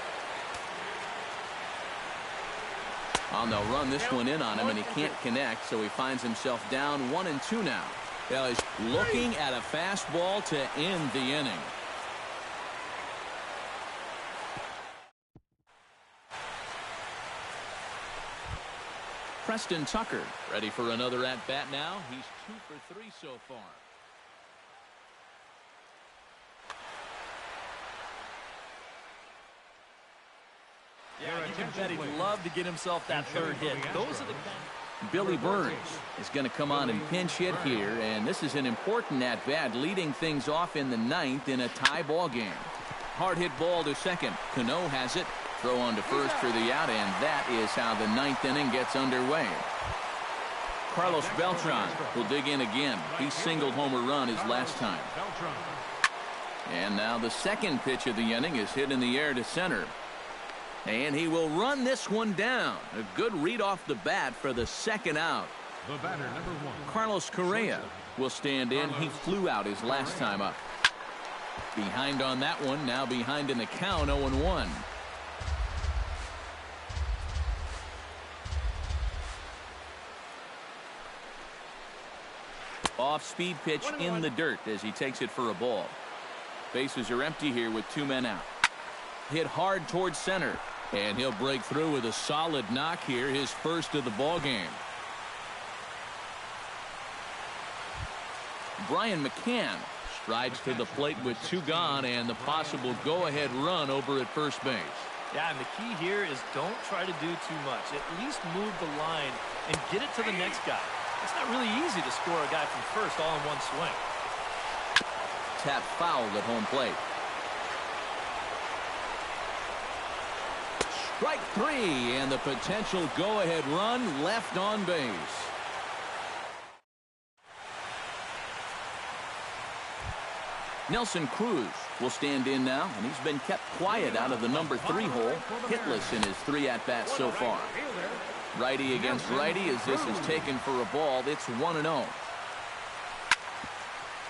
And they'll run this one in on him, and he can't connect, so he finds himself down 1-2 now. Well, he's looking at a fastball to end the inning. Preston Tucker ready for another at-bat now. He's 2 for 3 so far. Yeah, you can bet he'd love to get himself that 3rd hit. Those are the Billy Burns is going to come on and pinch hit here, and this is an important at-bat, leading things off in the 9th in a tie ball game. Hard hit ball to second. Cano has it. Throw on to first for the out, and that is how the 9th inning gets underway. Carlos Beltran will dig in again. He singled home a run his last time. And now the 2nd pitch of the inning is hit in the air to center. And he will run this one down. A good read off the bat for the 2nd out. The batter, number 1. Carlos Correa will stand in. He flew out his last time up. Behind on that one, now behind in the count, 0-1. Off-speed pitch in the dirt as he takes it for a ball. Bases are empty here with 2 men out. Hit hard towards center, and he'll break through with a solid knock here, his first of the ball game. Brian McCann strides to the plate with 2 gone and the possible go-ahead run over at first base. Yeah, and the key here is don't try to do too much. At least move the line and get it to the next guy. It's not really easy to score a guy from first all in one swing. Tap fouled at home plate. Strike 3, and the potential go-ahead run left on base. Nelson Cruz will stand in now, and he's been kept quiet out of the number 3 hole, hitless in his 3 at-bats so far. Righty against righty as this is taken for a ball. It's 1-0.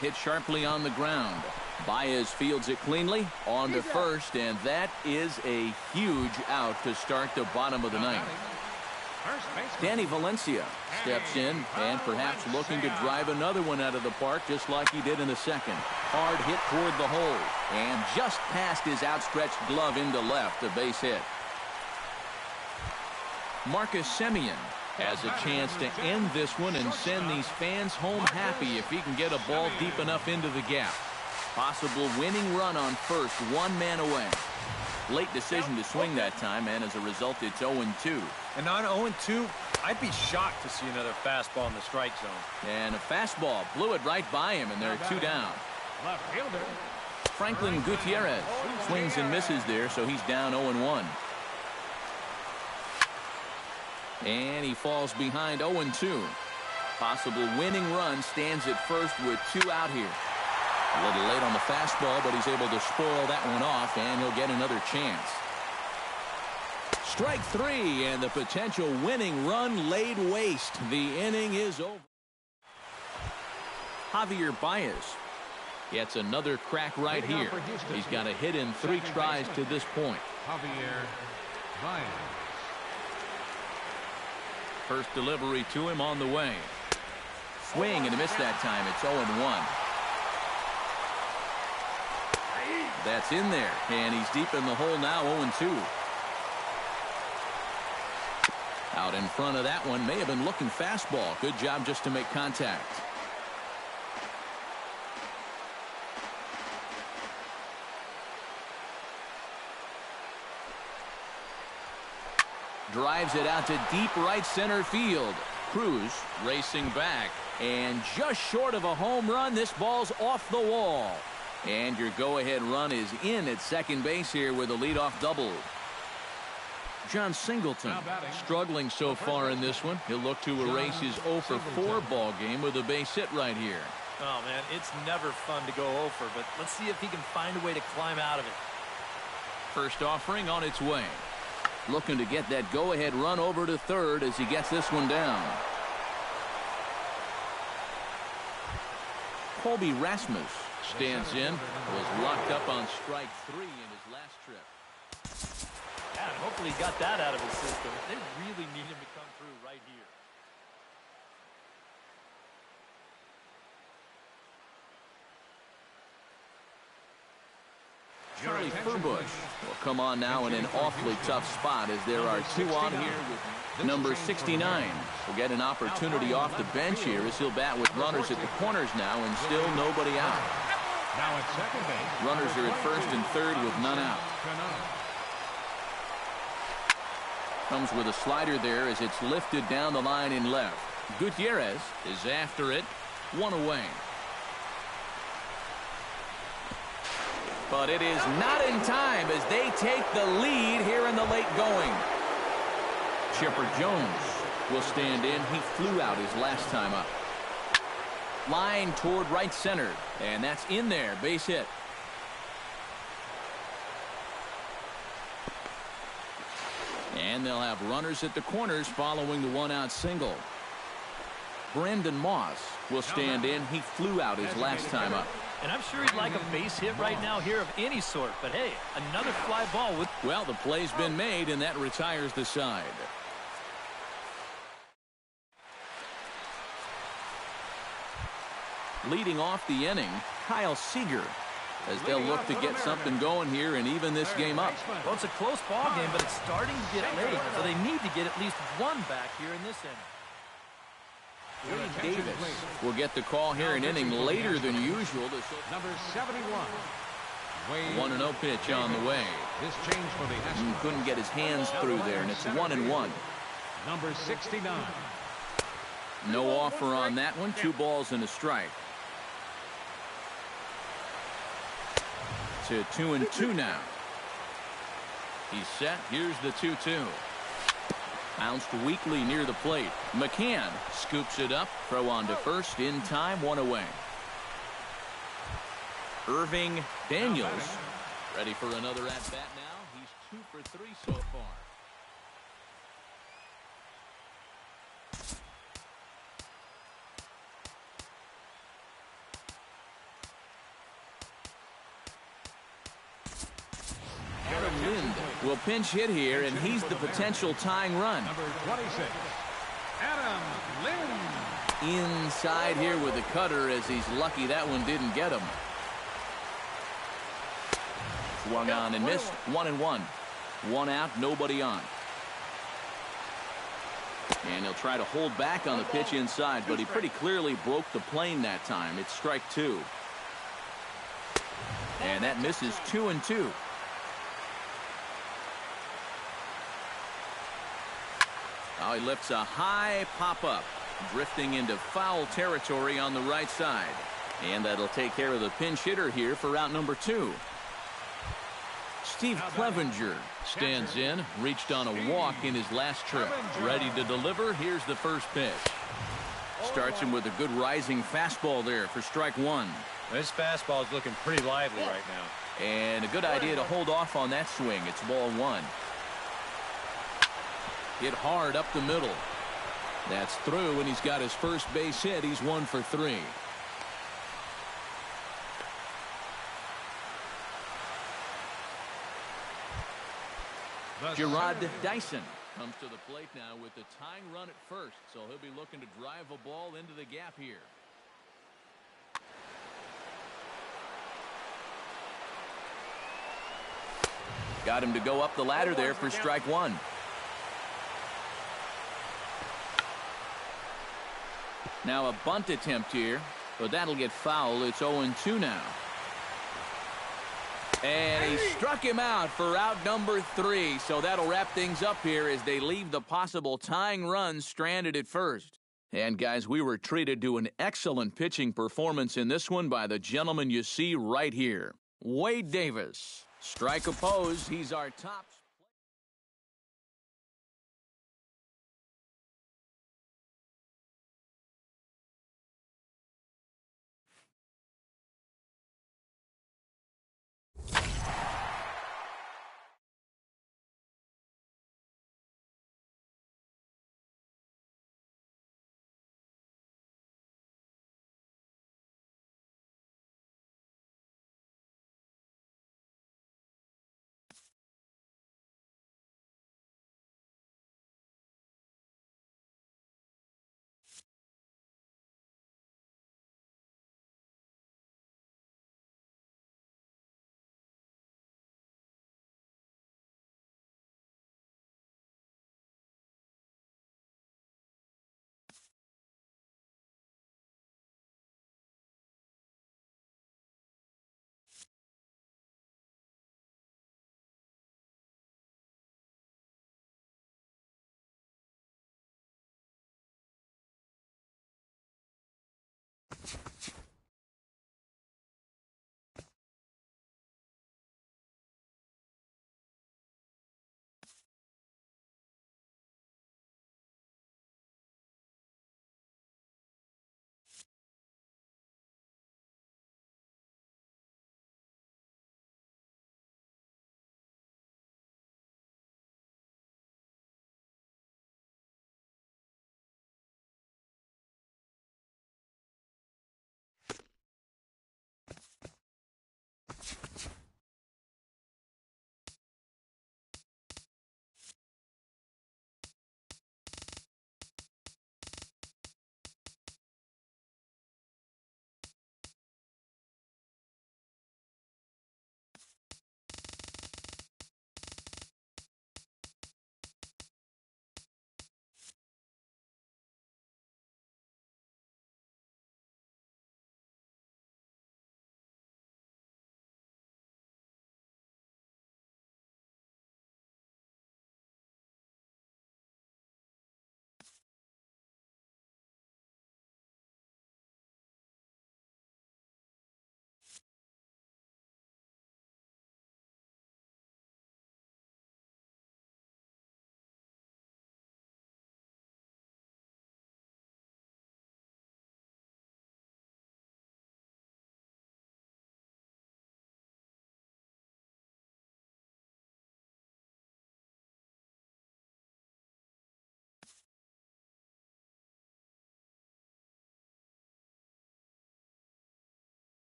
Hit sharply on the ground. Baez fields it cleanly on to first, and that is a huge out to start the bottom of the ninth. Danny Valencia steps in and perhaps looking to drive another one out of the park just like he did in the second. Hard hit toward the hole and just past his outstretched glove into left, a base hit. Marcus Semien has a chance to end this one and send these fans home happy if he can get a ball deep enough into the gap. Possible winning run on first, 1 man away. Late decision to swing that time, and as a result, it's 0-2. And on 0-2, I'd be shocked to see another fastball in the strike zone. And a fastball blew it right by him, and there are 2 down. Franklin Gutierrez swings and misses there, so he's down 0-1. And he falls behind 0-2. Possible winning run stands at first with 2 out here. A little late on the fastball, but he's able to spoil that one off, and he'll get another chance. Strike 3, and the potential winning run laid waste. The inning is over. Javier Baez gets another crack right here. He's got a hit in 3 tries to this point. Javier Baez. First delivery to him on the way. Swing and a miss that time. It's 0-1. That's in there, and he's deep in the hole now, 0-2. Out in front of that one, may have been looking fastball. Good job just to make contact. Drives it out to deep right center field. Cruz racing back, and just short of a home run, this ball's off the wall. And your go-ahead run is in at second base here with a leadoff double. John Singleton struggling so far in this one. He'll look to erase his 0-for-4 ball game with a base hit right here. Oh, man, it's never fun to go 0-for, but let's see if he can find a way to climb out of it. First offering on its way. Looking to get that go-ahead run over to third as he gets this one down. Colby Rasmus stands in, was locked up on strike 3 in his last trip. Yeah, and hopefully he got that out of his system. They really need him to come through right here. Charlie Furbush will come on now in an awfully tough spot as there are 2 on here with number 69. Will get an opportunity off the bench here as he'll bat with runners at the corners now and still nobody out. Now at second base. Runners are at first and third with none out. Comes with a slider there as it's lifted down the line in left. Gutierrez is after it. 1 away. But it is not in time as they take the lead here in the late going. Chipper Jones will stand in. He flew out his last time up. Line toward right center, and that's in there. Base hit. And they'll have runners at the corners following the 1-out single. Brandon Moss will stand in. He flew out his last time up. And I'm sure he'd like a base hit right now here of any sort. But, hey, another fly ball with... Well, the play's been made, and that retires the side. Leading off the inning, Kyle Seager, as they'll look to get something going here and even this game up. Well, it's a close ball game, but it's starting to get late, so they need to get at least 1 back here in this inning. Willie Davis will get the call here an inning later than usual. Number 71. 1-0 pitch on the way. This change for the Astros. Couldn't get his hands through there, and it's 1-1. Number 69. No offer on that one. 2 balls and a strike. To 2-2 now. He's set. Here's the 2-2. Bounced weakly near the plate. McCann scoops it up. Throw on to first in time. 1 away. Irving Daniels ready for another at-bat now. He's 2 for 3 so far. Adam Lind will pinch hit here, and he's the potential tying run. Number 26, Adam Lind. Inside here with the cutter, as he's lucky that one didn't get him. Swung on and missed. 1-1. 1 out, nobody on. And he'll try to hold back on the pitch inside, but he pretty clearly broke the plane that time. It's strike 2. And that misses. 2-2. Now he lifts a high pop-up, drifting into foul territory on the right side. And that'll take care of the pinch hitter here for out number 2. Steve Clevenger stands in, reached on a walk in his last trip. Ready to deliver. Here's the first pitch. Starts him with a good rising fastball there for strike 1. This fastball is looking pretty lively right now. And a good idea to hold off on that swing. It's ball 1. Hit hard up the middle. That's through, and he's got his first base hit. He's 1 for 3. Gerard Dyson comes to the plate now with the tying run at first, so he'll be looking to drive a ball into the gap here. Got him to go up the ladder there for strike 1. Now a bunt attempt here, but that'll get foul. It's 0-2 now. And he struck him out for out number 3, so that'll wrap things up here as they leave the possible tying run stranded at first. And guys, we were treated to an excellent pitching performance in this one by the gentleman you see right here. Wade Davis. Strike opposed. He's our top